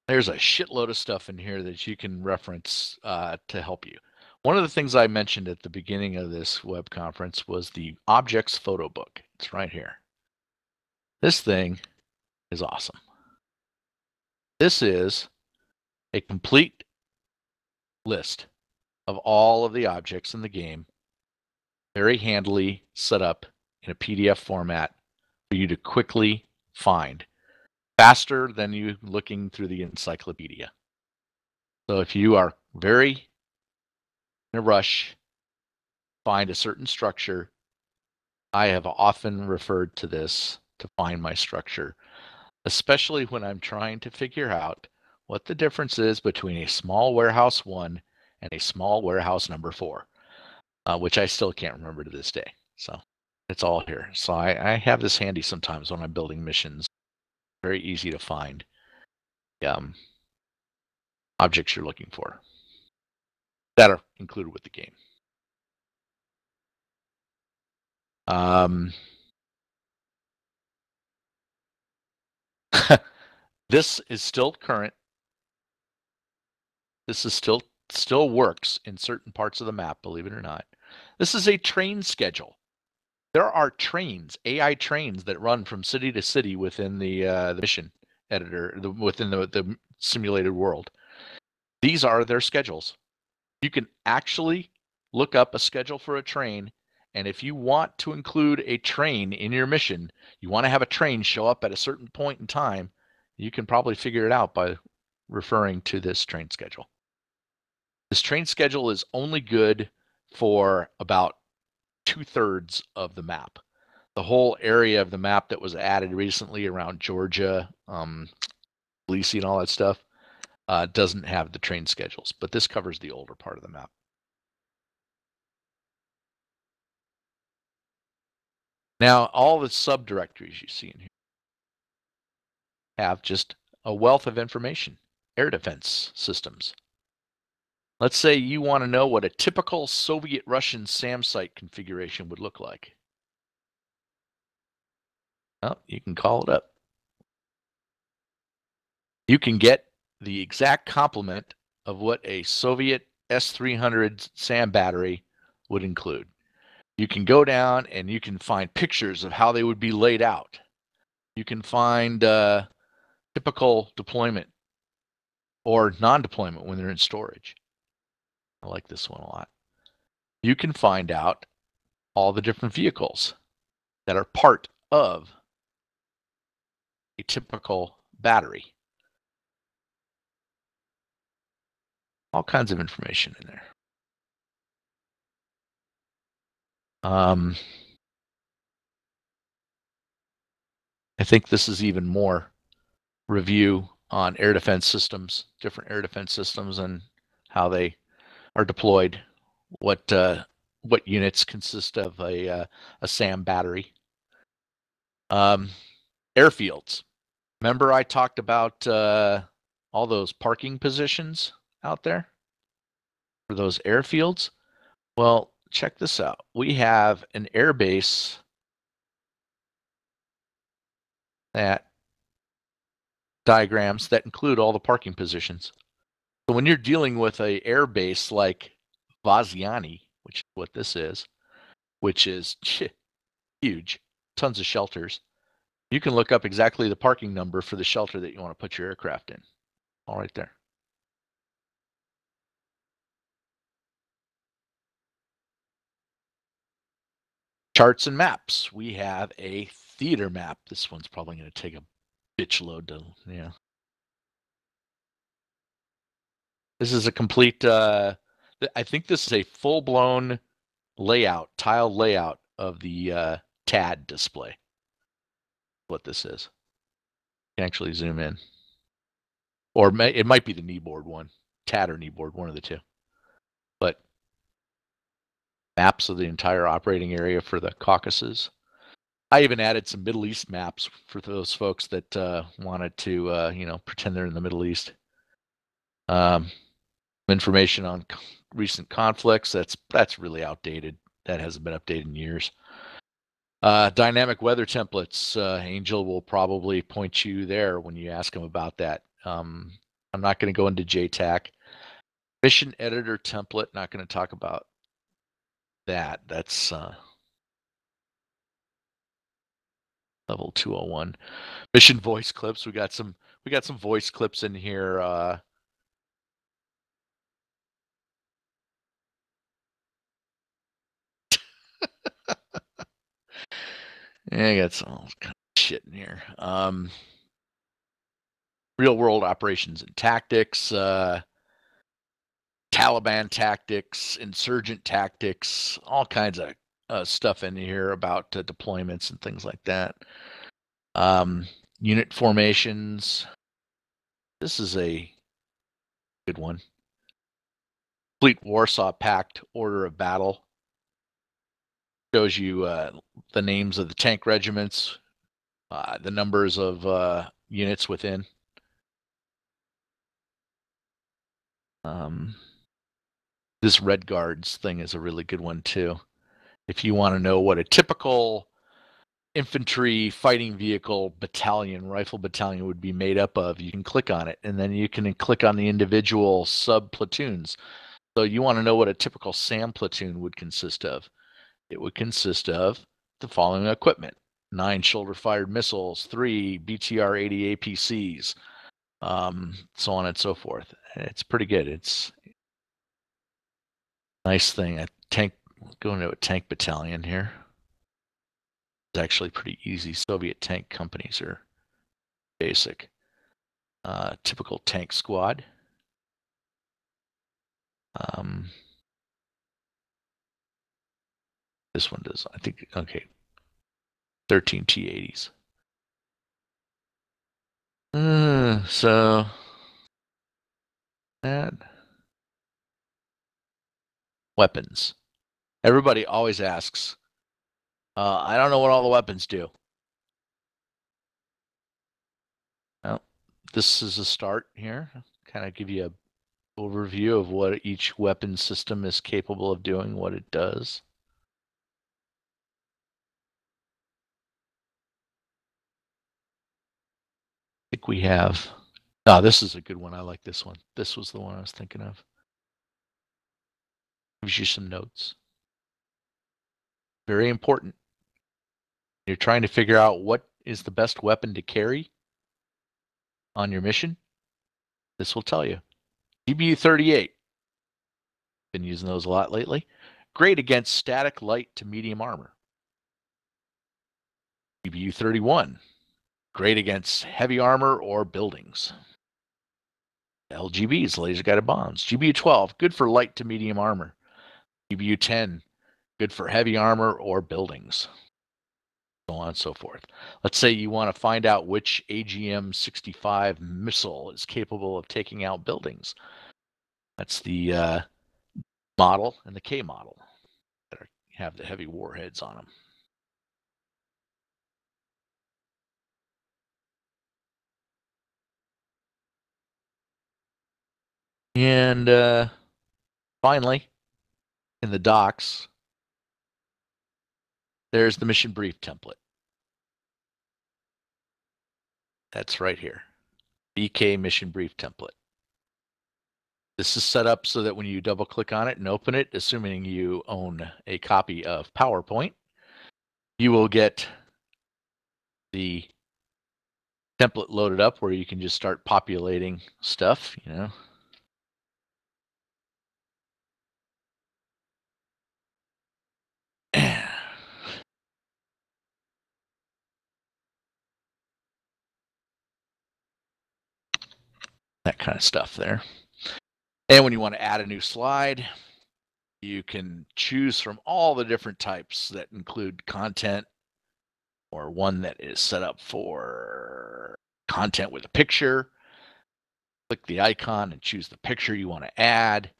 There's a shitload of stuff in here that you can reference to help you. One of the things I mentioned at the beginning of this web conference was the objects photo book. It's right here. This thing is awesome. This is a complete list of all of the objects in the game, very handily set up in a PDF format for you to quickly find, faster than you looking through the encyclopedia. So if you are very in a rush, find a certain structure, I have often referred to this to find my structure, especially when I'm trying to figure out what the difference is between a small warehouse 1 and a small warehouse number 4, which I still can't remember to this day. So it's all here. So I have this handy sometimes when I'm building missions. very easy to find objects you're looking for that are included with the game. This is still current. This is still works in certain parts of the map, believe it or not. This is a train schedule. There are trains, AI trains that run from city to city within the mission editor, within the simulated world. These are their schedules. You can actually look up a schedule for a train, and if you want to include a train in your mission, you want to have a train show up at a certain point in time, you can probably figure it out by referring to this train schedule. This train schedule is only good for about 2/3 of the map. The whole area of the map that was added recently around Georgia, Tbilisi, and all that stuff doesn't have the train schedules, but this covers the older part of the map. Now, all the subdirectories you see in here have just a wealth of information. Air defense systems. Let's say you want to know what a typical Soviet-Russian SAM site configuration would look like. Well, you can call it up. You can get the exact complement of what a Soviet S-300 SAM battery would include. You can go down and you can find pictures of how they would be laid out. You can find typical deployment or non-deployment when they're in storage. I like this one a lot. You can find out all the different vehicles that are part of a typical battery. All kinds of information in there. I think this is even more review on air defense systems, different air defense systems, and how they are deployed. What units consist of a SAM battery? Airfields. Remember I talked about all those parking positions out there for those airfields? Well, check this out. We have an airbase that diagrams that include all the parking positions. So when you're dealing with a airbase like Vaziani, which is what this is, which is huge, tons of shelters, you can look up exactly the parking number for the shelter that you want to put your aircraft in. All right there. Charts and maps. We have a theater map. This one's probably going to take a bitch load to, yeah. This is a complete, I think this is a full-blown layout, tile layout of the TAD display. What this is. You can actually zoom in. Or it might be the kneeboard one. TAD or kneeboard, one of the two. But maps of the entire operating area for the Caucasus. I even added some Middle East maps for those folks that wanted to, pretend they're in the Middle East. Information on recent conflicts. That's really outdated. That hasn't been updated in years. Dynamic weather templates. Angel will probably point you there when you ask him about that. I'm not going to go into JTAC. Mission editor template. Not going to talk about that. That's level 201. Mission voice clips. We got some voice clips in here. Yeah, I got some kind of shit in here. Real world operations and tactics, Taliban tactics, insurgent tactics, all kinds of stuff in here about deployments and things like that. Unit formations. This is a good one. Complete Warsaw Pact order of battle. Shows you the names of the tank regiments, the numbers of units within. This Red Guards thing is a really good one too. If you want to know what a typical infantry fighting vehicle battalion, rifle battalion would be made up of, you can click on it, and then you can click on the individual sub platoons. So you want to know what a typical SAM platoon would consist of. It would consist of the following equipment: 9 shoulder-fired missiles, 3 BTR-80 APCs, so on and so forth. It's pretty good. It's a nice thing. A tank, going to a tank battalion here. It's actually pretty easy. Soviet tank companies are basic. Typical tank squad. This one does, I think, okay. 13 T-80s. So that weapons. Everybody always asks, I don't know what all the weapons do. Well, this is a start here. Kind of give you an overview of what each weapon system is capable of doing, what it does. I think we have, this is a good one. I like this one. This was the one I was thinking of. Gives you some notes. Very important. You're trying to figure out what is the best weapon to carry on your mission. This will tell you. GBU-38. Been using those a lot lately. Great against static light to medium armor. GBU-31. Great against heavy armor or buildings. LGBs, laser guided bombs. GBU-12. Good for light to medium armor. GBU-10. Good for heavy armor or buildings. So on and so forth. Let's say you want to find out which AGM-65 missile is capable of taking out buildings. That's the model and the K model that have the heavy warheads on them. And finally, in the docs, there's the mission brief template. That's right here. BK mission brief template. This is set up so that when you double click on it and open it, assuming you own a copy of PowerPoint, you will get the template loaded up where you can just start populating stuff, you know. That kind of stuff there. And when you want to add a new slide, you can choose from all the different types that include content, or one that is set up for content with a picture. Click the icon and choose the picture you want to add.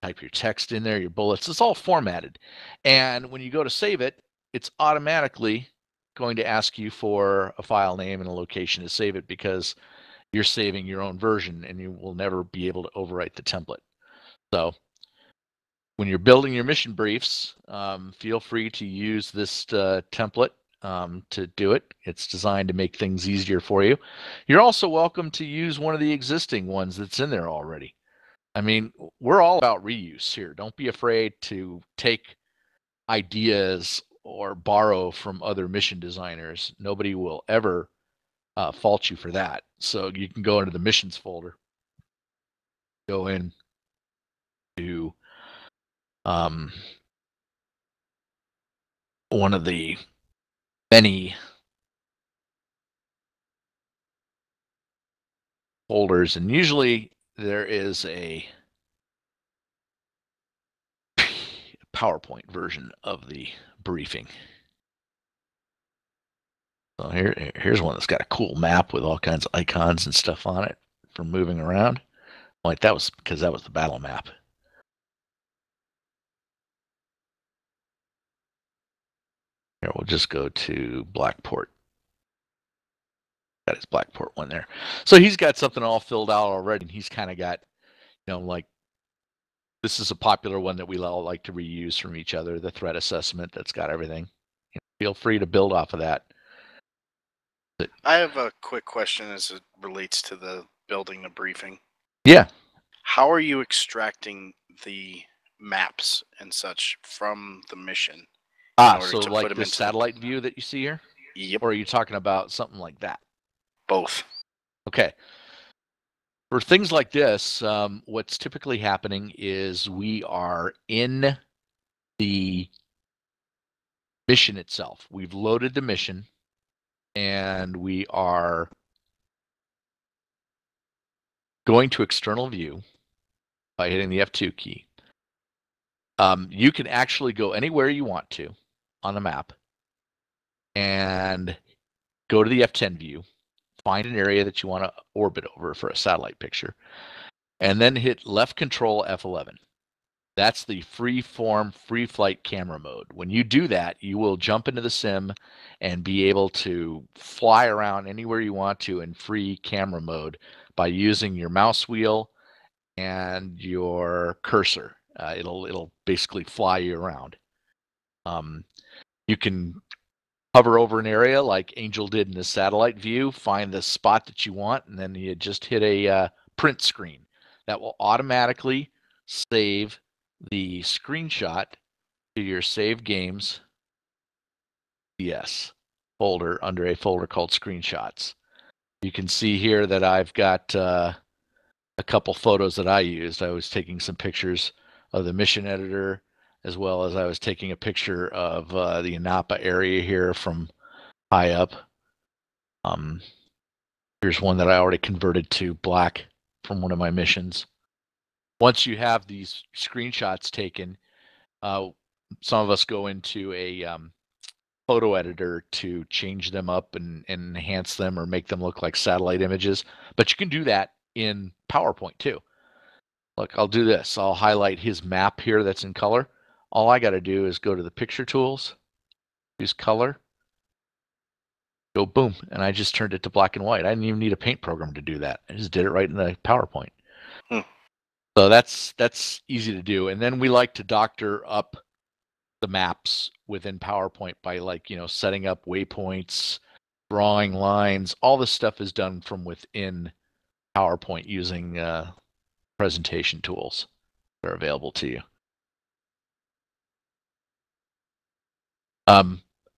Type your text in there, your bullets. It's all formatted. And when you go to save it, it's automatically going to ask you for a file name and a location to save it, because you're saving your own version and you will never be able to overwrite the template. So when you're building your mission briefs, feel free to use this template to do it. It's designed to make things easier for you. You're also welcome to use one of the existing ones that's in there already. I mean, we're all about reuse here. Don't be afraid to take ideas or borrow from other mission designers. Nobody will ever fault you for that. So you can go into the missions folder, go in to one of the many folders, and usually there is a PowerPoint version of the briefing. So here's one that's got a cool map with all kinds of icons and stuff on it for moving around. Like that was because that was the battle map. Here, we'll just go to Blackport. got his Blackport one there. So he's got something all filled out already, and he's kind of got, like, this is a popular one that we all like to reuse from each other, the threat assessment that's got everything. Feel free to build off of that. I have a quick question as it relates to the building a briefing. Yeah. How are you extracting the maps and such from the mission? So like the satellite view that you see here? Yep. Or are you talking about something like that? Both. Okay. For things like this, what's typically happening is we are in the mission itself. We've loaded the mission, and we are going to external view by hitting the F2 key. You can actually go anywhere you want to on the map and go to the F10 view, find an area that you want to orbit over for a satellite picture, and then hit left control F11. That's the free form, free flight camera mode. When you do that, you will jump into the sim and be able to fly around anywhere you want to in free camera mode by using your mouse wheel and your cursor. It'll basically fly you around. You can hover over an area like Angel did in the satellite view, find the spot that you want, and then you just hit a print screen. That will automatically save the screenshot to your Save Games DCS folder under a folder called Screenshots. You can see here that I've got a couple photos that I used. I was taking some pictures of the mission editor, as well as I was taking a picture of the Anapa area here from high up. Here's one that I already converted to black from one of my missions. Once you have these screenshots taken, some of us go into a photo editor to change them up and enhance them or make them look like satellite images. But you can do that in PowerPoint too. Look, I'll do this. I'll highlight his map here that's in color. All I got to do is go to the picture tools, use color, go boom, and I just turned it to black and white. I didn't even need a paint program to do that. I just did it right in the PowerPoint. So that's easy to do. And then we like to doctor up the maps within PowerPoint by setting up waypoints, drawing lines. All this stuff is done from within PowerPoint using presentation tools that are available to you.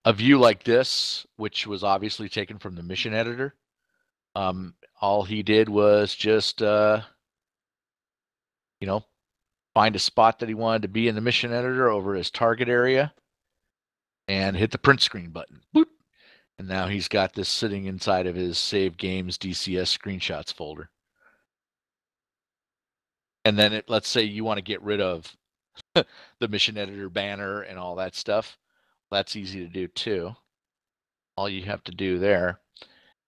A view like this, which was obviously taken from the mission editor, all he did was just find a spot that he wanted to be in the mission editor over his target area and hit the print screen button. Boop. And now he's got this sitting inside of his Save Games DCS Screenshots folder. And then let's say you want to get rid of the mission editor banner and all that stuff. That's easy to do too. All you have to do there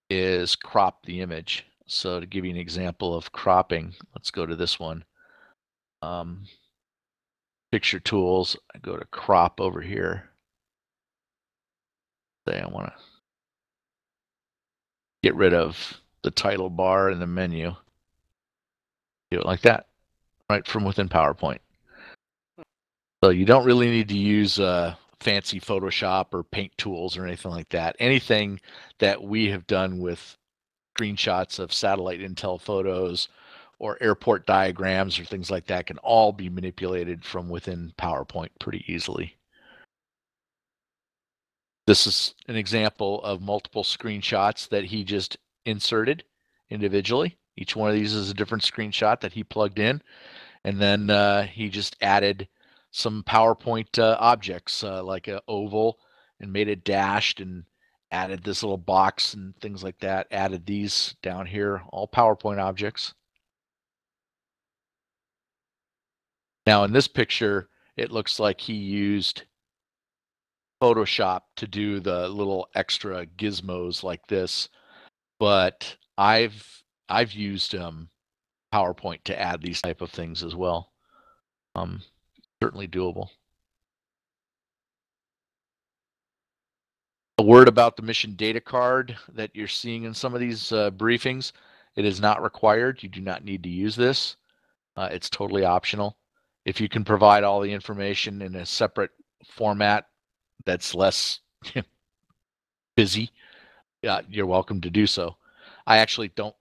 is crop the image. So to give you an example of cropping, let's go to this one. Picture tools, I go to crop over here. Say I want to get rid of the title bar in the menu. Do it like that, right from within PowerPoint. So you don't really need to use fancy Photoshop or paint tools or anything like that. Anything that we have done with screenshots of satellite intel photos or airport diagrams or things like that can all be manipulated from within PowerPoint pretty easily. This is an example of multiple screenshots that he just inserted individually. Each one of these is a different screenshot that he plugged in. And then he just added some PowerPoint objects like an oval and made it dashed and added this little box and things like that. Added these down here, all PowerPoint objects. Now in this picture, it looks like he used Photoshop to do the little extra gizmos like this, but I've used PowerPoint to add these type of things as well. Certainly doable. A word about the mission data card that you're seeing in some of these briefings. It is not required. You do not need to use this. It's totally optional. If you can provide all the information in a separate format that's less busy, you're welcome to do so. I actually don't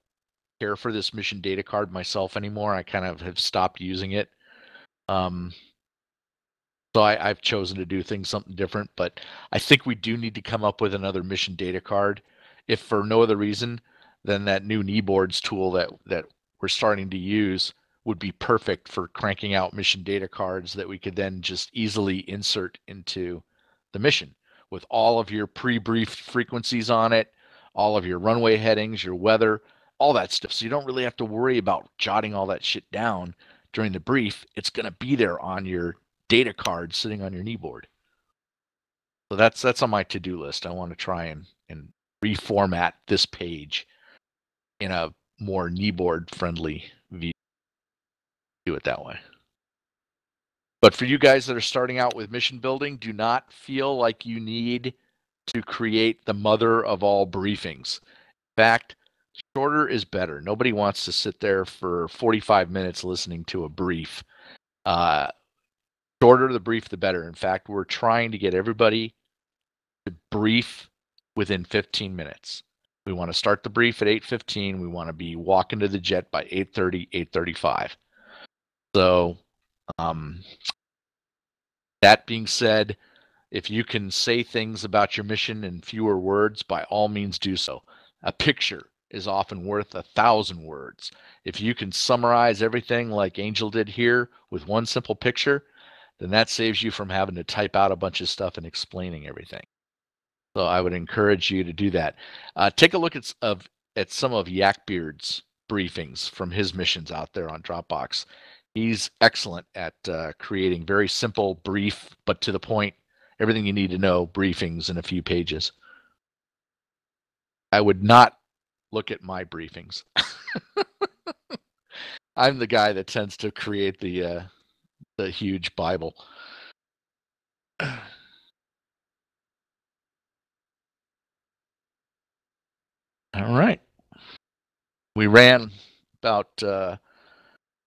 care for this mission data card myself anymore. I kind of have stopped using it. So I've chosen to do things something different, but I think we do need to come up with another mission data card. If for no other reason than that new kneeboards tool that we're starting to use would be perfect for cranking out mission data cards that we could then just easily insert into the mission with all of your pre-briefed frequencies on it, all of your runway headings, your weather, all that stuff. So you don't really have to worry about jotting all that shit down during the brief. It's going to be there on your data card sitting on your kneeboard. So that's on my to-do list. I want to try and reformat this page in a more kneeboard friendly view. Do it that way. But for you guys that are starting out with mission building, do not feel like you need to create the mother of all briefings. In fact, shorter is better. Nobody wants to sit there for 45 minutes listening to a brief. Shorter the brief, the better. In fact, we're trying to get everybody to brief within 15 minutes. We want to start the brief at 8:15. We want to be walking to the jet by 8:30, 8:35. So, that being said, if you can say things about your mission in fewer words, by all means do so. A picture is often worth 1,000 words. If you can summarize everything like Angel did here with one simple picture, then that saves you from having to type out a bunch of stuff and explaining everything. So I would encourage you to do that. Take a look at some of Yakbeard's briefings from his missions out there on Dropbox. He's excellent at creating very simple, brief, but to the point, everything you need to know briefings in a few pages. I would not look at my briefings. I'm the guy that tends to create the huge Bible. All right. We ran about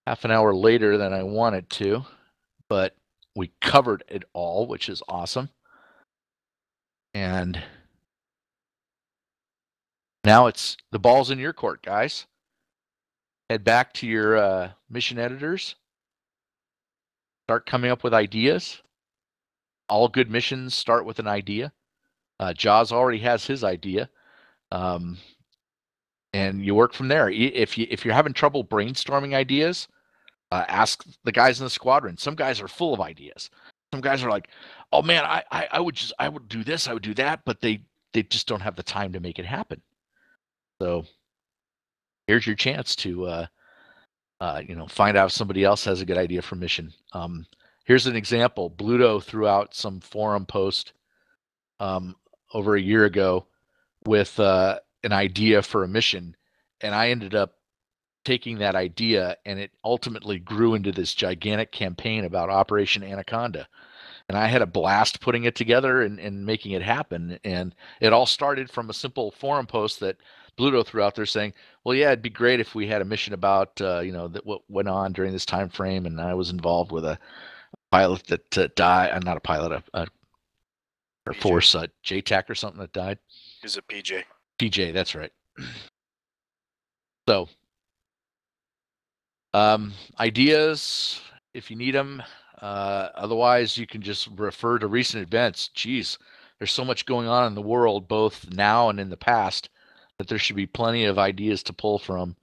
half an hour later than I wanted to, but we covered it all, which is awesome. And now it's the ball's in your court, guys. Head back to your mission editors. Start coming up with ideas. All good missions start with an idea. Jaws already has his idea. And you work from there. If you're having trouble brainstorming ideas, ask the guys in the squadron. Some guys are full of ideas. Some guys are like, "Oh man, I would do this, I would do that," but they just don't have the time to make it happen. So here's your chance to find out if somebody else has a good idea for mission. Here's an example. Bluto threw out some forum post over a year ago with an idea for a mission, and I ended up taking that idea, and it ultimately grew into this gigantic campaign about Operation Anaconda. And I had a blast putting it together and making it happen. And it all started from a simple forum post that Bluto threw out there saying, well, yeah, it'd be great if we had a mission about, what went on during this time frame. And I was involved with a pilot that died. Not a pilot, a Air Force JTAC or something that died. He's a PJ. PJ, that's right. So, ideas, if you need them. Otherwise, you can just refer to recent events. Geez, there's so much going on in the world, both now and in the past, that there should be plenty of ideas to pull from,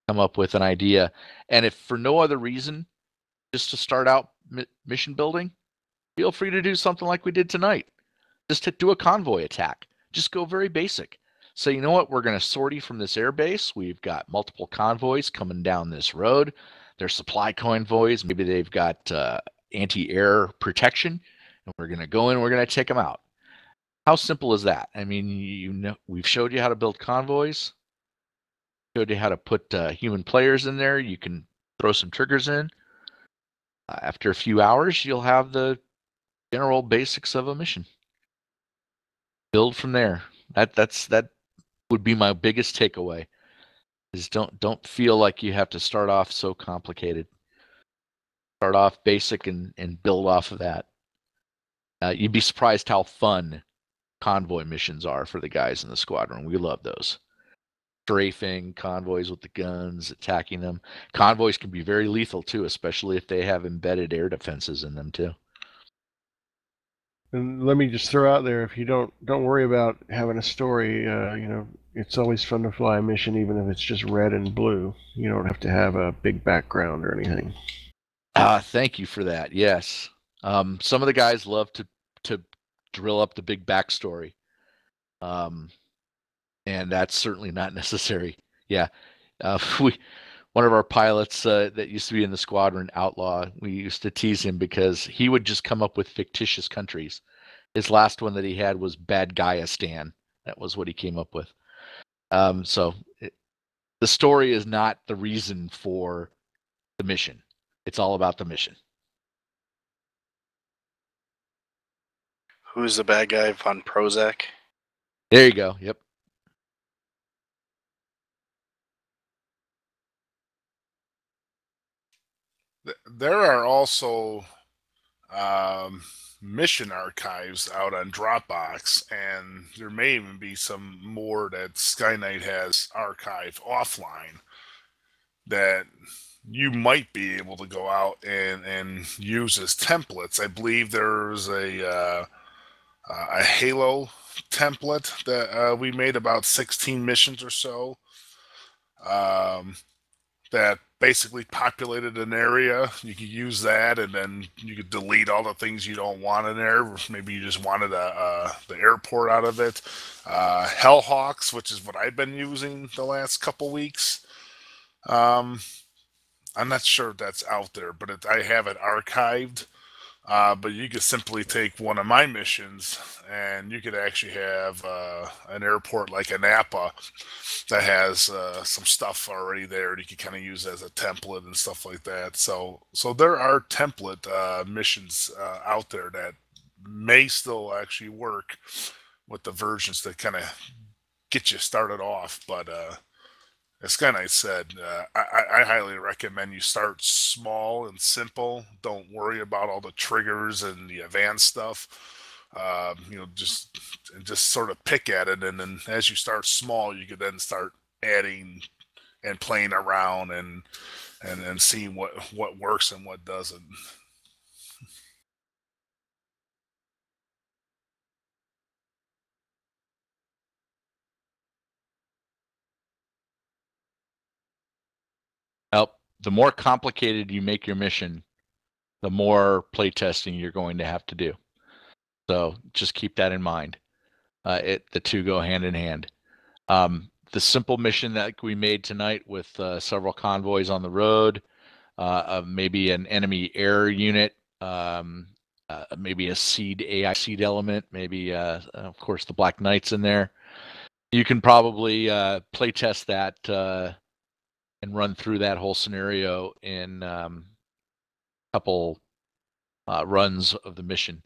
come up with an idea. And if for no other reason, just to start out mission building, feel free to do something like we did tonight. Just to do a convoy attack. Just go very basic. So you know what? We're going to sortie from this airbase. We've got multiple convoys coming down this road. They're supply convoys. Maybe they've got anti-air protection, and we're going to go in. We're going to take them out. How simple is that? I mean, we've showed you how to build convoys. Showed you how to put human players in there. You can throw some triggers in. After a few hours, you'll have the general basics of a mission. build from there. That would be my biggest takeaway. Is don't feel like you have to start off so complicated. Start off basic and build off of that. You'd be surprised how fun convoy missions are for the guys in the squadron. We love those. Strafing convoys with the guns, attacking them. Convoys can be very lethal too, especially if they have embedded air defenses in them too. And let me just throw out there, if you don't worry about having a story, it's always fun to fly a mission, even if it's just red and blue. You don't have to have a big background or anything. Thank you for that. Yes. Some of the guys love to drill up the big backstory. And that's certainly not necessary. Yeah. One of our pilots that used to be in the squadron, Outlaw, we used to tease him because he would just come up with fictitious countries. His last one that he had was Bad Guyistan. That was what he came up with. The story is not the reason for the mission. It's all about the mission. Who's the bad guy? Von Prozac? There you go. Yep. There are also mission archives out on Dropbox, and there may even be some more that SkyKnight has archived offline that you might be able to go out and use as templates. I believe there's a Halo template that we made about 16 missions or so that basically populated an area. You could use that, and then you could delete all the things you don't want in there. Maybe you just wanted the airport out of it. Hellhawks, which is what I've been using the last couple weeks. I'm not sure if that's out there, but I have it archived. But you could simply take one of my missions, and you could actually have an airport like a Napa that has some stuff already there that you could kind of use as a template and stuff like that. So there are template missions out there that may still actually work with the versions that kind of get you started off. But as SkyKnight said, I highly recommend you start small and simple. Don't worry about all the triggers and the advanced stuff. Just sort of pick at it, and then as you start small, you could then start adding and playing around and seeing what works and what doesn't. The more complicated you make your mission, the more playtesting you're going to have to do. So just keep that in mind. The two go hand in hand. The simple mission that we made tonight with several convoys on the road, maybe an enemy air unit, maybe a AI seed element, maybe of course the Black Knights in there. You can probably playtest that and run through that whole scenario in a couple runs of the mission.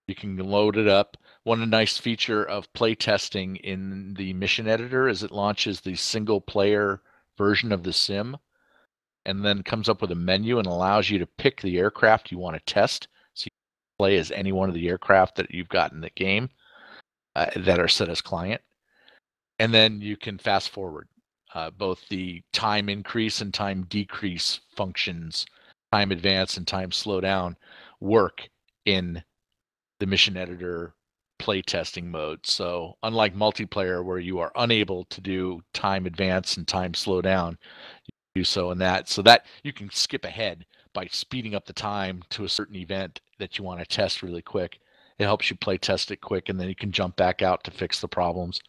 You can load it up. One nice feature of playtesting in the mission editor is it launches the single player version of the sim and then comes up with a menu and allows you to pick the aircraft you want to test. So you can play as any one of the aircraft that you've got in the game that are set as client. And then you can fast forward. Both the time increase and time decrease functions, time advance and time slow down, work in the mission editor playtesting mode. So unlike multiplayer where you are unable to do time advance and time slow down, you do so in that. So that you can skip ahead by speeding up the time to a certain event that you want to test really quick. It helps you playtest it quick, and then you can jump back out to fix the problems.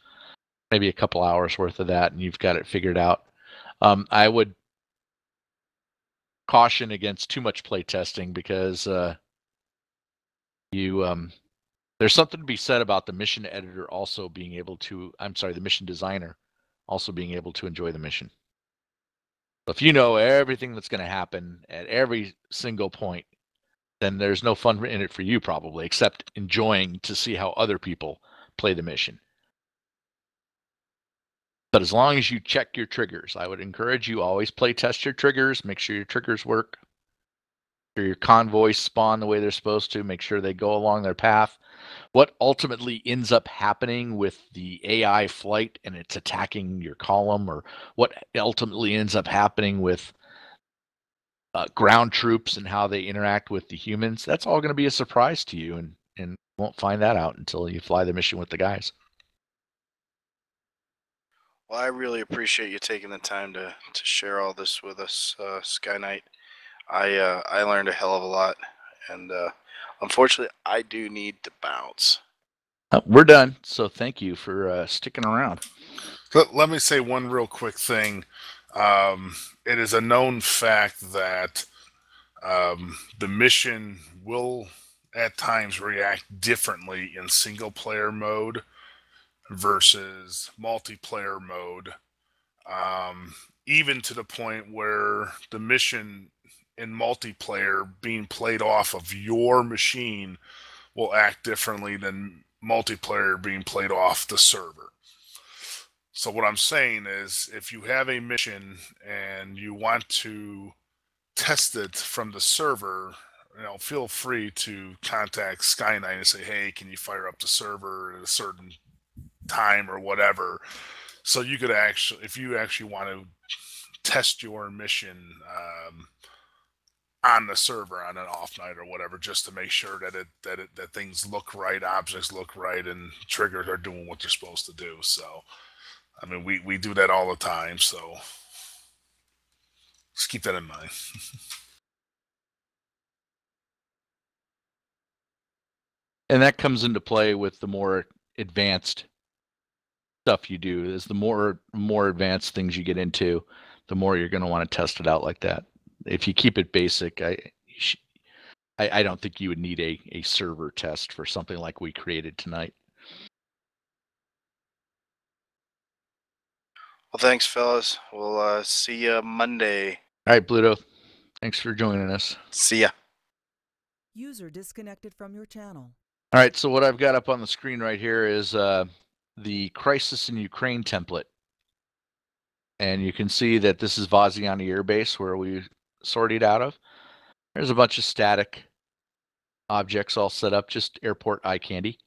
Maybe a couple hours worth of that, and you've got it figured out. I would caution against too much playtesting because there's something to be said about the mission editor also being able to, the mission designer also being able to enjoy the mission. So if you know everything that's going to happen at every single point, then there's no fun in it for you probably, except enjoying to see how other people play the mission. But as long as you check your triggers, I would encourage you always play test your triggers, make sure your triggers work, make sure your convoys spawn the way they're supposed to, make sure they go along their path. What ultimately ends up happening with the AI flight and it's attacking your column, or what ultimately ends up happening with ground troops and how they interact with the humans, that's all going to be a surprise to you, and you won't find that out until you fly the mission with the guys. Well, I really appreciate you taking the time to share all this with us, SkyKnight. I learned a hell of a lot, and unfortunately, I do need to bounce. We're done, so thank you for sticking around. Let me say one real quick thing. It is a known fact that the mission will at times react differently in single player mode versus multiplayer mode, even to the point where the mission in multiplayer being played off of your machine will act differently than multiplayer being played off the server. So what I'm saying is, if you have a mission and you want to test it from the server, feel free to contact SkyKnight and say, hey, can you fire up the server at a certain time or whatever. So you could actually, if you actually want to test your mission on the server on an off night or whatever, just to make sure that things look right, objects look right, and triggers are doing what they're supposed to do. So, I mean, we do that all the time. So just keep that in mind. And that comes into play with the more advanced stuff you do. Is the more advanced things you get into, the more you're going to want to test it out like that. If you keep it basic, I don't think you would need a server test for something like we created tonight. Well, thanks, fellas. We'll see you Monday. All right, Bluto. Thanks for joining us. See ya. User disconnected from your channel. All right, so what I've got up on the screen right here is the Crisis in Ukraine template. And you can see that this is Vaziani Air Base, where we sorted out of. There's a bunch of static objects all set up, just airport eye candy.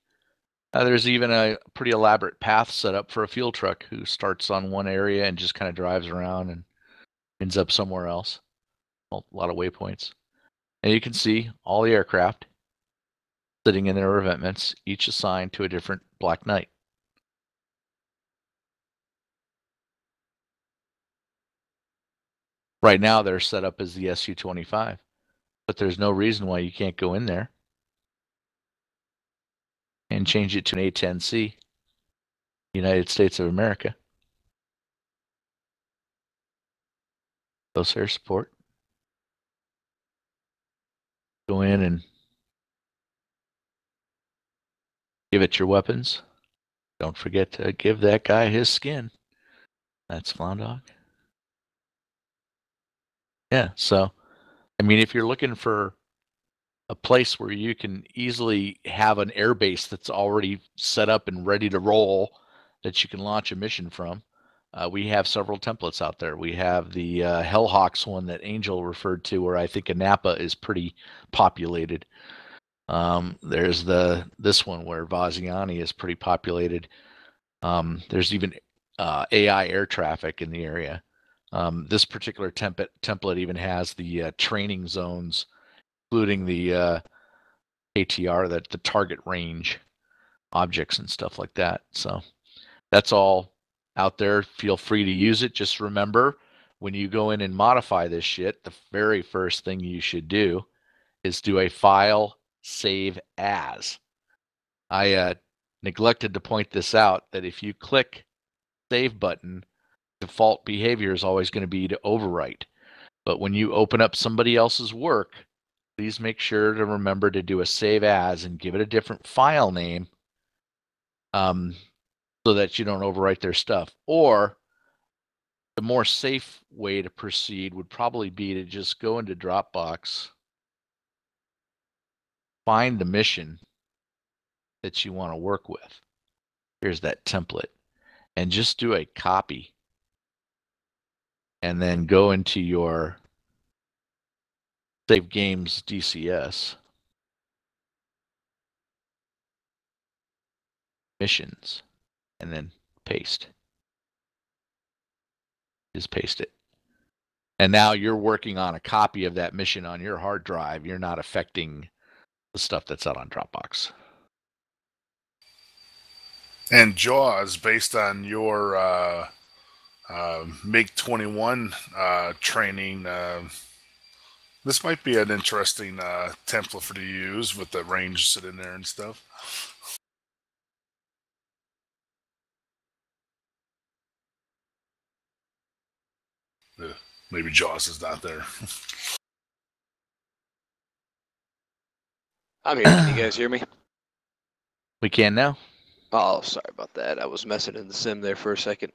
There's even a pretty elaborate path set up for a fuel truck who starts on one area and just kind of drives around and ends up somewhere else. A lot of waypoints. And you can see all the aircraft sitting in their revetments, each assigned to a different Black Knight. Right now, they're set up as the Su-25, but there's no reason why you can't go in there and change it to an A-10C, United States of America. Close air support. Go in and give it your weapons. Don't forget to give that guy his skin. That's Floundog. Yeah, so, I mean, if you're looking for a place where you can easily have an airbase that's already set up and ready to roll that you can launch a mission from, we have several templates out there. We have the Hellhawks one that Angel referred to, where I think Anapa is pretty populated. There's this one where Vaziani is pretty populated. There's even AI air traffic in the area. This particular template even has the training zones, including the ATR, the target range objects and stuff like that. So that's all out there. Feel free to use it. Just remember, when you go in and modify this shit, the very first thing you should do is do a file save as. I neglected to point this out, that if you click save button, default behavior is always going to be to overwrite. But when you open up somebody else's work, please make sure to remember to do a save as and give it a different file name, so that you don't overwrite their stuff. Or the more safe way to proceed would probably be to just go into Dropbox, find the mission that you want to work with, Here's that template. And just do a copy. And then go into your Save Games DCS. Missions. And then paste. Just paste it. And now you're working on a copy of that mission on your hard drive. You're not affecting the stuff that's out on Dropbox. And JAWS, based on your MiG-21 training, this might be an interesting template for you to use with the range sitting there and stuff. Maybe JAWS is not there. I'm here. Can you guys hear me? We can now. Oh, sorry about that. I was messing in the sim there for a second.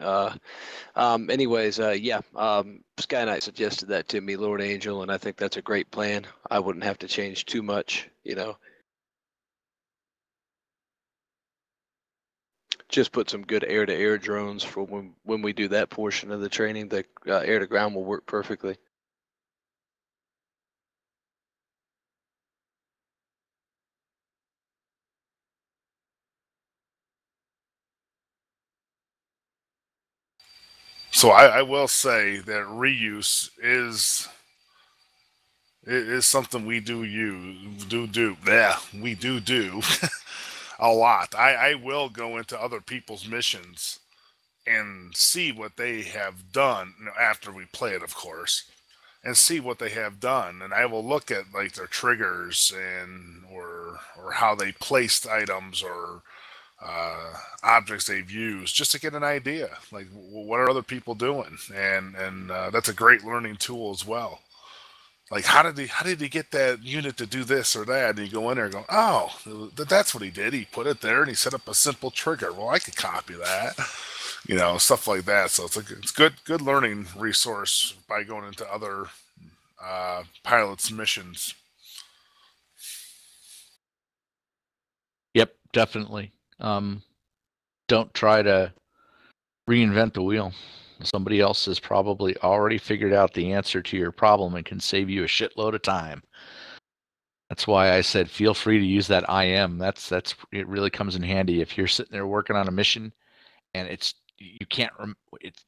Anyways, yeah, SkyKnight suggested that to me, Lord Angel, and I think that's a great plan. I wouldn't have to change too much, you know. Just put some good air-to-air drones for when we do that portion of the training. The air-to-ground will work perfectly. So I will say that reuse is something we do we do a lot. I will go into other people's missions and see what they have done, you know, after we play it, of course, and see what they have done. And I will look at like their triggers and or how they placed items or objects they've used, just to get an idea, like what are other people doing, and that's a great learning tool as well. Like how did he get that unit to do this or that? And you go in there and go, oh, that's what he did. He put it there and he set up a simple trigger. Well, I could copy that, you know, stuff like that. So it's good learning resource by going into other pilots' missions. Yep, definitely. Don't try to reinvent the wheel. Somebody else has probably already figured out the answer to your problem and can save you a shitload of time. That's why I said feel free to use that IM. That's it really comes in handy if you're sitting there working on a mission and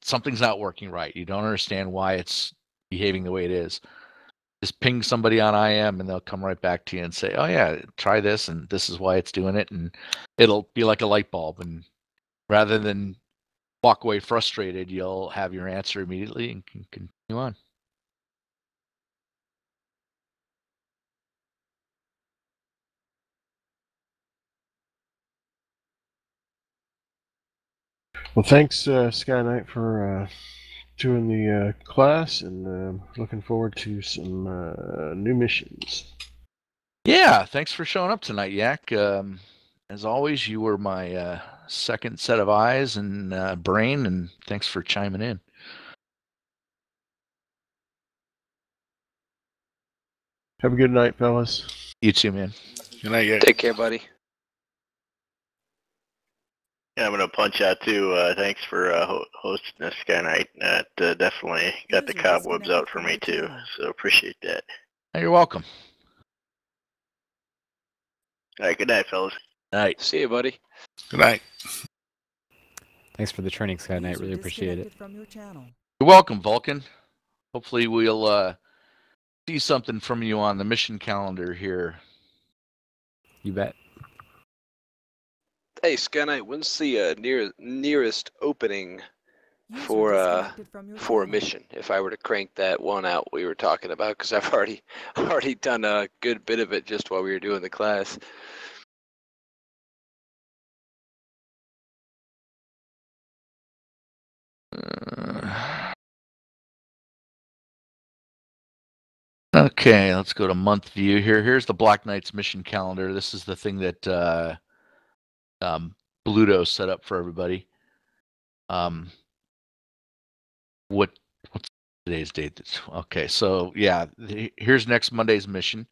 something's not working right. You don't understand why it's behaving the way it is. Just ping somebody on IM and they'll come right back to you and say, oh yeah, try this and this is why it's doing it, and it'll be like a light bulb. And rather than walk away frustrated, you'll have your answer immediately and can continue on. Well, thanks, SkyKnight, for doing the class, and looking forward to some new missions. Yeah, thanks for showing up tonight, Yak. As always, you were my second set of eyes and brain, and thanks for chiming in. Have a good night, fellas. You too, man. Good night, yeah. Take care, buddy. Yeah, I'm gonna punch out too. Thanks for hosting this SkyKnight. That definitely got the cobwebs out for me too. So appreciate that. You're welcome. All right, good night, fellas. Night. See you, buddy. Good night. Thanks for the training, SkyKnight. Really appreciate it. You're welcome, Vulcan. Hopefully we'll see something from you on the mission calendar here. You bet. Hey, SkyKnight, when's the nearest opening for a mission? If I were to crank that one out we were talking about, because I've already done a good bit of it just while we were doing the class. Okay, let's go to month view here. Here's the Black Knight's mission calendar. This is the thing that Bluto set up for everybody. What's today's date? Okay, so yeah, here's next Monday's mission.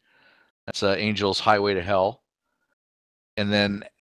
That's Angel's Highway to Hell. And then